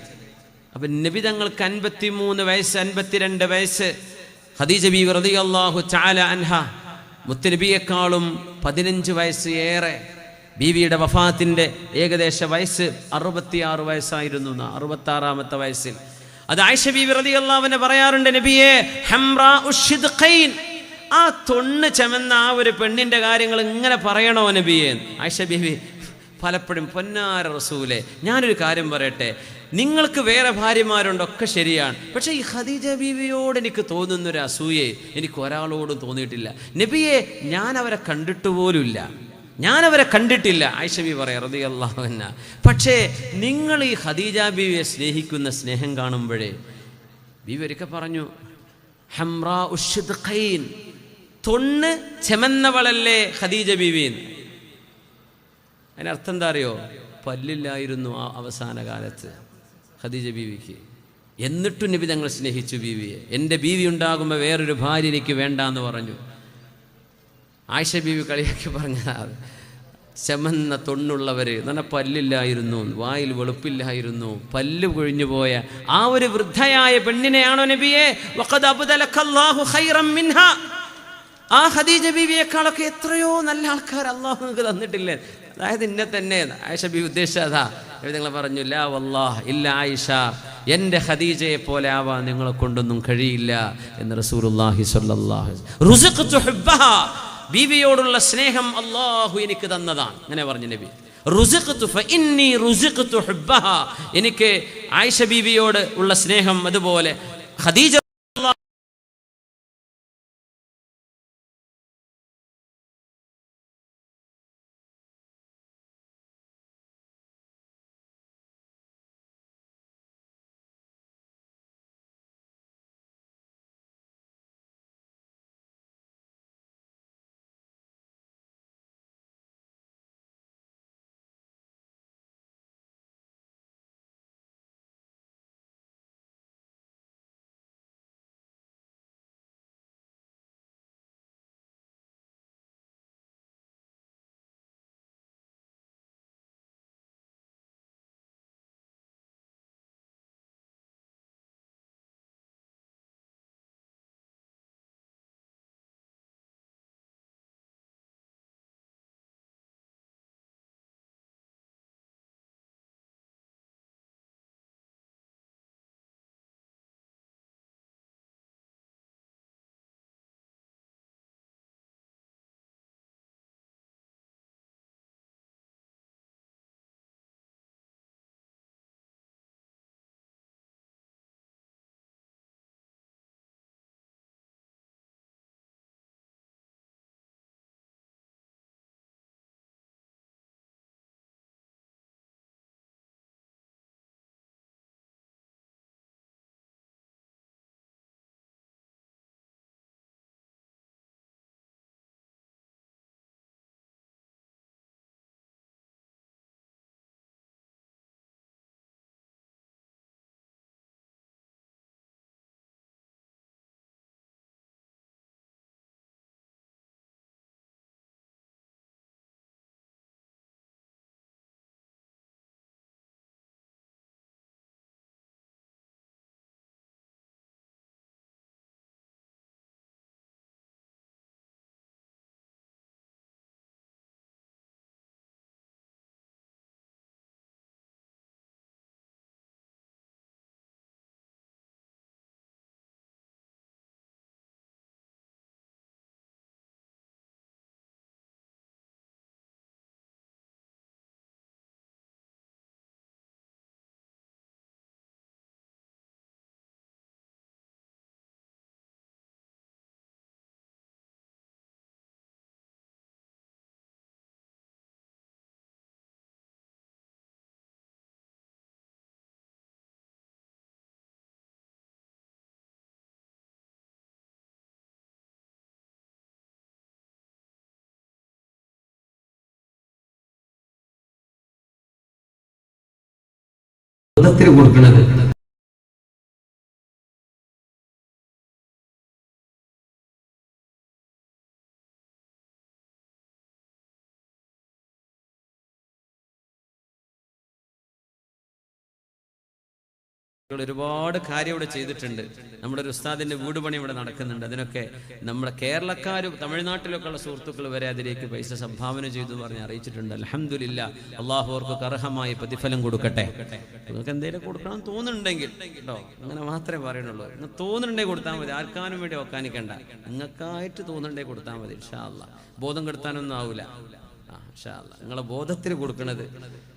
അപ്പം നബി തങ്ങൾക്ക് 53 വയസ്സ്, 52 വയസ്സ്. ഖദീജ ബീവി റളിയല്ലാഹു തആല അൻഹ മുത്തുനബിയെക്കാളും 15 വയസ്സ് ഏറെ. ബീവിയുടെ വഫാത്തിൻ്റെ ഏകദേശ വയസ്സ് 66 വയസ്സായിരുന്നു, 66ാമത്തെ വയസ്സിൽ. അത് ആയിഷ ബീവി റളിയല്ലാഹു അൻഹ പറയാറുണ്ട്, നബിയെ ഹംറാ ഉശ്ദിഖൈൻ, ആ തൊണ്ണ് ചമന്ന ആ ഒരു പെണ്ണിൻ്റെ കാര്യങ്ങൾ ഇങ്ങനെ പറയണോ നബിയെ? ആയിഷ ബീവി പലപ്പോഴും, പൊന്നാര റസൂലെ, ഞാനൊരു കാര്യം പറയട്ടെ, നിങ്ങൾക്ക് വേറെ ഭാര്യമാരുണ്ടൊക്കെ ശരിയാണ്, പക്ഷേ ഈ ഖദീജ ബീവിയോട് എനിക്ക് തോന്നുന്നൊരു അസൂയെ എനിക്ക് ഒരാളോടും തോന്നിയിട്ടില്ല നബിയെ, ഞാൻ അവരെ കണ്ടിട്ട് പോലുമില്ല, ഞാനവരെ കണ്ടിട്ടില്ല. ആയിഷ ബീവി പറയാം റളിയല്ലാഹു അൻഹ. പക്ഷേ നിങ്ങൾ ഈ ഖദീജ ബീവിയെ സ്നേഹിക്കുന്ന സ്നേഹം കാണുമ്പോഴേ, ബീവി ഒരിക്കൽ പറഞ്ഞു, ഹംറാ ഉശ്ദിഖൈൻ, തൊണ്ണ് ചെമന്നവളല്ലേ ഖദീജ ബീവി. അതിനർത്ഥം എന്താ അറിയോ? പല്ലില്ലായിരുന്നു ആ അവസാന കാലത്ത് ഖദീജ ബീവിക്ക്. എന്നിട്ടും നബി തങ്ങൾ സ്നേഹിച്ചു ബീവിയെ. എൻ്റെ ബീവി ഉണ്ടാകുമ്പോൾ വേറൊരു ഭാര്യ എനിക്ക് വേണ്ട എന്ന് പറഞ്ഞു. ആയിഷ ബീവി കളിയാക്കി പറഞ്ഞതാണ്. ചമന്ന തൊണ്ണുള്ളവർ നല്ല പല്ലില്ലായിരുന്നു, വായിൽ വെളുപ്പില്ലായിരുന്നു, പല്ല് കൊഴിഞ്ഞു പോയ ആ ഒരു വൃദ്ധയായ പെണ്ണിനെയാണോ നബിയെ വഖദ് അബ്ദലകല്ലാഹു ഖൈറൻ മിൻഹാ, ആ ഖദീജ ബീവിയെക്കാളൊക്കെ എത്രയോ നല്ല ആൾക്കാർ അള്ളാഹു നിങ്ങൾക്ക് തന്നിട്ടില്ലേ? അതായത് ഇന്നെ തന്നെ ആയിഷ ബീവി ഉദ്ദേശിച്ചതാ. നിങ്ങൾ പറഞ്ഞു ലാ വല്ലാഹ് ഇല്ല ആയിഷ, എൻ്റെ ഖദീജയെ പോലെ ആവാൻ നിങ്ങളെ കൊണ്ടൊന്നും കഴിയില്ല എന്ന് റസൂലുള്ളാഹി സ്വല്ലല്ലാഹു അലൈഹി വസല്ലം. റുസിഖ്തു ഹുബ്ബഹാ, ബീവിയോടുള്ള സ്നേഹം അള്ളാഹു എനിക്ക് തന്നതാണ്. അങ്ങനെ പറഞ്ഞു നബി. റുസിഖ്തു ഫഇന്നി റുസിഖ്തു ഹുബ്ബഹാ, എനിക്ക് ആയിഷ ബീവിയോട് ഉള്ള സ്നേഹം അതുപോലെ ഖദീജ കൊടുക്കുന്നത്. ഒരുപാട് കാര്യം ഇവിടെ ചെയ്തിട്ടുണ്ട്. നമ്മുടെ ഒരു ഉസ്താദിന്റെ വീട് പണി ഇവിടെ നടക്കുന്നുണ്ട്. അതിനൊക്കെ നമ്മുടെ കേരളക്കാരും തമിഴ്നാട്ടിലൊക്കെ ഉള്ള സുഹൃത്തുക്കൾ വരെ അതിലേക്ക് പൈസ സംഭാവന ചെയ്തു പറഞ്ഞ് അറിയിച്ചിട്ടുണ്ട്. അൽഹംദുലില്ലാ, അള്ളാഹു അവർക്ക് അർഹമായ പ്രതിഫലം കൊടുക്കട്ടെ. നിങ്ങൾക്ക് എന്തെങ്കിലും കൊടുക്കണം തോന്നുന്നുണ്ടെങ്കിൽ കേട്ടോ, അങ്ങനെ മാത്രമേ പറയുന്നുള്ളൂ. നിങ്ങൾ തോന്നുന്നുണ്ടെങ്കിൽ കൊടുത്താൽ മതി, ആർക്കാനും വേണ്ടി ഒക്കാനിക്കണ്ട. നിങ്ങൾക്കായിട്ട് തോന്നുന്നുണ്ടെങ്കിൽ കൊടുത്താൽ മതി. ഇൻഷാ അല്ലാഹ് ബോധം കെടുത്താനൊന്നും ആവില്ല. നിങ്ങളെ ബോധത്തിന് കൊടുക്കണത്.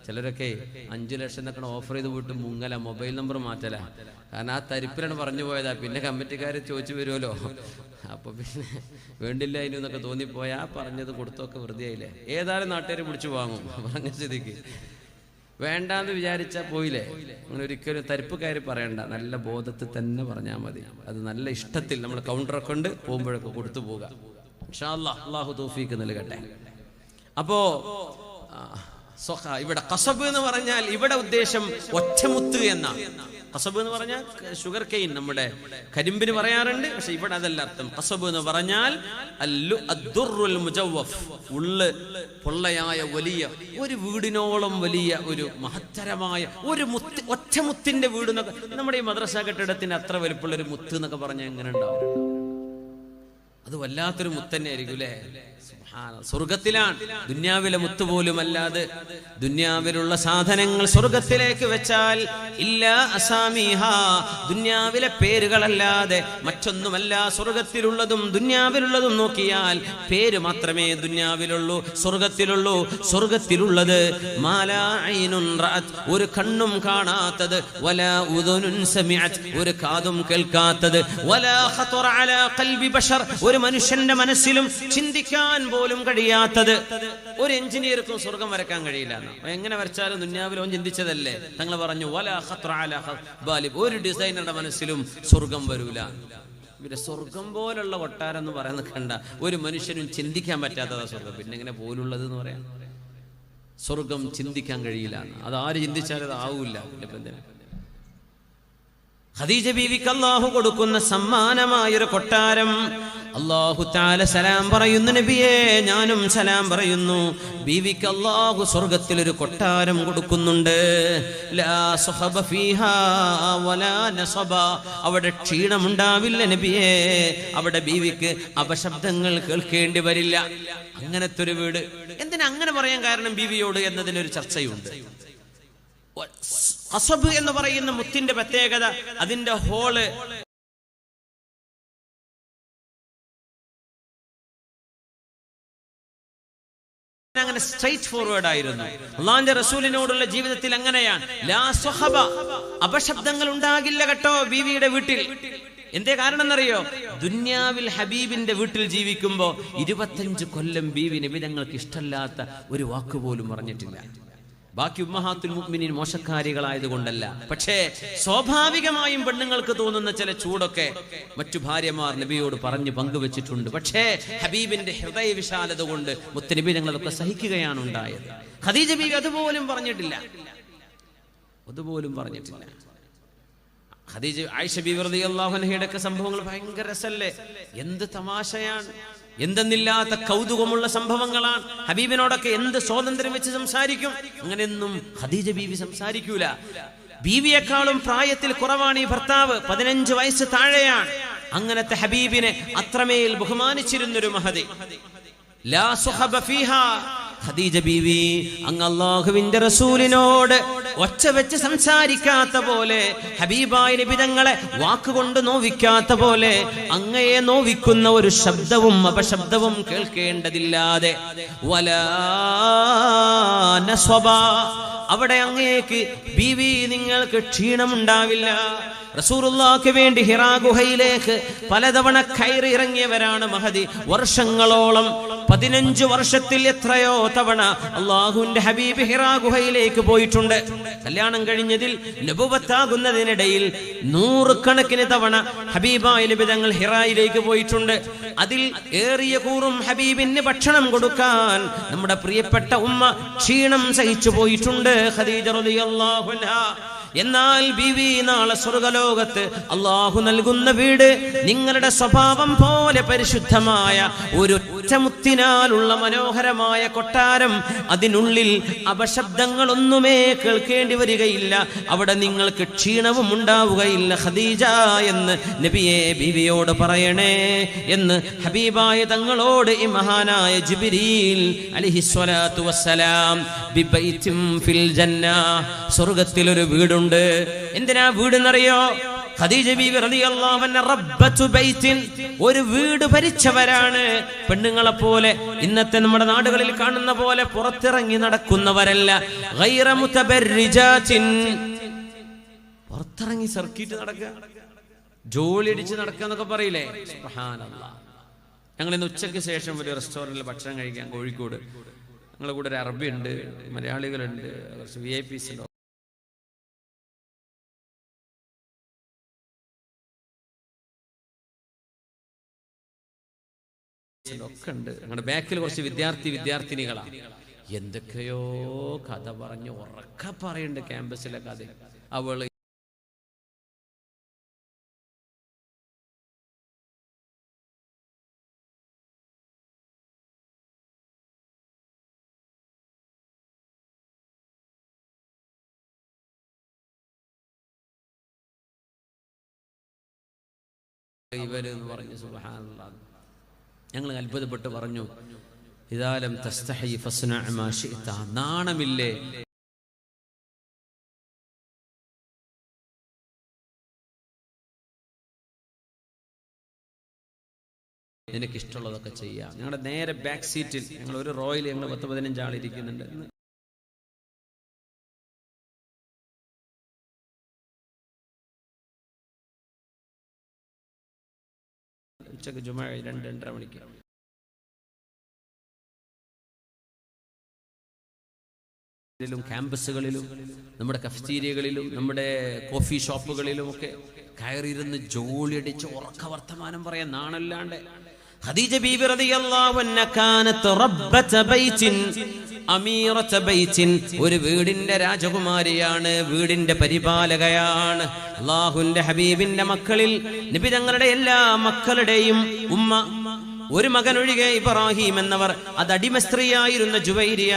ചിലരൊക്കെ 5 ലക്ഷം എന്നൊക്കെ ഓഫർ ചെയ്ത് പോയിട്ട് മുങ്ങല, മൊബൈൽ നമ്പർ മാറ്റല. കാരണം ആ തരിപ്പിലാണ് പറഞ്ഞു പോയതാ. പിന്നെ കമ്മിറ്റിക്കാർ ചോദിച്ചു വരുമല്ലോ, അപ്പൊ പിന്നെ വേണ്ടില്ല അതിനൊന്നൊക്കെ തോന്നിപ്പോയാ പറഞ്ഞത് കൊടുത്തൊക്കെ വെറുതെ ആയില്ലേ. ഏതായാലും നാട്ടുകാർ പിടിച്ചു വാങ്ങും. പറഞ്ഞ സ്ഥിതിക്ക് വേണ്ടാന്ന് വിചാരിച്ചാൽ പോയില്ലേ. അങ്ങനെ ഒരിക്കലും തരിപ്പുകാർ പറയണ്ട, നല്ല ബോധത്തിൽ തന്നെ പറഞ്ഞാൽ മതി. അത് നല്ല ഇഷ്ടത്തിൽ നമ്മൾ കൗണ്ടറൊക്കെ ഉണ്ട് പോകുമ്പോഴൊക്കെ കൊടുത്തു പോവുക. ഇൻഷാ അല്ലാഹ് അല്ലാഹു തൗഫീഖ് നൽകട്ടെ. അപ്പോ ഇവിടെ ഖസബ് എന്ന് പറഞ്ഞാൽ ഇവിടെ ഉദ്ദേശം ഒറ്റമുത്ത് എന്നാണ്. ഖസബ് എന്ന് പറഞ്ഞാൽ ഷുഗർ കെയിൻ, നമ്മുടെ കരിമ്പിന് പറയാറുണ്ട്, പക്ഷെ ഇവിടെ അതല്ല അർത്ഥം. ഖസബ് എന്ന് പറഞ്ഞാൽ അദ്ദുറുൽ മുജവ്വഫ്, ഉള്ള് പൊള്ളയായ വലിയ ഒരു വീടിനോളം വലിയ ഒരു മഹത്തരമായ ഒരു മുത്ത്, ഒറ്റമുത്തിന്റെ വീട് എന്നൊക്കെ നമ്മുടെ ഈ മദ്രസ കെട്ടിടത്തിന് അത്ര വലിപ്പമുള്ള ഒരു മുത്ത് എന്നൊക്കെ പറഞ്ഞാൽ എങ്ങനെ ഉണ്ടാവും? അത് വല്ലാത്തൊരു മുത്ത് തന്നെ ആയിരിക്കും അല്ലേ? സ്വർഗത്തിലാണ്. ദുന്യാവിലെ മുത്ത് പോലും അല്ലാതെ ദുന്യാവിലുള്ള സാധനങ്ങൾ സ്വർഗത്തിലേക്ക് വെച്ചാൽ ഇല്ല അസാമീഹ, ദുന്യാവിലെ പേരുകളല്ലാതെ മറ്റൊന്നുമല്ല സ്വർഗത്തിലുള്ളതും ദുന്യാവിലുള്ളതും. നോക്കിയാൽ പേര് മാത്രമേ ദുന്യാവിലുള്ളൂ, സ്വർഗത്തിലുള്ളൂ. സ്വർഗത്തിലുള്ളത് മാലാ ഐനുൻ റഅത്, ഒരു കണ്ണും കാണാത്തത്, വലാ ഉദുനുൻ സമിഅത്, ഒരു കാതും കേൾക്കാത്തത്, വലാ ഖതറ അലാ ഖൽബി ബശർ, ഒരു മനുഷ്യന്റെ മനസ്സിലും ചിന്തിക്കാൻ പോലും കഴിയാത്തത്. ഒരു എഞ്ചിനീയർക്കും സ്വർഗം വരക്കാൻ കഴിയില്ല. എങ്ങനെ വരച്ചാലും ദുന്യാവിൽ ഓൻ ചിന്തിച്ചതല്ലേ. തങ്ങൾ പറഞ്ഞു വലാ ഖത്റ അലാ ബാലിബ്, ഒരു ഡിസൈനറുടെ മനസ്സിലും സ്വർഗം വരൂല. ഇവരെ സ്വർഗം പോലുള്ള കൊട്ടാരം എന്ന് പറയാൻ നിൽക്കണ്ട, ഒരു മനുഷ്യനും ചിന്തിക്കാൻ പറ്റാത്തതാ സ്വർഗം. പിന്നെ എങ്ങനെ പോലുള്ളത് എന്ന് പറയാം? സ്വർഗം ചിന്തിക്കാൻ കഴിയില്ല. അത് ആര് ചിന്തിച്ചാലും അത് ആവൂല. ഖദീജ ബീവിക്ക് അല്ലാഹു കൊടുക്കുന്ന സമ്മാനമായൊരു കൊട്ടാരം. അല്ലാഹു തആല സലാം പറയുന്നു നബിയേ, ഞാനും സലാം പറയുന്നു. ബീവിക്ക് അല്ലാഹു സ്വർഗ്ഗത്തിൽ ഒരു കൊട്ടാരം കൊടുക്കുന്നുണ്ട്. ലാ സുഖബ ഫീഹാ വലാ നസബ, അവിടെ ക്ഷീണമുണ്ടാവില്ല നബിയേ, അവിടെ ബീവിക്ക് അപശബ്ദങ്ങൾ കേൾക്കേണ്ടി വരില്ല. അങ്ങനത്തെ ഒരു വീട്. എന്തിനാ അങ്ങനെ പറയാൻ കാരണം ബീവിയോട് എന്നതിനൊരു ചർച്ചയുണ്ട്. ഖസബ് എന്ന് പറയുന്ന മുത്തിന്റെ പ്രത്യേകത, അതിന്റെ ഹോള് അങ്ങനെ സ്ട്രൈറ്റ് ഫോർവേഡ് ആയിരുന്നു. അല്ലാഹുവിന്റെ റസൂലിനോടുള്ള ജീവിതത്തിൽ അങ്ങനെയാണ്. ലാ സുഖബ, അപശബ്ദങ്ങൾ ഉണ്ടാകില്ല കേട്ടോ ബീവിയുടെ വീട്ടിൽ. എന്തേ കാരണം എന്നറിയോ? ദുന്യാവിൽ ഹബീബിന്റെ വീട്ടിൽ ജീവിക്കുമ്പോ 25 കൊല്ലം ബീവി നബി തങ്ങൾക്ക് ഇഷ്ടമല്ലാത്ത ഒരു വാക്കുപോലും പറഞ്ഞിട്ടില്ല. ബാക്കി ഉമ്മഹാത്തുൽ മുഅ്മിനീൻ മോശക്കാരികളായതുകൊണ്ടല്ല, പക്ഷേ സ്വാഭാവികമായും പെണ്ണുങ്ങൾക്ക് തോന്നുന്ന ചില ചൂടൊക്കെ മറ്റു ഭാര്യമാർ നബിയോട് പറഞ്ഞു പങ്കുവെച്ചിട്ടുണ്ട്. പക്ഷേ ഹബീബിന്റെ ഹൃദയ വിശാലത കൊണ്ട് മുത്തനബി ഞങ്ങളതൊക്കെ സഹിക്കുകയാണ് ഉണ്ടായത്. ഖദീജ ബീവി അതുപോലും പറഞ്ഞിട്ടില്ല. ഖദീജ ആയിഷ ബീവി റളിയല്ലാഹു അൻഹയുടെ ഒക്കെ സംഭവങ്ങൾ ഭയങ്കര രസല്ലേ, എന്ത് തമാശയാണ്, എന്തെന്നില്ലാത്ത കൗതുകമുള്ള സംഭവങ്ങളാണ്. ഹബീബിനോടൊക്കെ എന്ത് സ്വാതന്ത്ര്യം വെച്ച് സംസാരിക്കും. അങ്ങനെയൊന്നും ഖദീജ ബീവി സംസാരിക്കൂല. ബീവിയെക്കാളും പ്രായത്തിൽ കുറവാണ് ഈ ഭർത്താവ്, 15 വയസ്സ് താഴെയാണ്. അങ്ങനത്തെ ഹബീബിനെ അത്രമേൽ ബഹുമാനിച്ചിരുന്നൊരു മഹദി. ലാ സുഖബ ഫീഹാ, ഖദീജ ബീവി അങ്ങ് അല്ലാഹുവിന്റെ റസൂലിനോട് ഒച്ച വെച്ച് സംസാരിക്കാത്ത പോലെ, ഹബീബായ നബി തങ്ങളെ വാക്കുകൊണ്ട് നോവിക്കാത്ത പോലെ, അങ്ങയെ നോവിക്കുന്ന ഒരു ശബ്ദവും അപശബ്ദവും കേൾക്കേണ്ടതില്ലാതെ, വലാ നസ്വബ, അവിടെ അങ്ങേക്ക് ബീവി നിങ്ങൾക്ക് ക്ഷീണമുണ്ടാവില്ല. റസൂലുള്ളാഹിക്ക് വേണ്ടി ഹിറാ ഗുഹയിലേക്ക് പലതവണ കയറി ഇറങ്ങിയവരാണ് മഹദി. വർഷങ്ങളോളം, 15 വർഷത്തിൽ എത്രയോ തവണ അല്ലാഹുവിന്റെ ഹബീബ് ഹിറാ ഗുഹയിലേക്ക് പോയിട്ടുണ്ട്. കല്യാണം കഴിഞ്ഞതിൽ നബുവത്താകുന്നതിനിടയിൽ 100 കണക്കിന് തവണ ഹബീബായ നബി തങ്ങൾ ഹിറായിലേക്ക് പോയിട്ടുണ്ട്. അതിൽ ഏറിയ കൂറും ഹബീബിന് ഭക്ഷണം കൊടുക്കാൻ നമ്മുടെ പ്രിയപ്പെട്ട ഉമ്മ ക്ഷീണം സഹിച്ചു പോയിട്ടുണ്ട്, ഖദീജ റളിയല്ലാഹു അൻഹാ. എന്നാൽ ബീവി നാളെ സ്വർഗലോകത്ത് അല്ലാഹു നൽകുന്ന വീട് നിങ്ങളുടെ സ്വഭാവം പോലെ പരിശുദ്ധമായ ഒരു ഒറ്റമുത്തിനാലുള്ള മനോഹരമായ കൊട്ടാരം. അതിനുള്ളിൽ അപശബ്ദങ്ങളൊന്നുമേ കേൾക്കേണ്ടി വരികയില്ല, അവിടെ നിങ്ങൾക്ക് ക്ഷീണവും ഉണ്ടാവുകയില്ല ഖദീജ എന്ന് നബിയെ ബീവിയോട് പറയണേ എന്ന് ഹബീബായ തങ്ങളോട് ഈ മഹാനായ ജിബ്രീൽ അലൈഹിസ്സലാത്തു വസ്സലാം ബിബൈതിൻ ഫിൽ ജന്ന, സ്വർഗ്ഗത്തിലൊരു വീടുണ്ട്. എന്തിനാ വീടെന്നറിയോ? ഖദീജ ബീവി റളിയല്ലാഹു അൻഹ റബ്ബത്തു ബൈത്തിൻ, ഒരു വീട് ഭരിച്ചവരാണ്. പെണ്ണുങ്ങളെ പോലെ ഇന്നത്തെ നമ്മുടെ നാടുകളിൽ കാണുന്ന പോലെ പുറത്തിറങ്ങി നടക്കുന്നവരല്ല. ഗൈറ മുതബർരിജാത്തിൻ, പുറത്തിറങ്ങി സർക്കിട്ട് നടക്കുക, ജോലി അടിച്ച് നടക്കുക എന്നൊക്കെ പറയില്ലേ. സുബ്ഹാനല്ലാഹ്. ഞങ്ങൾ ഇന്ന് ഉച്ചയ്ക്ക് ശേഷം ഒരു റെസ്റ്റോറൻറ്റിൽ ഭക്ഷണം കഴിക്കാൻ കോഴിക്കോട്. ഞങ്ങളുടെ കൂടെ ഒരു അറബി ഉണ്ട്, മലയാളികളുണ്ട്, കുറച്ച് VIP ഉണ്ട്. ഒക്കെ ഉണ്ട്. ഞങ്ങളുടെ ബാക്കിൽ കുറച്ച് വിദ്യാർത്ഥിനികളാണ്. എന്തൊക്കെയോ കഥ പറഞ്ഞ് ഉറക്കെ പറയുന്നുണ്ട് ക്യാമ്പസിലെ കഥ. അവള് ഇവരെന്ന് പറഞ്ഞു. സുബ്ഹാനല്ലാഹ്. ഞങ്ങൾ അത്ഭുതപ്പെട്ട് പറഞ്ഞു, ഇദാലം തസ്തഹി ഫസ്ന മാ ശിഅത. നാണമില്ലേ നിനക്ക് ഇഷ്ടമുള്ളതൊക്കെ ചെയ്യാം. ഞങ്ങളുടെ നേരെ ബാക്ക് സീറ്റിൽ ഞങ്ങൾ ഒരു റോയിൽ ഞങ്ങൾ 10-15 ആളിരിക്കുന്നുണ്ട്. ഉച്ചക്ക് ജുമ 2-2:30 മണിക്ക് ക്യാമ്പസുകളിലും നമ്മുടെ കഫ്റ്റീരിയകളിലും നമ്മുടെ കോഫി ഷോപ്പുകളിലും ഒക്കെ കയറിയിരുന്ന് ജോലിയടിച്ച് ഉറക്ക വർത്തമാനം പറയാൻ നാണല്ലാണ്ട്. ഖദീജ ബീബി റളിയല്ലാഹു അൻഹ കാനത്ത് റബ്ബത ബൈത്തിൻ അമീറത ബൈത്തിൻ. ഒരു വീടിന്റെ രാജകുമാരിയാണ്, വീടിന്റെ പരിപാലകയാണ്. അല്ലാഹുവിന്റെ ഹബീബിന്റെ മക്കളിൽ നബി തങ്ങളുടെ എല്ലാ മക്കളുടെയും ഉമ്മ, ഒരു മകനൊഴികെ ഇബ്രാഹിം എന്നവർ, അത് അടിമ സ്ത്രീയായിരുന്ന ജുവൈരിയ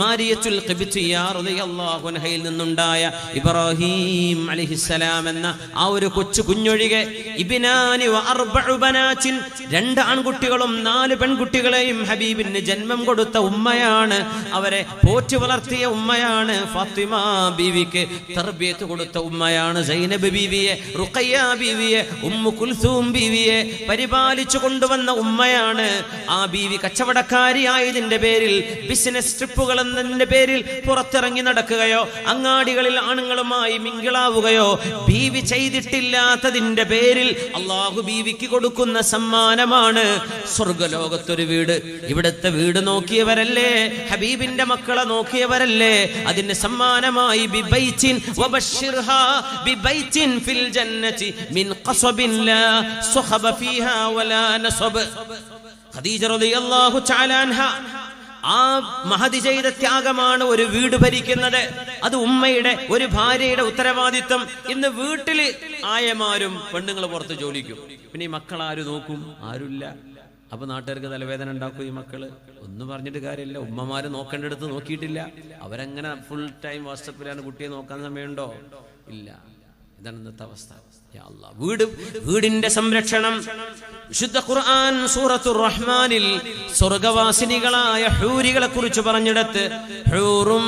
മാരിയത്തുൽ ഖിബ്തിയ റളിയല്ലാഹു അൻഹയിൽ നിന്നുണ്ടായ ഇബ്രാഹിം അലൈഹിസ്സലാം എന്ന ആ ഒരു കൊച്ചു കുഞ്ഞൊഴികെ ഇബ്നാനി വ അർബഉ ബനാത്തിൻ, 2 ആൺകുട്ടികളും 4 പെൺകുട്ടികളെയും ഹബീബിന് ജന്മം കൊടുത്ത ഉമ്മയാണ്, അവരെ പോറ്റി വളർത്തിയ ഉമ്മയാണ്. ഫാത്തിമ ബീവിക്ക് തർബിയത്ത് കൊടുത്ത ഉമ്മയാണ്. സൈനബ് ബീവിയെ, റുഖയ്യ ബീവിയെ, ഉമ്മു കുൽസൂം ബീവിയെ പരിപാലിച്ചു കൊണ്ടുവന്ന ഉമ്മയാണ്. ആ ബീവി കച്ചവടക്കാരിയായതിന്റെ പേരിൽ, ബിസിനസ് ട്രിപ്പുകൾ എന്നതിന്റെ പേരിൽ പുറത്തിറങ്ങി നടക്കുകയോ അങ്ങാടികളിൽ ആണുങ്ങളുമായി മിങ്കിളാവുകയോ ബീവി ചെയ്തിട്ടില്ലാത്തതിന്റെ പേരിൽ അള്ളാഹു ബീവിക്ക് കൊടുക്കുന്ന സമ്മാനമാണ് സ്വർഗലോകത്തൊരു വീട്. ഇവിടുത്തെ വീട് നോക്കിയവരല്ലേ, ഹബീബിന്റെ മക്കളെ നോക്കിയവരല്ലേ, അതിന് സമ്മാനമായി ബിബൈത്തിൻ വബശ്ശിർഹാ ബിബൈത്തിൻ ഫിൽ ജന്നതി മിൻ ഖസബിൻ ലാ സഖബ ഫീഹാ വലാ നസബ. ഖദീജ റളിയല്ലാഹു തആല അൻഹ ആ മഹദി ചെയ്ത ത്യാഗമാണ് ഒരു വീട് ഭരിക്കുന്നത്. അത് ഉമ്മയുടെ, ഒരു ഭാര്യയുടെ ഉത്തരവാദിത്വം. ഇന്ന് വീട്ടില് ആയമാരും പെണ്ണുങ്ങൾ പുറത്ത് ജോലിക്കും. പിന്നെ ഈ മക്കൾ ആര് നോക്കും? ആരുമില്ല. അപ്പൊ നാട്ടുകാർക്ക് തലവേദന ഉണ്ടാക്കും. ഈ മക്കള് ഒന്നും പറഞ്ഞിട്ട് കാര്യമില്ല. ഉമ്മമാര് നോക്കേണ്ടടുത്ത് നോക്കിയിട്ടില്ല. അവരങ്ങനെ ഫുൾ ടൈം വാട്സപ്പിലാണ്. കുട്ടിയെ നോക്കാൻ സമയമുണ്ടോ? ഇല്ല. ഇതാണ് ഇന്നത്തെ അവസ്ഥ. വീടിന്റെ സംരക്ഷണം വിശുദ്ധ ഖുർആൻ സൂറത്തുർ റഹ്മാനിൽ സ്വർഗവാസിനികളായ ഹൂരികളെ കുറിച്ച് പറഞ്ഞിടത്ത്, ഹൂറും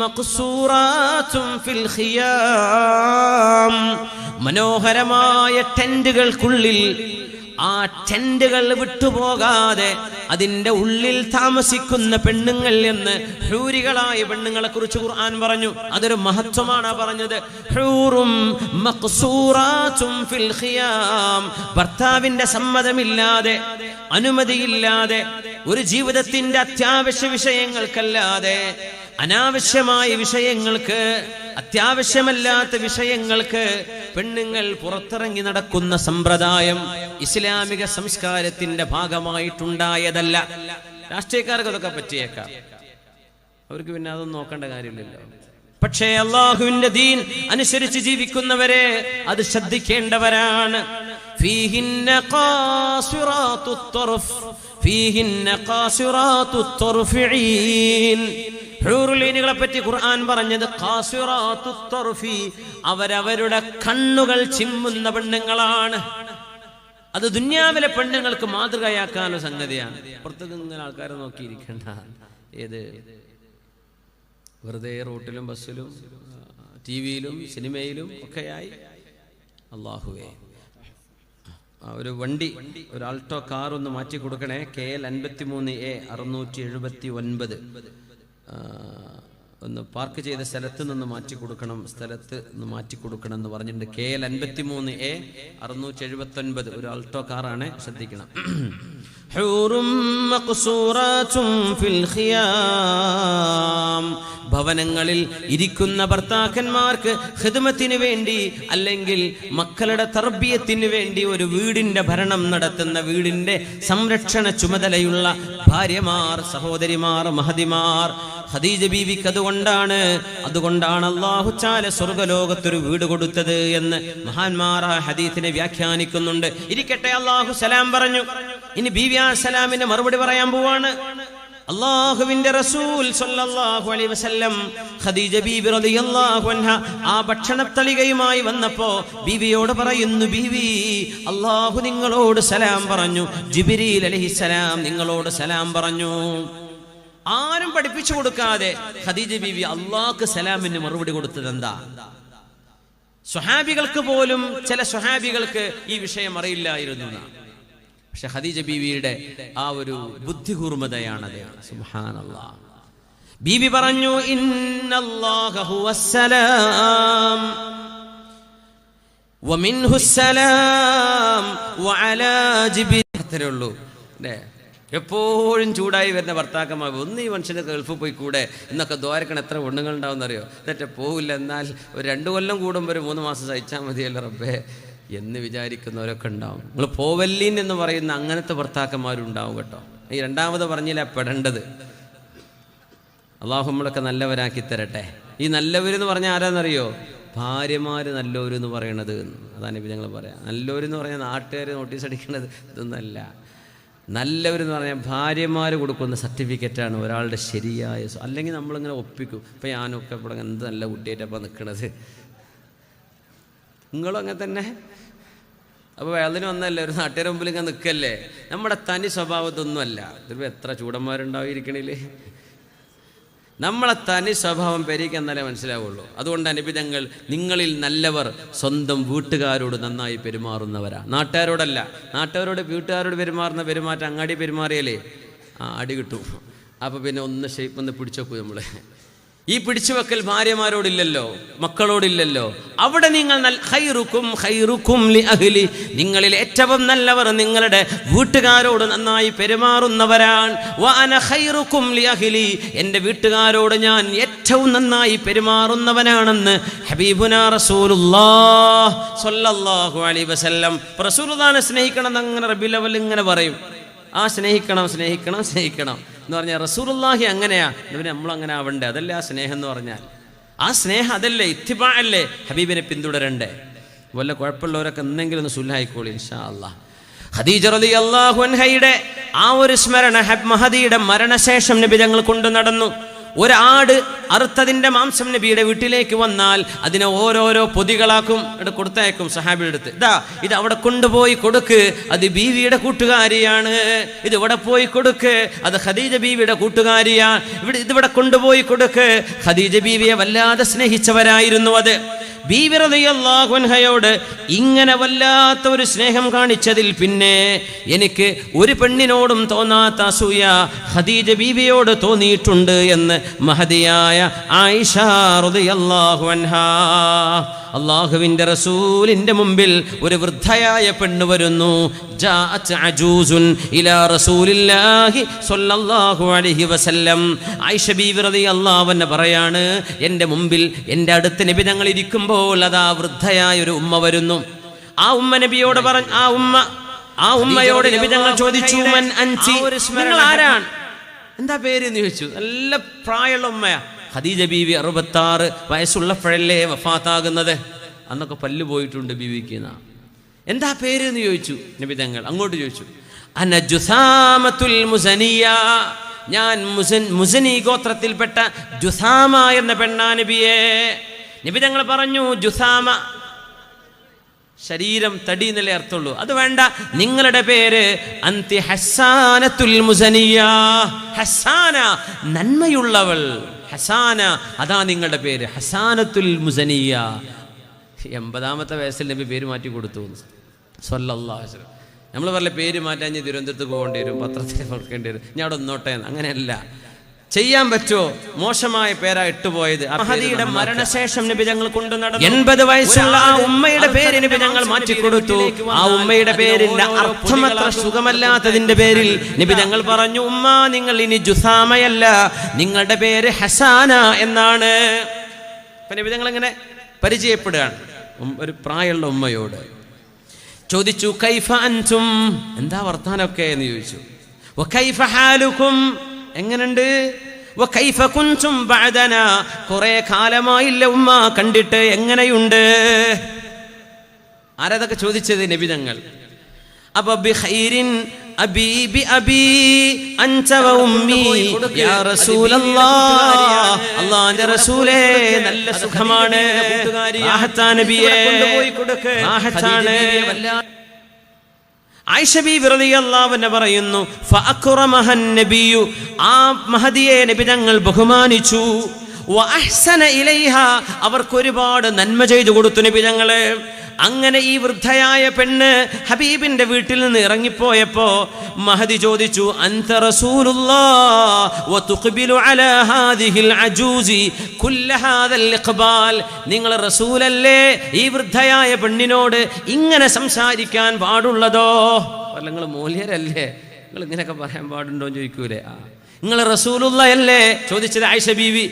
മഖ്സൂറാത്തും ഫിൽ ഖിയാം, മനോഹരമായ ടെന്റുകൾക്കുള്ളിൽ, ആ ടെന്റുകൾ വിട്ടുപോകാതെ അതിന്റെ ഉള്ളിൽ താമസിക്കുന്ന പെണ്ണുങ്ങൾ എന്ന് ഹൂരികളായ പെണ്ണുങ്ങളെ കുറിച്ച് ഖുർആൻ പറഞ്ഞു. അതൊരു മഹത്വമാണ് പറഞ്ഞത്. ഹൂറും മഖ്സൂറാത്തും ഫിൽ ഖിയാം, ഭർത്താവിന്റെ സമ്മതമില്ലാതെ, അനുമതിയില്ലാതെ, ഒരു ജീവിതത്തിന്റെ അത്യാവശ്യ വിഷയങ്ങൾക്കല്ലാതെ അനാവശ്യമായ വിഷയങ്ങൾക്ക്, അത്യാവശ്യമല്ലാത്ത വിഷയങ്ങൾക്ക് പെണ്ണുങ്ങൾ പുറത്തിറങ്ങി നടക്കുന്ന സമ്പ്രദായം ഇസ്ലാമിക സംസ്കാരത്തിന്റെ ഭാഗമായിട്ടുണ്ടായതല്ല. രാഷ്ട്രീയക്കാർക്ക് അതൊക്കെ പറ്റിയേക്കാം, അവർക്ക് പിന്നെ അതൊന്നും നോക്കേണ്ട കാര്യമില്ലല്ലോ. പക്ഷേ അല്ലാഹുവിന്റെ ദീൻ അനുസരിച്ച് ജീവിക്കുന്നവരെ അത് ശ്രദ്ധിക്കേണ്ടവരാണ്. ഫീഹിന്ന ഖാസിറാത്തുത് തർഫ്, ഫീഹിന്ന ഖാസിറാത്തുത് തർഫീൻ. ഹൂറുലീനുകളെ പറ്റി ഖുർആൻ പറഞ്ഞത് ഖാസിറാത്തുത് തർഫി, അവരവരുടെ കണ്ണുകൾ ചിമ്മുന്ന പെണ്ണുങ്ങളാണ്. അത് ദുനിയാവിലെ പെണ്ണുങ്ങൾക്ക് മാതൃകയാക്കാനുള്ള സംഗതിയാണ്. പുറത്തേക്ക് ഇങ്ങനെ ആൾക്കാരെ നോക്കിയിരിക്കണ്ട. ഏത് വെറുതെ റോട്ടിലും ബസ്സിലും ടിവിയിലും സിനിമയിലും ഒക്കെയായി. അല്ലാഹുവേ, ഒരു വണ്ടി, ഒരു ആൾട്ടോ കാർ ഒന്ന് മാറ്റി കൊടുക്കണേ. KL 53A 679 ഒന്ന് പാർക്ക് ചെയ്ത സ്ഥലത്ത് നിന്ന് മാറ്റി കൊടുക്കണം, സ്ഥലത്ത് നിന്ന് മാറ്റി കൊടുക്കണം എന്ന് പറഞ്ഞിട്ടുണ്ട്. KL 53A 679 ഒരു ആൾട്ടോ കാറാണ്, ശ്രദ്ധിക്കണം. ഹൂറും മഖ്സൂറാത്തും ഫിൽ ഖിയാം, ഭവനങ്ങളിൽ ഇരിക്കുന്ന ഭർത്താക്കന്മാർക്ക് ഖിദ്മത്തിന് വേണ്ടി, അല്ലെങ്കിൽ മക്കളുടെ തർബിയത്തിന് വേണ്ടി ഒരു വീടിന്റെ ഭരണം നടത്തുന്ന, വീടിന്റെ സംരക്ഷണ ചുമതലയുള്ള ഭാര്യമാർ, സഹോദരിമാർ, മഹദിമാർ. ഖദീജ ബീവിക്ക് അതുകൊണ്ടാണ് അല്ലാഹു തആല സ്വർഗ്ഗലോകത്തൊരു വീട് കൊടുത്തത് എന്ന് മഹാന്മാർ ആ ഹദീസിനെ വ്യാഖ്യാനിക്കുന്നുണ്ട്. ഇരിക്കട്ടെ, അല്ലാഹു സലാം പറഞ്ഞു. ഇനി ബീവി സലാമിന്റെ മറുപടി പറയാൻ പോവാണ്. അല്ലാഹുവിന്റെ റസൂൽ സ്വല്ലല്ലാഹു അലൈഹി വസല്ലം ഖദീജ ബീവി റളിയല്ലാഹു അൻഹ ആ ഭക്ഷണത്തളികയുമായി വന്നപ്പോ ബീവിയോട് പറയുന്നു, ബീവി, അല്ലാഹു നിങ്ങളോട് സലാം പറഞ്ഞു, ജിബ്രീൽ അലൈഹിസ്സലാം നിങ്ങളോട് സലാം പറഞ്ഞു. ആരും പഠിപ്പിച്ചു കൊടുക്കാതെ ഖദീജ ബീവി അല്ലാഹുക്ക് സലാമിന് മറുപടി കൊടുത്തത് എന്താ? സ്വഹാബികൾക്ക് പോലും, ചില സ്വഹാബികൾക്ക് ഈ വിഷയം അറിയില്ലായിരുന്നു. പക്ഷെ ഖദീജ ബീവിയുടെ ആ ഒരു ബുദ്ധികൂർമ്മതയാണത്. സുബ്ഹാനല്ലാഹ്. ബീവി പറഞ്ഞു, ഇന്നല്ലാഹ ഹുവസ്സലാം വമിൻഹുസ്സലാം വഅലാ ജിബ്രീൽ. അത്രേ ഉള്ളൂ അല്ലേ? എപ്പോഴും ചൂടായി വരുന്ന ഭർത്താക്കന്മാർ, ഒന്ന് ഈ മനുഷ്യന് ഗൾഫിൽ പോയി കൂടെ എന്നൊക്കെ ദ്വാരക്കണം. എത്ര പെണ്ണുങ്ങൾ ഉണ്ടാവുമെന്നറിയോ? എന്നിട്ട് പോവില്ല, എന്നാൽ ഒരു 2 കൊല്ലം കൂടുമ്പോൾ ഒരു 3 മാസം സഹിച്ചാൽ മതിയല്ലോ റബ്ബേ എന്ന് വിചാരിക്കുന്നവരൊക്കെ ഉണ്ടാവും. നിങ്ങൾ പോവല്ലീൻ എന്ന് പറയുന്ന അങ്ങനത്തെ ഭർത്താക്കന്മാരുണ്ടാവും കേട്ടോ. ഈ രണ്ടാമത് പറഞ്ഞില്ല പെടേണ്ടത്. അള്ളാഹു നമ്മളൊക്കെ നല്ലവരാക്കി തരട്ടെ. ഈ നല്ലവരെന്ന് പറഞ്ഞാൽ ആരാന്നറിയോ? ഭാര്യമാര് നല്ലവരെന്ന് പറയണത്. അതാണ് ഇപ്പം ഞങ്ങൾ പറയാം. നല്ലവരെന്ന് പറഞ്ഞാൽ നാട്ടുകാർ നോട്ടീസ് അടിക്കണത് ഇതൊന്നല്ല. നല്ലവരെന്ന് പറഞ്ഞാൽ ഭാര്യമാർ കൊടുക്കുന്ന സർട്ടിഫിക്കറ്റാണ് ഒരാളുടെ ശരിയായ. അല്ലെങ്കിൽ നമ്മളിങ്ങനെ ഒപ്പിക്കും. ഇപ്പം ഞാനൊക്കെ ഇവിടെ എന്ത് നല്ല കുട്ടിയായിട്ടപ്പം നിൽക്കണത്. നിങ്ങളും അങ്ങനെ തന്നെ. അപ്പോൾ വേദന വന്നല്ലേ, ഒരു നാട്ടുകാരുടെ മുമ്പിൽ ഇങ്ങനെ നിൽക്കല്ലേ. നമ്മുടെ തനി സ്വഭാവത്തൊന്നുമല്ല. ഇതിപ്പോൾ എത്ര ചൂടന്മാരുണ്ടാവിരിക്കണില്ലേ. നമ്മളെ തനി സ്വഭാവം പെരീക്ക് എന്നാലേ മനസ്സിലാവുള്ളൂ. അതുകൊണ്ട് അനുബിധങ്ങൾ, നിങ്ങളിൽ നല്ലവർ സ്വന്തം വീട്ടുകാരോട് നന്നായി പെരുമാറുന്നവരാ, നാട്ടുകാരോടല്ല. നാട്ടുകാരോട് വീട്ടുകാരോട് പെരുമാറുന്ന പെരുമാറ്റം അങ്ങാടി പെരുമാറിയാലേ അടി കിട്ടും. അപ്പോൾ പിന്നെ ഒന്ന് ഷേപ്പ് ഒന്ന് പിടിച്ചു വെക്കൂ. നമ്മൾ ഈ പിടിച്ചു വെക്കൽ ഭാര്യമാരോടില്ലല്ലോ, മക്കളോടില്ലല്ലോ. അവിടെ നിങ്ങൾ ഖൈറുക്കും ലി അഹ്ലി, നിങ്ങളിൽ ഏറ്റവും നല്ലവർ നിങ്ങളുടെ വീട്ടുകാരോട് നന്നായി പെരുമാറുന്നവരാണ്. വഅന ഖൈറുക്കും ലി അഹ്ലി, എൻ്റെ വീട്ടുകാരോട് ഞാൻ ഏറ്റവും നന്നായി പെരുമാറുന്നവനാണെന്ന് ഹബീബുനാ റസൂലുള്ളാഹ് സ്വല്ലല്ലാഹു അലൈഹി വസല്ലം. റസൂലുള്ളാഹിനെ സ്നേഹിക്കണം എന്നങ്ങനെ റബീഉൽ അവ്വൽ ഇങ്ങനെ പറയും. ആ സ്നേഹിക്കണം സ്നേഹിക്കണം സ്നേഹിക്കണം എന്ന് പറഞ്ഞാൽ റസൂലുള്ളാഹി അങ്ങനെയാ. ഇവര് നമ്മളങ്ങനെ ആവണ്ടേ? അതല്ലേ ആ സ്നേഹം എന്ന് പറഞ്ഞാൽ. ആ സ്നേഹം അതല്ലേ, ഇത്തിബാ അല്ലേ, ഹബീബിനെ പിന്തുടരണ്ടേ. വല്ല കുഴപ്പമുള്ളവരൊക്കെ എന്തെങ്കിലും ഒന്ന് സുൽഹായിക്കോളി ഇൻഷാ അല്ലാഹ്. ഖദീജ റളിയല്ലാഹു അൻഹയുടെ ആ ഒരു സ്മരണ മഹദിയുടെ മരണശേഷം നബി തങ്ങൾ കൊണ്ടു നടന്നു. ഒരാട് അറുത്തതിൻ്റെ മാംസം നബിയുടെ വീട്ടിലേക്ക് വന്നാൽ അതിനെ ഓരോരോ പൊതികളാക്കും, കൊടുത്തയക്കും സഹാബിയുടെ അടുത്ത്. ഇത് അവിടെ കൊണ്ടുപോയി കൊടുക്ക്, അത് ബീവിയുടെ കൂട്ടുകാരിയാണ്. ഇത് ഇവിടെ പോയി കൊടുക്ക്, അത് ഖദീജ ബീവിയുടെ കൂട്ടുകാരിയാണ്. ഇതിവിടെ കൊണ്ടുപോയി കൊടുക്ക്. ഖദീജ ബീവിയെ വല്ലാതെ സ്നേഹിച്ചവരായിരുന്നു അത്. ബീവി റളിയല്ലാഹു അൻഹയോട് ഇങ്ങനെ വല്ലാത്ത ഒരു സ്നേഹം കാണിച്ചതിൽ പിന്നെ എനിക്ക് ഒരു പെണ്ണിനോടും തോന്നാത്ത അസൂയ ഖദീജ ബീവിയോട് തോന്നിയിട്ടുണ്ട് എന്ന് മഹദിയായ ആയിഷ റളിയല്ലാഹു അൻഹാ. അല്ലാഹുവിൻ്റെ റസൂലിൻ്റെ മുമ്പിൽ ഒരു വൃദ്ധയായ പെണ്ണ് വരുന്നു. ജാഅത് അജൂസുൻ ഇലാ റസൂലില്ലാഹി സ്വല്ലല്ലാഹു അലൈഹി വസല്ലം. ആയിഷ ബീവി റളിയല്ലാഹു അൻഹ പറയാണ്, എൻ്റെ മുമ്പിൽ, എൻ്റെ അടുത്ത് നബി തങ്ങൾ ഇരിക്കുമ്പോൾ അതാ വൃദ്ധയായ ഒരു ഉമ്മ വരുന്നു. ആ ഉമ്മ നബിയോട് പറഞ്ഞു, ആ ഉമ്മയോട് നബി തങ്ങൾ ചോദിച്ചു, മൻ അൻതി, നിങ്ങൾ ആരാണ്, എന്താ പേര് എന്ന് ചോദിച്ചു. നല്ല പ്രായമുള്ള ഉമ്മയാ. ഖദീജ ബീവി 66 വയസ്സുള്ളപ്പോഴല്ലേ വഫാത്താകുന്നത്. അന്നൊക്കെ പല്ല് പോയിട്ടുണ്ട് ബീവിക്ക്. എന്താ പേര് എന്ന് ചോദിച്ചു നബി തങ്ങൾ. അങ്ങോട്ട് ചോദിച്ചു, അന ജുസാമത്തുൽ മുസനിയ, ഞാൻ മുസനി ഗോത്രത്തിൽപ്പെട്ട ജുസാമ എന്ന പെണ്ണാ നബിയെ. നബി തങ്ങൾ പറഞ്ഞു, ജുസാമ ശരീരം, തടി എന്നല്ലേ അർത്ഥമുള്ളൂ. അത് വേണ്ട, നിങ്ങളുടെ പേര് അന്തി ഹസ്സാനത്തുൽ മുസനിയ, ഹസ്സാന നന്മയുള്ളവൾ, ഹസാന, അതാ നിങ്ങളുടെ പേര്, ഹസാനത്തുൽ മുസനിയ. 80ാമത്തെ വയസ്സിൽ നബി പേര് മാറ്റി കൊടുത്തു സ്വല്ലല്ലാഹു അലൈഹി വസല്ലം. നമ്മൾ പറഞ്ഞ പേര് മാറ്റാൻ തിരുവനന്തപുരത്ത് പോകേണ്ടി വരും, പത്രത്തിൽ കൊടുക്കേണ്ടി വരും, ഞാൻ അവിടെ ഒന്നോട്ടെ. അങ്ങനെയല്ല, ചെയ്യാൻ പറ്റുമോ? മോശമായ പേരാ ഇട്ടുപോയത്. മഹദിയുടെ മരണശേഷം നബി ഞങ്ങൾ കൊണ്ടു നടന്നു. 80 വയസ്സുള്ള ആ ഉമ്മയുടെ പേര് നബി ഞങ്ങൾ മാറ്റിക്കൊടുത്തു. ആ ഉമ്മയുടെ പേരിന്റെ അർത്ഥം അത്ര സുഖമല്ലാത്തതിന്റെ പേരിൽ നബി ഞങ്ങൾ പറഞ്ഞു, ഉമ്മ നിങ്ങൾ ഇനി ജുസാമയല്ല, നിങ്ങളുടെ പേര് ഹസാന എന്നാണ്. അപ്പൊ നബി ഞങ്ങൾ ഇങ്ങനെ പരിചയപ്പെടുകയാണ് ഒരു പ്രായമുള്ള ഉമ്മയോട്. ചോദിച്ചു, കൈഫ അൻതും, എന്താ വർത്താനൊക്കെ എന്ന് ചോദിച്ചു. വകൈഫ ഹാലുക്കും, എങ്ങനുണ്ട്? വകൈഫ കുൻതും ബഅദനാ, കുറേ കാലമായില്ല ഉമ്മ കണ്ടിട്ട്, എങ്ങനെയുണ്ട്? ആരതൊക്കെ ചോദിച്ചത്? നബി തങ്ങൾ. അപ്പൊ ബിഖൈരിൻ അബീബി അബീ അൻത വ ഉമ്മി യാ റസൂലല്ലാഹ്. അല്ലാഹുവിന്റെ റസൂലേ നല്ല സുഖമാണ്, റാഹത്താ നബിയേ, റാഹത്താണ്. ആയിഷ ബീവി റളിയല്ലാഹു അൻഹ പറയുന്നു, ഫഅക്റമഹൻ നബിയു, ആ മഹദിയെ നബി തങ്ങൾ ബഹുമാനിച്ചു. വഅഹ്സന ഇലൈഹ, അവർക്ക് ഒരുപാട് നന്മ ചെയ്തു കൊടുത്തു നബി തങ്ങളെ. അങ്ങനെ ഈ വൃദ്ധയായ പെണ്ണ് ഹബീബിന്റെ വീട്ടിൽ നിന്ന് ഇറങ്ങിപ്പോയപ്പോ മഹദി ചോദിച്ചു, അൻത റസൂലുള്ളാഹ് വതുഖ്ബിലു അലാ ഹാദിഹിൽ അജൂസി കുല്ല ഹാദൽ ഇഖ്ബാൽ. നിങ്ങൾ റസൂലല്ലേ, ഈ വൃദ്ധയായ പെണ്ണിനോട് ഇങ്ങനെ സംസാരിക്കാൻ പാടുള്ളതോ? നിങ്ങൾ മൂല്യരല്ലേ, നിങ്ങൾ ഇങ്ങനെയൊക്കെ പറയാൻ പാടുണ്ടോ എന്ന് ചോദിക്കൂലേ? നിങ്ങൾ റസൂലുള്ളയല്ലേ ചോദിച്ചത് ആയിഷ ബീവി.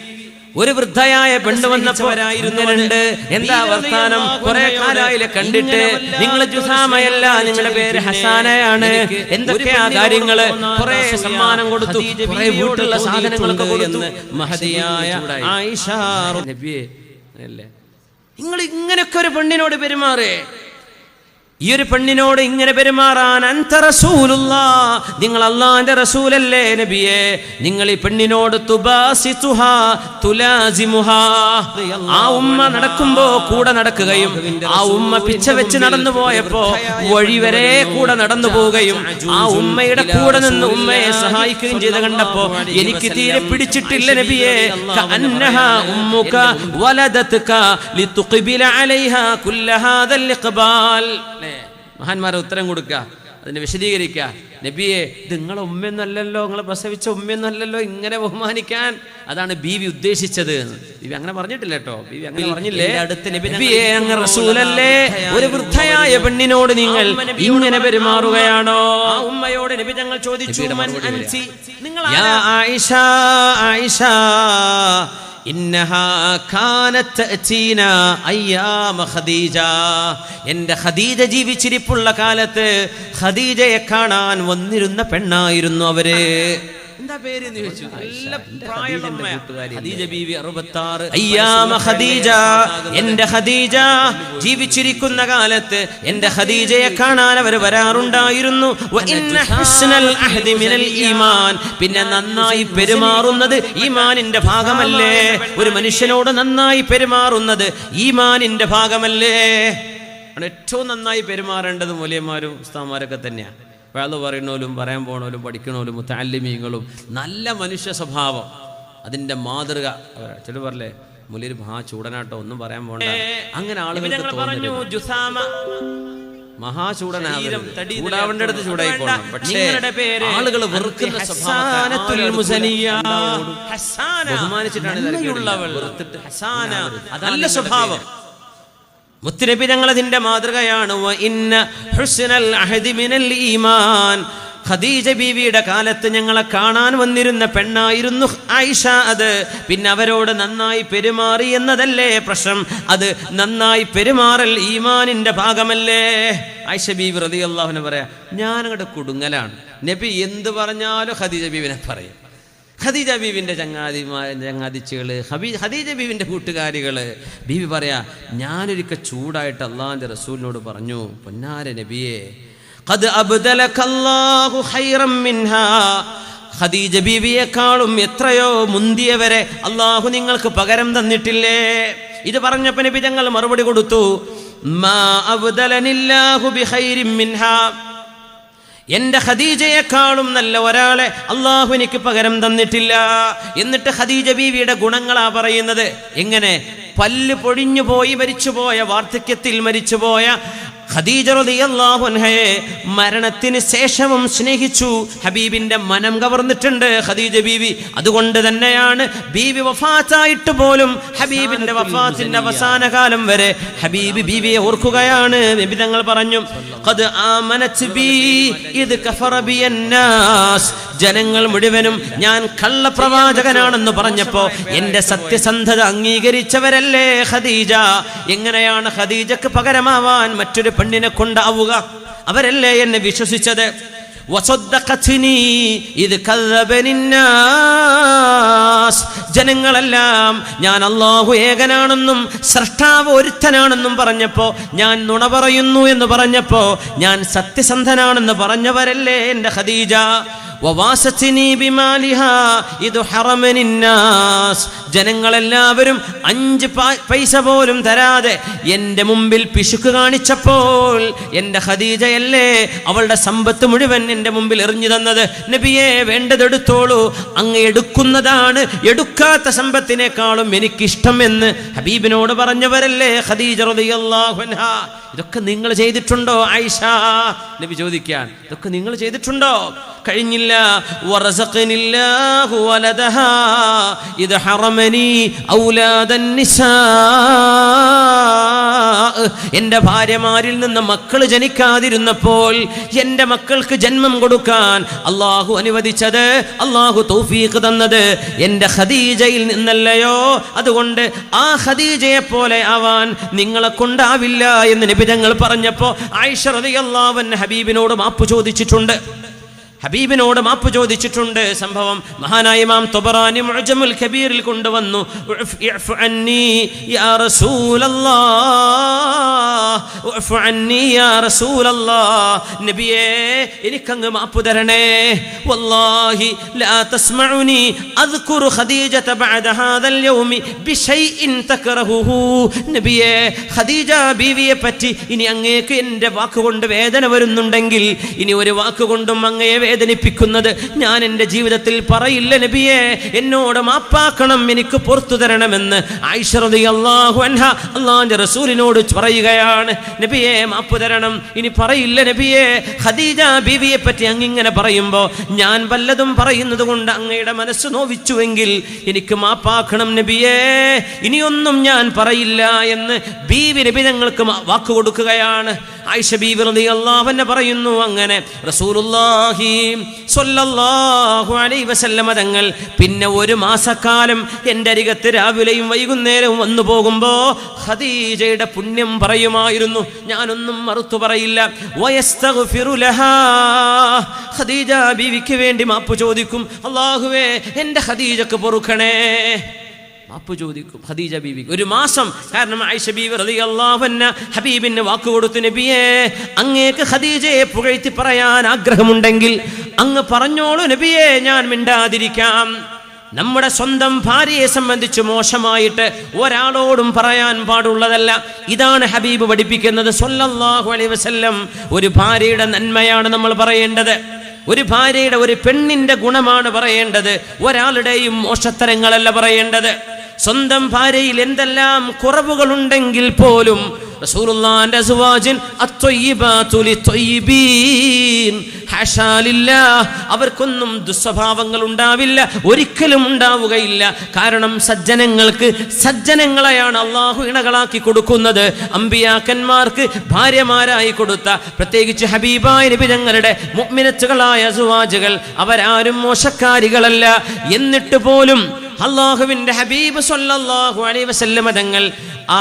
ഒരു വൃദ്ധയായ പെണ്ണ് വന്നപ്പോരായിരുന്നുണ്ട്, എന്താ വർത്താനം, കുറെ കാലായിലെ കണ്ടിട്ട്, നിങ്ങൾ ജുസാമയല്ല, നിങ്ങളുടെ പേര് ഹസാനയാണ്, എന്തൊക്കെയാ കാര്യങ്ങള്, കുറെ സമ്മാനം കൊടുത്തു, കുറെ വീട്ടിലുള്ള സാധനങ്ങളൊക്കെ കൊടുത്തു. മഹദിയായ ആയിഷ നബിയെ അല്ലേ, നിങ്ങൾ ഇങ്ങനെയൊക്കെ ഒരു പെണ്ണിനോട് പെരുമാറേ, ഈ ഒരു പെണ്ണിനോട് ഇങ്ങനെ പെരുമാറാൻ, അൻത റസൂലുള്ളാഹ്, നിങ്ങൾ അല്ലാഹുവിന്റെ റസൂലല്ലേ നബിയേ, നിങ്ങൾ ഈ പെണ്ണിനോട് തുബാസിതുഹാ തുലാസിമുഹാ, ആ ഉമ്മ നടക്കുമ്പോ കൂടെ നടക്കുകയും, ആ ഉമ്മ പിച്ച വെച്ച് നടന്നു പോയപ്പോ വഴി വരെ കൂടെ നടന്നു പോവുകയും, ആ ഉമ്മയുടെ കൂടെ നിന്ന് ഉമ്മയെ സഹായിക്കുകയും ചെയ്ത് കണ്ടപ്പോ എനിക്ക് തീരെ പിടിച്ചിട്ടില്ല നബിയേ. കഅന്നഹാ ഉമ്മുക വലദതുക ലിതുഖ്ബില അലൈഹാ കുല്ല ഹാദൽ ഇഖ്ബാൽ. മഹാന്മാരെ ഉത്തരം കൊടുക്കുക, അതിനെ വിശദീകരിക്കുക. നബിയെ, ഇത് നിങ്ങളെ ഉമ്മയൊന്നല്ലല്ലോ, നിങ്ങളെ പ്രസവിച്ച ഉമ്മയൊന്നല്ലല്ലോ ഇങ്ങനെ ബഹുമാനിക്കാൻ. അതാണ് ബീവി ഉദ്ദേശിച്ചത്. ബീവി അങ്ങനെ പറഞ്ഞിട്ടില്ല കേട്ടോ, ബീവി അങ്ങനെ പറഞ്ഞില്ലേ, നബിയെ അങ്ങ് റസൂലല്ലേ, ഒരു വൃദ്ധയായ പെണ്ണിനോട് നിങ്ങൾ ഇങ്ങനെ പെരുമാറുകയാണോ? ആ ഉമ്മയോട് നബി ഞങ്ങൾ ചോദിച്ചു, യാ ആയിഷ, ആയിഷ ഇന്നഹാ കാനത് തഅതീനാ അയ്യാമ ഖദീജ, എൻ്റെ ഖദീജ ജീവിച്ചിരിപ്പുള്ള കാലത്ത് ഖദീജയെ കാണാൻ വന്നിരുന്ന പെണ്ണായിരുന്നു അവര്. എന്താ പേര് എന്ന് ചോദിച്ചു. നല്ല പ്രായമുള്ള ഖദീജ ബീവി 66. അയ്യാമ ഖദീജ, എൻ്റെ ഖദീജ ജീവിച്ചിരിക്കുന്ന കാലത്ത് എൻ്റെ ഖദീജയെ കാണാൻ അവർ വരാറുണ്ടായിരുന്നു. വ ഇന്ന ഹുസ്നൽ അഹ്ദി മിനൽ ഈമാൻ, പിന്നെ നന്നായി പെരുമാറുന്നത് ഈമാനിന്റെ ഭാഗമല്ലേ? ഒരു മനുഷ്യനോട് നന്നായി പെരുമാറുന്നത് ഈമാനിന്റെ ഭാഗമല്ലേ? ഏറ്റവും നന്നായി പെരുമാറേണ്ടത് മൂല്യന്മാരും ഉസ്താദന്മാരൊക്കെ തന്നെയാണ്. വേള പറയുന്നവരും പറയാൻ പോണവരും പഠിക്കണവരും മുത്തഅല്ലിമീങ്ങളും നല്ല മനുഷ്യ സ്വഭാവം, അതിൻ്റെ മാതൃക. ചില പറയല്ലേ മുലിർ മഹാചൂടനാട്ടോ, ഒന്നും പറയാൻ പോണ്ട, അങ്ങനെ ആളുകൾ പറഞ്ഞു ചൂടാവേണ്ട അടുത്ത് ചൂടായിക്കോണം. പക്ഷേ ആളുകൾ വെറുക്കുന്ന ബഹുമാനിച്ചിട്ടാണ് നല്ല സ്വഭാവം. മുത്തുനബി ഞങ്ങളതിന്റെ മാതൃകയാണ്. ഖദീജ ബീവിയുടെ കാലത്ത് ഞങ്ങളെ കാണാൻ വന്നിരുന്ന പെണ്ണായിരുന്നു ആയിഷ. അത് പിന്നെ അവരോട് നന്നായി പെരുമാറി എന്നതല്ലേ പ്രശ്നം? അത് നന്നായി പെരുമാറൽ ഈമാനിന്റെ ഭാഗമല്ലേ? ആയിഷ ബീവി റളിയല്ലാഹു അൻഹ പറയാ, ഞാനങ്ങോട്ട് കുടുങ്ങലാണ്, നബി എന്ത് പറഞ്ഞാലും ഖദീജ ബീവിനെ പറയും. ഖദീജ ബീവിൻ്റെ ചങ്ങാതിച്ചുകള്, ഖദീജ ബീവിൻ്റെ കൂട്ടുകാരികള്. ബീവി പറയാ, ഞാനൊരിക്കൽ ചൂടായിട്ട് അള്ളാഹിൻ്റെ റസൂലിനോട് പറഞ്ഞു, പൊന്നാര നബിയെ, ഖദ് അബ്ദലകല്ലാഹു ഖൈറൻ മിൻഹാ, ഖദീജ ബീവിയെക്കാളും എത്രയോ മുന്തിയവരെ അള്ളാഹു നിങ്ങൾക്ക് പകരം തന്നിട്ടില്ലേ? ഇത് പറഞ്ഞപ്പോൾ നബി ഞങ്ങൾ മറുപടി കൊടുത്തു, മാ അബ്ദലനില്ലാഹു ബിഖൈറിൻ മിൻഹാ, എൻ്റെ ഖദീജയെക്കാളും നല്ല ഒരാളെ അള്ളാഹു എനിക്ക് പകരം തന്നിട്ടില്ല. എന്നിട്ട് ഖദീജ ബീവിയുടെ ഗുണങ്ങളാ പറയുന്നത്. എങ്ങനെ? പല്ല് പൊഴിഞ്ഞു പോയി മരിച്ചുപോയ, വാർദ്ധക്യത്തിൽ മരിച്ചുപോയ ഖദീജ റളിയല്ലാഹു അൻഹയെ മരണത്തിന് ശേഷവും സ്നേഹിച്ചു. ഹബീബിന്റെ മനം കവർന്നിട്ടുണ്ട് ഖദീജ ബീവി. അതുകൊണ്ട് തന്നെയാണ് ബീവി വഫാത്തായിട്ട് പോലും ഹബീബിന്റെ വഫാത്തിന്റെ അവസാന കാലം വരെ ഹബീബ് ബീവിയെ ഓർക്കുകയാണ്. നബി തങ്ങൾ പറഞ്ഞു, ഖദ് ആമനത് ബി ഇദ് കഫറ ബിയന്നാസ്, ജനങ്ങൾ മുഴുവനും ഞാൻ കള്ളപ്രവാചകനാണെന്ന് പറഞ്ഞപ്പോ എന്റെ സത്യസന്ധത അംഗീകരിച്ചവരല്ലേ ഖദീജ. എങ്ങനെയാണ് ഖദീജക്ക് പകരമാവാൻ മറ്റൊരു പെണ്ണിനെ കൊണ്ടാവുക? അവരല്ലേ എന്നെ വിശ്വസിച്ചത്. വസദ്ദഖത്നി ഇദ് കദ്ദബനി നാസ്, ജനങ്ങളെല്ലാം ഞാൻ അല്ലാഹു ഏകനാണെന്നും സ്രഷ്ടാവ് ഒരുത്തനാണെന്നും പറഞ്ഞപ്പോൾ, ഞാൻ നുണ പറയുന്നു എന്ന് പറഞ്ഞപ്പോൾ, ഞാൻ സത്യസന്ധനാണെന്ന് പറഞ്ഞവരല്ലേ എൻ്റെ ഖദീജ. വവാസത്നി ബിമാലിഹാ ഇദ് ഹറമനി നാസ്, ജനങ്ങളെല്ലാവരും 5 പൈസ പോലും തരാതെ എൻ്റെ മുമ്പിൽ പിശുക്ക് കാണിച്ചപ്പോൾ എൻ്റെ ഖദീജയല്ലേ അവളുടെ സമ്പത്ത് മുഴുവൻ എൻ്റെ മുമ്പിൽ എറിഞ്ഞു തന്നത്. നബിയെ, വേണ്ടതെടുത്തോളൂ, അങ്ങ് എടുക്കുന്നതാണ് എടുക്കാത്ത സമ്പത്തിനേക്കാളും എനിക്കിഷ്ടം എന്ന് ഹബീബിനോട് പറഞ്ഞവരല്ലേ ഖദീജ റളിയല്ലാഹു അൻഹാ. ഇതൊക്കെ നിങ്ങൾ ചെയ്തിട്ടുണ്ടോ ആയിഷ? നബി ചോദിക്കാൻ, ഇതൊക്കെ നിങ്ങൾ ചെയ്തിട്ടുണ്ടോ? കഴിഞ്ഞില്ല. വറസഖനില്ലാഹു വലദഹാ ഇദ് ഹറമനി ഔലാദൻ നിസാ, എൻ്റെ ഭാര്യമാരിൽ നിന്ന് മക്കൾ ജനിക്കാതിരുന്നപ്പോൾ എൻ്റെ മക്കൾക്ക് ജന്മം കൊടുക്കാൻ അള്ളാഹു അനുവദിച്ചത്, അള്ളാഹു തൗഫീഖ് തന്നത് എൻ്റെ ഖദീജയിൽ നിന്നല്ലയോ? അതുകൊണ്ട് ആ ഖദീജയെ പോലെ ആവാൻ നിങ്ങളെ കൊണ്ടാവില്ല എന്ന് നബി തങ്ങൾ പറഞ്ഞപ്പോൾ ആയിഷ റളിയല്ലാഹു അൻഹ ഹബീബിനോട് മാപ്പ് ചോദിച്ചിട്ടുണ്ട്. ഹബീബിനോട് മാപ്പ് ചോദിച്ചിട്ടുണ്ട്. സംഭവം മഹാനായ ഇമാം ത്വബറാനി മുഅ്ജമുൽ കബീറിൽ കൊണ്ടുവന്നു. ഇഅ്ഫു അന്നി യാ റസൂലല്ലാഹ്, ഇഅ്ഫു അന്നി യാ റസൂലല്ലാഹ്, നബിയേ എനിക്കങ്ങ് മാപ്പ് തരണേ. വല്ലാഹി ലാ തസ്മഉനി അദ്കുറു ഖദീജത ബഅദ ഹാദൽ യൗമി ബിശൈഇൻ തക്റഹുഹു, നബിയേ ഖദീജ ബീവിയെ പറ്റി ഇനി അങ്ങേക്ക് എൻ്റെ വാക്കുകൊണ്ട് വേദന വരുന്നുണ്ടെങ്കിൽ, ഇനി ഒരു വാക്കുകൊണ്ടും അങ്ങയെ വേദനിപ്പിക്കുന്നത് ഞാൻ എൻ്റെ ജീവിതത്തിൽ പറയില്ല നബിയെ, എന്നോട് മാപ്പാക്കണം, എനിക്ക് പുറത്തു തരണമെന്ന് ആയിഷ റളിയല്ലാഹു അൻഹ അല്ലാഹുവിൻ്റെ റസൂലിനോട് പറയുകയാണ്. നബിയെ മാപ്പ് തരണം, ഇനി പറയില്ല നബിയെ. ഖദീജ ബീവിയെ പറ്റി അങ്ങിങ്ങനെ പറയുമ്പോൾ ഞാൻ വല്ലതും പറയുന്നത് കൊണ്ട് അങ്ങയുടെ മനസ്സ് നോവിച്ചുവെങ്കിൽ എനിക്ക് മാപ്പാക്കണം നബിയെ, ഇനിയൊന്നും ഞാൻ പറയില്ല എന്ന് ബീവി നബി തങ്ങൾക്ക് വാക്ക് കൊടുക്കുകയാണ്. ആയിഷ ബീവി റളിയല്ലാഹു അൻഹ പറയുന്നു, അങ്ങനെ റസൂലുള്ളാഹി സ്വല്ലല്ലാഹു അലൈഹി വസല്ലമ തങ്ങൾ പിന്നെ 1 മാസക്കാലം എൻ്റെ അരികത്ത് രാവിലെയും വൈകുന്നേരവും വന്നു പോകുമ്പോൾ ഖദീജയുടെ പുണ്യം പറയുമായിരുന്നു. ഞാനൊന്നും മറുത്തു പറയില്ല. വയസ്തഗ്ഫിറു ലഹാ, ഖദീജ ബീവിക്ക് വേണ്ടി മാപ്പ് ചോദിക്കും. അല്ലാഹുവേ എൻ്റെ ഖദീജക്ക് പൊറുക്കണേ, മാപ്പ് ചോദിക്കും ഖദീജ ബീവി 1 മാസം. കാരണം ആയിഷ ബീവി റളിയല്ലാഹു അൻഹ ഹബീബിന് വാക്ക് കൊടുത്തു, നബിയേ അങ്ങേക്ക് ഖദീജയെ പുകഴ്ത്തി പറയാൻ ആഗ്രഹമുണ്ടെങ്കിൽ അങ്ങ് പറഞ്ഞോളൂ നബിയേ, ഞാൻ മിണ്ടാതിരിക്കാം. നമ്മുടെ സ്വന്തം ഭാര്യയെ സംബന്ധിച്ച് മോശമായിട്ട് ഒരാളോടും പറയാൻ പാടുള്ളതല്ല. ഇതാണ് ഹബീബ് പഠിപ്പിക്കുന്നത് സ്വല്ലല്ലാഹു അലൈഹി വസല്ലം. ഒരു ഭാര്യയുടെ നന്മയാണ് നമ്മൾ പറയേണ്ടത്, ഒരു ഭാര്യയുടെ, ഒരു പെണ്ണിന്റെ ഗുണമാണ് പറയേണ്ടത്, ഒരാളുടെയും മോശത്തരങ്ങളല്ല പറയേണ്ടത്. സ്വന്തം ഭാര്യയിൽ എന്തെല്ലാം കുറവുകളുണ്ടെങ്കിൽ പോലും റസൂലുള്ളാഹിന്റെ അസ്വാജിൻ അത്വയ്യിബാതു ലിത്വയ്യിബീൻ, ഹശാ ലില്ലാഹ്, അവർക്കൊന്നും ദുസ്വഭാവങ്ങൾ ഉണ്ടാവില്ല, ഒരിക്കലും ഉണ്ടാവുകയില്ല. കാരണം സജ്ജനങ്ങൾക്ക് സജ്ജനങ്ങളെയാണ് അള്ളാഹു ഇണകളാക്കി കൊടുക്കുന്നത്. അമ്പിയാക്കന്മാർക്ക് ഭാര്യമാരായി കൊടുത്ത, പ്രത്യേകിച്ച് ഹബീബായ നബി തങ്ങളുടെ മുഅ്മിനത്തുകളായ അസ്വാജുകൾ അവരാരും മോശക്കാരികളല്ല. എന്നിട്ട് പോലും അല്ലാഹുവിൻ്റെ ഹബീബ് സ്വല്ലല്ലാഹു അലൈഹി വസല്ലമ തങ്ങൾ ആ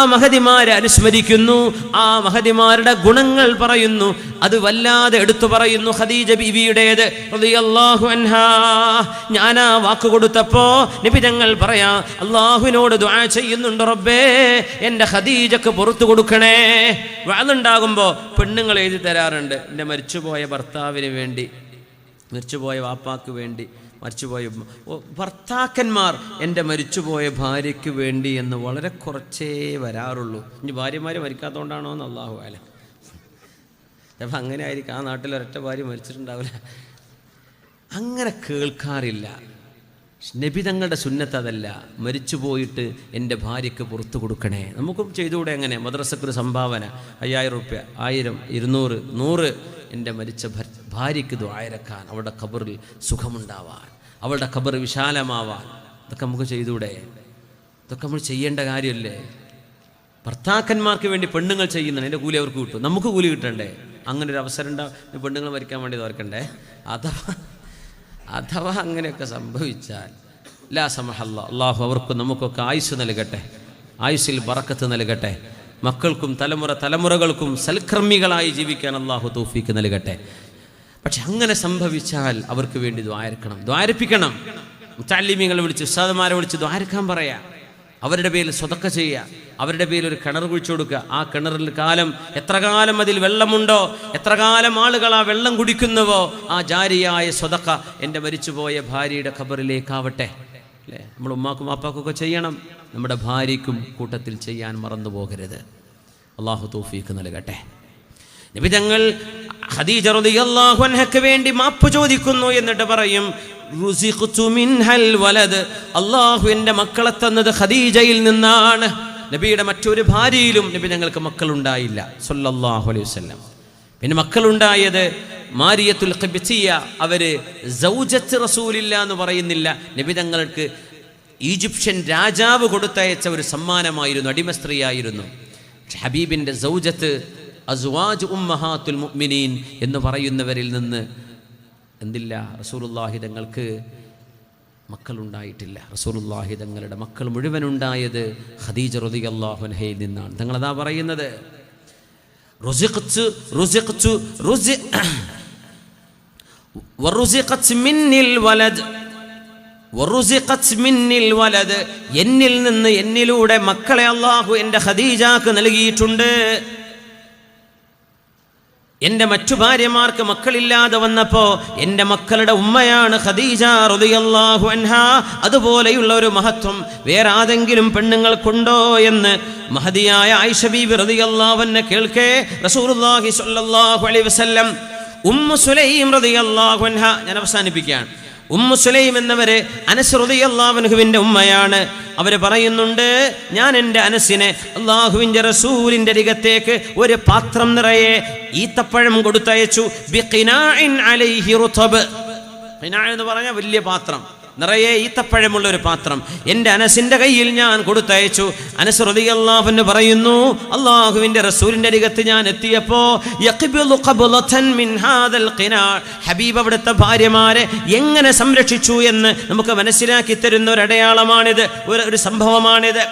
മഹദിമാരെ അനുസ്മരിക്കുന്നു, ആ മഹദിമാരുടെ ഗുണങ്ങൾ പറയുന്നു. അത് വല്ലാതെ എടുത്തു പറയുന്നു ഖദീജ ബീവിയുടേത് റളിയല്ലാഹു അൻഹാ. ഞാൻ ആ വാക്ക് കൊടുത്തപ്പോൾ നബി തങ്ങൾ പറയാ, അള്ളാഹുവിനോട് ദുആ ചെയ്യുന്നുണ്ട്, റബ്ബേ എൻ്റെ ഖദീജക്ക് പുറത്തു കൊടുക്കണേ. വഅലുണ്ടാകുമ്പോൾ പെണ്ണുങ്ങൾ എഴുതി തരാറുണ്ട്, എൻ്റെ മരിച്ചുപോയ ഭർത്താവിന് വേണ്ടി, മരിച്ചുപോയ വാപ്പാക്ക് വേണ്ടി, മരിച്ചുപോയ ഭർത്താക്കന്മാർ എൻ്റെ മരിച്ചുപോയ ഭാര്യയ്ക്ക് വേണ്ടി എന്ന് വളരെ കുറച്ചേ വരാറുള്ളൂ. ഇനി ഭാര്യമാർ മരിക്കാത്തതുകൊണ്ടാണോ എന്ന് അല്ലാഹു അലം. ചിലപ്പോൾ അങ്ങനെ ആയിരിക്കും, ആ നാട്ടിൽ ഒരൊറ്റ ഭാര്യ മരിച്ചിട്ടുണ്ടാവില്ല. അങ്ങനെ കേൾക്കാറില്ല. നബി തങ്ങളുടെ സുന്നത്ത് അതല്ല, മരിച്ചു പോയിട്ട് എൻ്റെ ഭാര്യയ്ക്ക് പുറത്തു കൊടുക്കണേ. നമുക്കും ചെയ്തുകൂടെ? എങ്ങനെ മദ്രസക്കൊരു സംഭാവന 5000 റുപ്യ, 1000, 200, 100 എൻ്റെ മരിച്ച ഭാര്യയ്ക്ക് ദുആയിരക്കാൻ, അവളുടെ ഖബറിൽ സുഖമുണ്ടാവാൻ, അവളുടെ ഖബർ വിശാലമാവാൻ. ഇതൊക്കെ നമുക്ക് ചെയ്തുകൂടെ? ഇതൊക്കെ നമ്മൾ ചെയ്യേണ്ട കാര്യമല്ലേ? ഭർത്താക്കന്മാർക്ക് വേണ്ടി പെണ്ണുങ്ങൾ ചെയ്യുന്നതാണ്, എൻ്റെ കൂലി അവർക്ക് കിട്ടും, നമുക്ക് കൂലി കിട്ടണ്ടേ? അങ്ങനെ ഒരു അവസരം ഉണ്ടാവും, പെണ്ണുങ്ങൾ മരിക്കാൻ വേണ്ടി ഓർക്കണ്ടേ? അഥവാ അങ്ങനെയൊക്കെ സംഭവിച്ചാൽ ലാ സമഹല്ല, അള്ളാഹു അവർക്കും നമുക്കൊക്കെ ആയുസ് നൽകട്ടെ, ആയുസ്സിൽ ബറക്കത്ത് നൽകട്ടെ, മക്കൾക്കും തലമുറകൾക്കും സൽക്കർമ്മികളായി ജീവിക്കാൻ അള്ളാഹു തൗഫീക്ക് നൽകട്ടെ. പക്ഷെ അങ്ങനെ സംഭവിച്ചാൽ അവർക്ക് വേണ്ടി ദ്വാരക്കണം, ദ്വാരപ്പിക്കണം. മുത്തഅല്ലിമീങ്ങളെ വിളിച്ച്, ഉസ്താദുമാരെ വിളിച്ച് ദ്വാരക്കാൻ പറയാ. അവരുടെ പേരിൽ സ്വതക്ക ചെയ്യുക, അവരുടെ പേരിൽ ഒരു കിണർ കുഴിച്ചു കൊടുക്കുക. ആ കിണറിൽ എത്ര കാലം അതിൽ വെള്ളമുണ്ടോ, എത്ര കാലം ആളുകൾ ആ വെള്ളം കുടിക്കുന്നുവോ, ആ ജാരിയായ സ്വതക്ക എൻ്റെ മരിച്ചുപോയ ഭാര്യയുടെ ഖബറിലേക്കാവട്ടെ. അല്ലേ? നമ്മൾ ഉമ്മാക്കും വാപ്പാക്കൊക്കെ ചെയ്യണം, നമ്മുടെ ഭാര്യയ്ക്കും കൂട്ടത്തിൽ ചെയ്യാൻ മറന്നു പോകരുത്. അള്ളാഹു തൗഫീഖ് നൽകട്ടെ. നബി തങ്ങൾ ഖദീജ റളിയല്ലാഹു അൻഹയ്ക്ക് വേണ്ടി മാപ്പ് ചോദിക്കുന്നു. എന്നിട്ട് പറയും, റുസിഖ്തു മിൻഹൽ വലദ്, അള്ളാഹു എൻ്റെ മക്കളെ തന്നത് ഖദീജയിൽ നിന്നാണ്. നബിയുടെ മറ്റൊരു ഭാര്യയിലും നബി ഞങ്ങൾക്ക് മക്കളുണ്ടായില്ല സല്ലല്ലാഹു അലൈഹി വസല്ലം. പിന്നെ മക്കളുണ്ടായത് മാരിയത്തുൽ ഖിബ്തിയ, അവര് സൗജത്ത് റസൂലില്ല എന്ന് പറയുന്നില്ല. നബി തങ്ങൾക്ക് ഈജിപ്ഷ്യൻ രാജാവ് കൊടുത്തയച്ച ഒരു സമ്മാനമായിരുന്നു, അടിമ സ്ത്രീയായിരുന്നു. ഹബീബിൻ്റെ സൗജത്ത് അസ്വാജ് ഉമ്മഹാത്തുൽ മുഅ്മിനീൻ എന്ന് പറയുന്നവരിൽ നിന്ന് എന്തില്ല, റസൂലുള്ളാഹി തങ്ങൾക്ക് മക്കളുണ്ടായിട്ടില്ല. റസൂലുള്ളാഹി തങ്ങളുടെ മക്കൾ മുഴുവനുണ്ടായത് ഖദീജ റളിയല്ലാഹു അൻഹയിൽ നിന്നാണ്. തങ്ങളതാ പറയുന്നത്, എന്നിൽ നിന്ന്, എന്നിലൂടെ മക്കളെ അല്ലാഹു എൻ്റെ ഖദീജക്ക് നൽകിയിട്ടുണ്ട്. എൻ്റെ മറ്റു ഭാര്യമാർക്ക് മക്കളില്ലാതെ വന്നപ്പോ എൻ്റെ മക്കളുടെ ഉമ്മയാണ് ഖദീജ റളിയല്ലാഹു അൻഹാ. അതുപോലെയുള്ള ഒരു മഹത്വം വേറെ ആരെങ്കിലും പെണ്ണുങ്ങൾക്കുണ്ടോ എന്ന് മഹദിയായ ആയിഷ ബീബി റളിയല്ലാഹു അൻഹ കേൾക്കേ റസൂലുള്ളാഹി സ്വല്ലല്ലാഹു അലൈഹി വസല്ലം ഉമ്മു സുലൈം റളിയല്ലാഹു അൻഹ, ഞാൻ അവസാനിപ്പിക്കുകയാണ്. ഉമ്മു സുലൈം എന്നവര് അനസ് റളിയല്ലാഹു അൻഹുവിന്റെ ഉമ്മയാണ്. അവര് പറയുന്നുണ്ട്, ഞാൻ എൻ്റെ അനസിനെ അല്ലാഹുവിൻ്റെ റസൂലിൻ്റെ അരികത്തേക്ക് ഒരു പാത്രം നിറയെ ഈത്തപ്പഴം കൊടുത്തയച്ചു. ബിഖിനാഇൻ അലൈഹി റുതബ്, ഖിനാ എന്ന് പറഞ്ഞാൽ വലിയ പാത്രം, നിറയെ ഈത്തപ്പഴമുള്ള ഒരു പാത്രം എൻ്റെ അനസിൻ്റെ കയ്യിൽ ഞാൻ കൊടുത്തയച്ചു. അനസ് റളിയല്ലാഹു അൻഹു പറയുന്നു, അല്ലാഹുവിൻ്റെ റസൂലിൻ്റെ അരികത്ത് ഞാൻ എത്തിയപ്പോ യഖ്ബിലു ഖബ്ലതൻ മിൻ ഹാദൽ ഖിനാ, ഹബീബ് അവിടുത്തെ ഭാര്യമാരെ എങ്ങനെ സംരക്ഷിച്ചു എന്ന് നമുക്ക് മനസ്സിലാക്കി തരുന്ന ഒരു അടയാളമാണിത്, ഒരു സംഭവമാണിത്.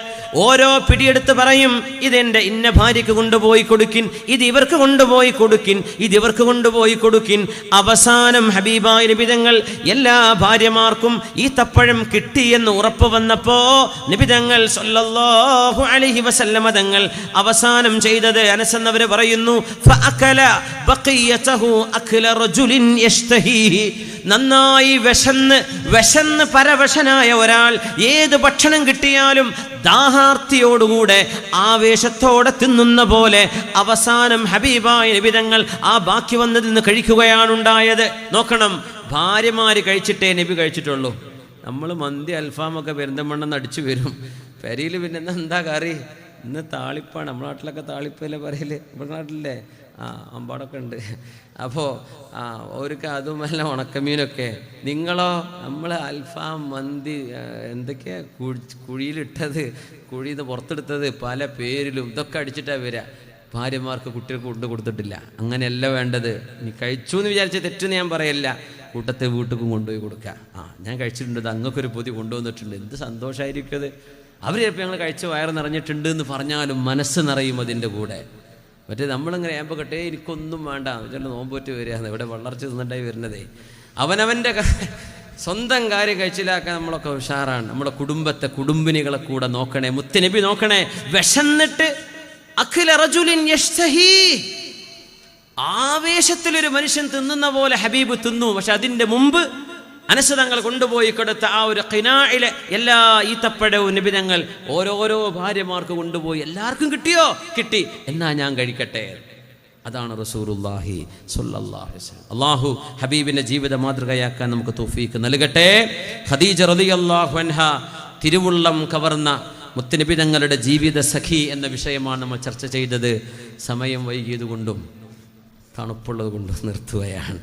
ഓരോ പിടിയെടുത്ത് പറയും, ഇതെൻ്റെ ഇന്ന ഭാര്യയ്ക്ക് കൊണ്ടുപോയി കൊടുക്കിൻ, ഇത് ഇവർക്ക് കൊണ്ടുപോയി കൊടുക്കിൻ, ഇത് ഇവർക്ക് കൊണ്ടുപോയി കൊടുക്കിൻ. അവസാനം ഹബീബായ നബി തങ്ങൾ എല്ലാ ഭാര്യമാർക്കും ഈ തപ്പഴം കിട്ടിയെന്ന് ഉറപ്പ് വന്നപ്പോ നബി തങ്ങൾ സല്ലല്ലാഹു അലൈഹി വസല്ലമ തങ്ങൾ അവസാനം ചെയ്തത്, അനസ് എന്നവർ പറയുന്നു, ഫഅകല ബഖിയതഹു അക്ല റജുലിൻ യശ്തഹീഹി, നന്നായി വിശന്ന് പരവശനായ ഒരാൾ ഏത് ഭക്ഷണം കിട്ടിയാലും ദാഹാർത്തിയോടുകൂടെ ആവേശത്തോടെ തിന്നുന്ന പോലെ അവസാനം ഹബീബായ നബി തങ്ങൾ ആ ബാക്കി വന്നതിൽ നിന്ന് കഴിക്കുകയാണുണ്ടായത്. നോക്കണം, ഭാര്യമാര് കഴിച്ചിട്ടേ നബി കഴിച്ചിട്ടുള്ളൂ. നമ്മൾ മന്തി അൽഫാമൊക്കെ പെരുന്തമണ്ണെന്ന് അടിച്ചു വരും, പെരയിൽ പിന്നെ എന്താ കറി, ഇന്ന് താളിപ്പാണ്. നമ്മുടെ നാട്ടിലൊക്കെ താളിപ്പല്ലേ പറയല്, നമ്മുടെ നാട്ടിലല്ലേ? അമ്പാടൊക്കെ ഉണ്ട്. അപ്പോൾ അവർക്ക് അതുമല്ല ഉണക്കമീനൊക്കെ. നിങ്ങളോ? നമ്മൾ അൽഫാം, മന്തി, എന്തൊക്കെയാ കുഴിയിലിട്ടത്, കുഴിയിൽ നിന്ന് പുറത്തെടുത്തത്, പല പേരിലും ഇതൊക്കെ അടിച്ചിട്ടാണ് വരിക. ഭാര്യമാർക്ക് കുട്ടികൾക്ക് കൊണ്ടു കൊടുത്തിട്ടില്ല. അങ്ങനെയല്ല വേണ്ടത്. നീ കഴിച്ചു എന്ന് വിചാരിച്ച തെറ്റെന്ന് ഞാൻ പറയല്ല, കൂട്ടത്തെ വീട്ടിലും കൊണ്ടുപോയി കൊടുക്കുക. ഞാൻ കഴിച്ചിട്ടുണ്ട്, അങ്ങക്കൊരു പൊതി കൊണ്ടുവന്നിട്ടുണ്ട്, എന്ത് സന്തോഷമായിരിക്കും അത്. അവർ ചിലപ്പോൾ ഞങ്ങൾ കഴിച്ച് വയറ് നിറഞ്ഞിട്ടുണ്ട് എന്ന് പറഞ്ഞാലും മനസ്സ് നിറയും അതിൻ്റെ കൂടെ. മറ്റേ നമ്മളിങ്ങനെ ഏമ്പ കെട്ടേ എനിക്കൊന്നും വേണ്ട, ചില നോമ്പൊറ്റ് വരികയാണ്, ഇവിടെ വളർച്ച തിന്നിട്ടായി വരുന്നതേ. അവനവൻ്റെ സ്വന്തം കാര്യം കഴിച്ചിലാക്കാൻ നമ്മളൊക്കെ ഉഷാറാണ്. നമ്മുടെ കുടുംബിനികളെ കൂടെ നോക്കണേ, മുത്തുനബി നോക്കണേ. വിശന്നിട്ട് അഖില റജുലിൻ യശ്തഹി, ആവേശത്തിലൊരു മനുഷ്യൻ തിന്നുന്ന പോലെ ഹബീബ് തിന്നു. പക്ഷെ അതിൻ്റെ മുമ്പ് അനസ് തങ്ങൾ കൊണ്ടുപോയി കൊടുത്ത ആ ഒരു ഖിനാഇലെ എല്ലാ ഈത്തപ്പഴവും നബി തങ്ങൾ ഓരോരോ ഭാര്യമാർക്ക് കൊണ്ടുപോയി. എല്ലാവർക്കും കിട്ടിയോ? കിട്ടി, എന്നാ ഞാൻ കഴിക്കട്ടെ. അതാണ് റസൂലുള്ളാഹി സ്വല്ലല്ലാഹു അലൈഹി വസല്ലം. അല്ലാഹു ഹബീബിന്റെ ജീവിത മാതൃകയാക്കാൻ നമുക്ക് തൗഫീഖ് നൽകട്ടെ. ഖദീജ റളിയല്ലാഹു അൻഹ തിരുവുള്ളം കവർന്ന മുത്തുനബി തങ്ങളുടെ ജീവിത സഖി എന്ന വിഷയമാണ് നമ്മൾ ചർച്ച ചെയ്തത്. സമയം വൈകിയത് കൊണ്ടും തണുപ്പുള്ളത് കൊണ്ടും നിർത്തുകയാണ്.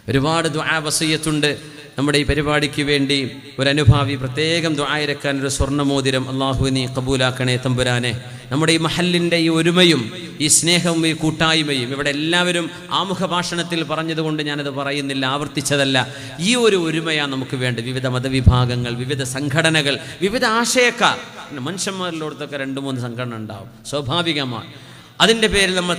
ഒരുപാട് ദുആ വസിയ്യത്തുണ്ട് നമ്മുടെ ഈ പരിപാടിക്ക് വേണ്ടി. ഒരു അനുഭാവി പ്രത്യേകം ദുആ ഇറക്കാൻ ഒരു സ്വർണ്ണമോതിരം അല്ലാഹു നീ കബൂലാക്കണേ തമ്പുരാനെ. നമ്മുടെ ഈ മഹല്ലിൻ്റെ ഈ ഒരുമയും ഈ സ്നേഹവും ഈ കൂട്ടായ്മയും ഇവിടെ എല്ലാവരും ആമുഖ ഭാഷണത്തിൽ പറഞ്ഞതുകൊണ്ട് ഞാനത് പറയുന്നില്ല, ആവർത്തിച്ചതല്ല. ഈ ഒരു ഒരുമയാണ് നമുക്ക് വേണ്ട. വിവിധ മതവിഭാഗങ്ങൾ, വിവിധ സംഘടനകൾ, വിവിധ ആശയക്കാർ, മനുഷ്യന്മാരിലോടത്തൊക്കെ 2-3 സംഘടന ഉണ്ടാവും സ്വാഭാവികമാണ്. അതിൻ്റെ പേരിൽ നമ്മൾ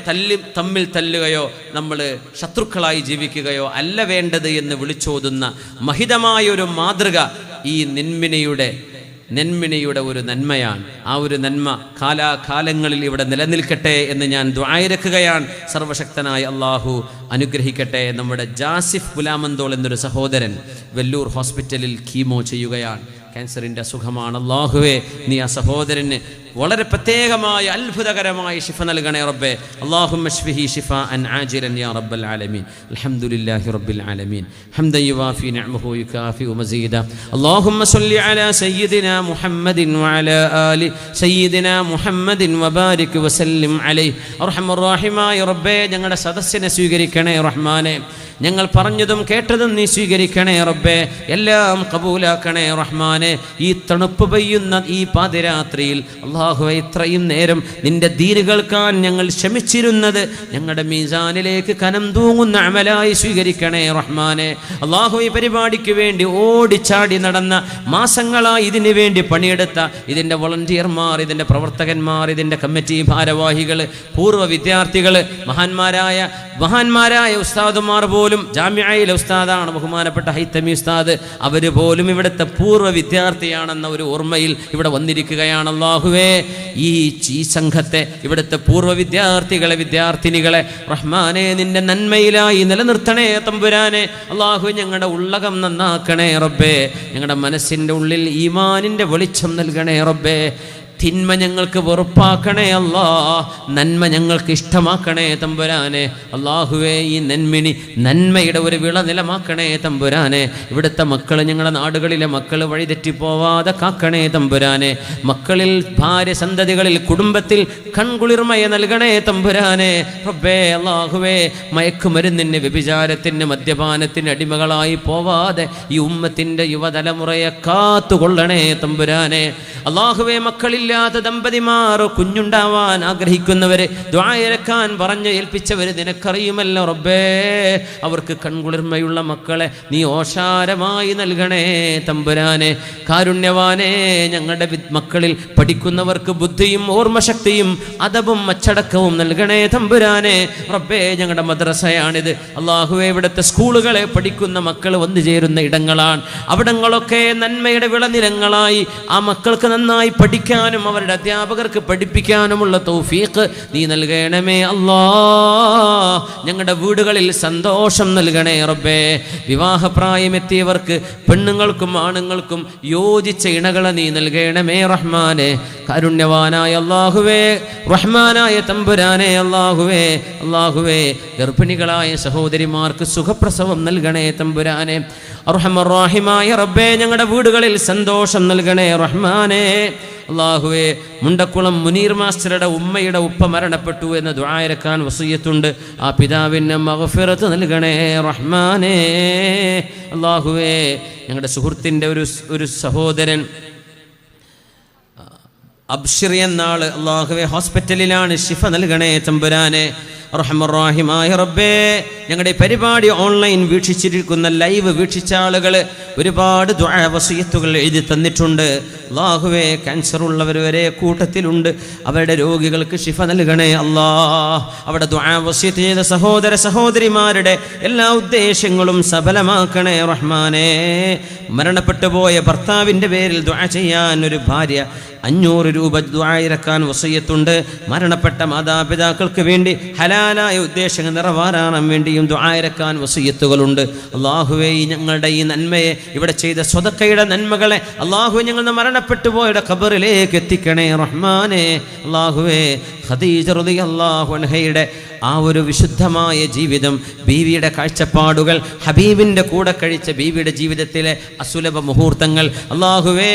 തമ്മിൽ തല്ലുകയോ നമ്മൾ ശത്രുക്കളായി ജീവിക്കുകയോ അല്ല വേണ്ടത് എന്ന് വിളിച്ചോതുന്ന മഹിതമായൊരു മാതൃക ഈ നെന്മിനിയുടെ ഒരു നന്മയാണ്. ആ ഒരു നന്മ കാലാകാലങ്ങളിൽ ഇവിടെ നിലനിൽക്കട്ടെ എന്ന് ഞാൻ ദുആയിരക്കുകയാണ്. സർവശക്തനായ അള്ളാഹു അനുഗ്രഹിക്കട്ടെ. നമ്മുടെ ജാസിഫ് ഗുലാമന്തോൾ എന്നൊരു സഹോദരൻ വെല്ലൂർ ഹോസ്പിറ്റലിൽ കീമോ ചെയ്യുകയാണ്. ക്യാൻസറിൻ്റെ അസുഖമാണ്. അല്ലാഹുവേ, നീ ആ സഹോദരന് വളരെ പ്രത്യേകമായ അത്ഭുതകരമായ ശിഫ നൽകണേ റബ്ബേ. അല്ലാഹുമ്മ ശ്ഫിഹി ശിഫാഅൻ ആജിലൻ യാ റബ്ബൽ ആലമീൻ. അൽഹംദുലില്ലാഹി റബ്ബിൽ ആലമീൻ ഹംദൻ യുവാഫി നിഅമഹു യുകാഫിഉ മസീദ. അല്ലാഹുമ്മ സ്വല്ലി അലാ സയ്യിദിനാ മുഹമ്മദിൻ വഅലാ ആലി സയ്യിദിനാ മുഹമ്മദിൻ വബാരിക് വസല്ലിം അലൈഹി. അർഹമർ റഹീമായ റബ്ബേ, ഞങ്ങളുടെ സദസ്സിനെ സ്വീകരിക്കണേ റഹ്മാനെ. ഞങ്ങൾ പറഞ്ഞതും കേട്ടതും നീ സ്വീകരിക്കണേ റബ്ബേ. എല്ലാം കബൂലാക്കണേ റഹ്മാനെ. ഈ തണുപ്പ് പെയ്യുന്ന ഈ പാതിരാത്രിയിൽ അല്ലാഹുവേ, ഇത്രയും നേരം നിന്റെ ദീൻ കേൾക്കാൻ ഞങ്ങൾ ശ്രമിച്ചിരുന്നത് ഞങ്ങളുടെ മീസാനിലേക്ക് കനം തൂങ്ങുന്ന അമലായി സ്വീകരിക്കണേ റഹ്മാനെ. അല്ലാഹു, ഈ പരിപാടിക്ക് വേണ്ടി ഓടിച്ചാടി നടന്ന മാസങ്ങളായി ഇതിനു വേണ്ടി പണിയെടുത്ത ഇതിൻ്റെ വോളണ്ടിയർമാർ, ഇതിൻ്റെ പ്രവർത്തകന്മാർ, ഇതിൻ്റെ കമ്മിറ്റി ഭാരവാഹികൾ, പൂർവ്വ വിദ്യാർത്ഥികൾ, മഹാന്മാരായ ഉസ്താദുമാർ പോലും, ജാമിഅയിലെ ഉസ്താദാണ് ബഹുമാനപ്പെട്ട ഹൈത്തമി ഉസ്താദ്, അവർ പോലും ഇവിടുത്തെ പൂർവ്വ വിദ്യാർത്ഥിയാണെന്ന ഒരു ഓർമ്മയിൽ ഇവിടെ വന്നിരിക്കുകയാണ്. അല്ലാഹുവേ, ഈ സംഘത്തെ, ഇവിടുത്തെ പൂർവ്വ വിദ്യാർത്ഥികളെ, വിദ്യാർത്ഥിനികളെ റഹ്മാനെ നിന്റെ നന്മയിലായി നിലനിർത്തണേ തമ്പുരാനെ. അല്ലാഹു, ഞങ്ങളുടെ ഉള്ളകം നന്നാക്കണേ റബ്ബേ. ഞങ്ങളുടെ മനസ്സിൻ്റെ ഉള്ളിൽ ഈമാനിൻ്റെ വെളിച്ചം നൽകണേ റബ്ബേ. തിന്മ ഞങ്ങൾക്ക് വെറുപ്പാക്കണേ അല്ലാ, നന്മ ഞങ്ങൾക്ക് ഇഷ്ടമാക്കണേ തമ്പുരാനെ. അല്ലാഹുവേ, ഈ നന്മയുടെ ഒരു വിളനിലമാക്കണേ തമ്പുരാനെ. ഇവിടുത്തെ മക്കൾ, ഞങ്ങളുടെ നാടുകളിലെ മക്കൾ വഴിതെറ്റിപ്പോവാതെ കാക്കണേ തമ്പുരാനെ. മക്കളിൽ, ഭാര്യ, സന്തതികളിൽ, കുടുംബത്തിൽ കൺകുളിർമയ നൽകണേ തമ്പുരാനെ. റബ്ബേ, അല്ലാഹുവേ, മയക്കുമരുന്നിന്, വ്യഭിചാരത്തിന്, മദ്യപാനത്തിന് അടിമകളായി പോവാതെ ഈ ഉമ്മത്തിൻ്റെ യുവതലമുറയെ കാത്തുകൊള്ളണേ തമ്പുരാനെ. അല്ലാഹുവേ, മക്കളില്ലാത്ത ദമ്പതിമാർ, കുഞ്ഞുണ്ടാവാൻ ആഗ്രഹിക്കുന്നവര്, ദുആ ഇറക്കാൻ പറഞ്ഞ് ഏൽപ്പിച്ചവര് നിനക്കറിയുമല്ലോ റബ്ബേ. അവർക്ക് കൺകുളിർമയുള്ള മക്കളെ നീ ഓശാരമായി നൽകണേ തമ്പുരാനെ. കാരുണ്യവാനേ, ഞങ്ങളുടെ മക്കളിൽ പഠിക്കുന്നവർക്ക് ബുദ്ധിയും ഓർമ്മശക്തിയും അദബും അച്ചടക്കവും നൽകണേ തമ്പുരാനെ. റബ്ബേ, ഞങ്ങളുടെ മദ്രസയാണിത്. അല്ലാഹുവേ, ഇവിടുത്തെ സ്കൂളുകളെ പഠിക്കുന്ന മക്കൾ വന്നു ചേരുന്ന ഇടങ്ങളാണ്. അവിടങ്ങളൊക്കെ നന്മയുടെ വിളനിലങ്ങളായി ആ മക്കൾക്ക് നന്നായി പഠിക്കാനും അവരുടെ അധ്യാപകർക്ക് പഠിപ്പിക്കാനുമുള്ള തൗഫീഖ് നീ നൽകണമേ അല്ലാ. ഞങ്ങളുടെ വീടുകളിൽ സന്തോഷം നൽകണേ റബ്ബേ. വിവാഹപ്രായമെത്തിയവർക്ക്, പെണ്ണുങ്ങൾക്കും ആണുങ്ങൾക്കും യോജിച്ച ഇണകളെ നീ നൽകണമേ റഹ്മാനെ. കാരുണ്യവാനായ അല്ലാഹുവേ, റഹ്മാനായ തമ്പുരാനെ, അല്ലാഹുവേ, ഗർഭിണികളായ സഹോദരിമാർക്ക് സുഖപ്രസവം നൽകണേ തമ്പുരാനെ. അർഹമർ റഹീമായ റബ്ബേ, ഞങ്ങളുടെ വീടുകളിൽ സന്തോഷം നൽകണേ റഹ്മാനെ. അല്ലാഹുവേ, മുണ്ടക്കുളം മുനീർ മാസ്റ്ററുടെ ഉമ്മയുടെ ഉപ്പ മരണപ്പെട്ടു എന്ന് ദുആ ഇറക്കാൻ വസിയത്തുണ്ട്. ആ പിതാവിന് മഗ്ഫിറത്ത് നൽകണേ റഹ്മാനേ. അല്ലാഹുവേ, ഞങ്ങളുടെ സുഹൃത്തിൻ്റെ ഒരു സഹോദരൻ അബ്ഷിർ എന്നാള്, അല്ലാഹുവേ, ഹോസ്പിറ്റലിലാണ്. ശിഫ നൽകണേ തമ്പുരാനെ. റഹ്മാനായ റബ്ബേ, ഞങ്ങളുടെ പരിപാടി ഓൺലൈൻ വീക്ഷിച്ചിരിക്കുന്ന, ലൈവ് വീക്ഷിച്ച ആളുകൾ ഒരുപാട് ദുആ വസിയത്തുകൾ എഴുതി തന്നിട്ടുണ്ട്. അല്ലാഹുവേ, ക്യാൻസർ ഉള്ളവർ വരെ കൂട്ടത്തിലുണ്ട്. അവരുടെ രോഗികൾക്ക് ശിഫ നൽകണേ അല്ലാ. അവിടെ ദുആ വസിയത്ത് ചെയ്ത സഹോദര സഹോദരിമാരുടെ എല്ലാ ഉദ്ദേശങ്ങളും സഫലമാക്കണേ റഹ്മാനേ. മരണപ്പെട്ടു പോയ ഭർത്താവിൻ്റെ പേരിൽ ദുആ ചെയ്യാൻ ഒരു ഭാര്യ 500 രൂപ ദുആ ഇറക്കാൻ വസിയത്തുണ്ട്. മരണപ്പെട്ട മാതാപിതാക്കൾക്ക് വേണ്ടി ഹലാലായ ഉദ്ദേശങ്ങൾ നിറവേറാൻ വേണ്ടിയും ദുആ ഇറക്കാൻ വസിയത്തുകളുണ്ട്. അല്ലാഹുവേ, ഞങ്ങളുടെ ഈ നന്മയെ, ഇവിടെ ചെയ്ത സ്വതക്കയുടെ നന്മകളെ അല്ലാഹുവേ, ഞങ്ങൾ മരണപ്പെട്ടു പോയുടെ ഖബറിലേക്ക് എത്തിക്കണേ റഹ്മാനേ. അല്ലാഹുവേ, ഖദീജ റളിയല്ലാഹു അൻഹയുടെ ആ ഒരു വിശുദ്ധമായ ജീവിതം, ബീവിയുടെ കാഴ്ചപ്പാടുകൾ, ഹബീബിൻ്റെ കൂടെ കഴിച്ച ബീവിയുടെ ജീവിതത്തിലെ അസുലഭ മുഹൂർത്തങ്ങൾ, അല്ലാഹുവേ,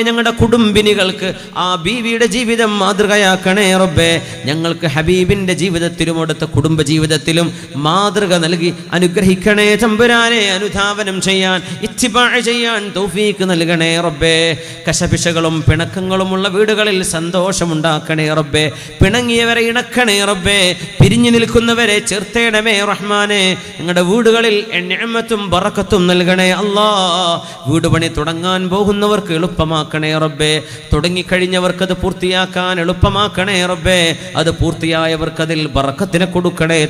ഞങ്ങളുടെ കുടുംബിനികൾക്ക് ആ ബീവിയുടെ ജീവിതം മാതൃകയാക്കണേ റബ്ബേ. ഞങ്ങൾക്ക് ഹബീബിൻ്റെ ജീവിതത്തിലും അടുത്ത കുടുംബ ജീവിതത്തിലും മാതൃക നൽകി അനുഗ്രഹിക്കണേ തമ്പുരാനെ. അനുധാവനം ചെയ്യാൻ, ഇത്തിബാ ചെയ്യാൻ തൗഫീക്ക് നൽകണേ റബ്ബേ. കശപിശകളും പിണക്കങ്ങളുമുള്ള വീടുകളിൽ സന്തോഷമുണ്ടാക്കണേ റബ്ബേ. പിണങ്ങിയവരെ ഇണക്കണേ റബ്ബേ, പിരിഞ്ഞു നിൽക്കുന്നവരെ ചേർത്തേണമേ റഹ്മാനെ. ഞങ്ങളുടെ വീടുകളിൽ നിഅമത്തും ബറക്കത്തും നൽകണേ അല്ലാ. വീട് പണി തുടങ്ങാൻ പോകുന്നവർക്ക് എളുപ്പമാക്കണേ റബ്ബേ, തുടങ്ങിക്കഴിഞ്ഞവർക്കത് പൂർത്തിയാക്കാൻ എളുപ്പമാക്കണേ റബ്ബേ, അത് പൂർത്തിയായവർക്കതിൽ ബറക്കത്തിനെ കൊടുക്കണേ.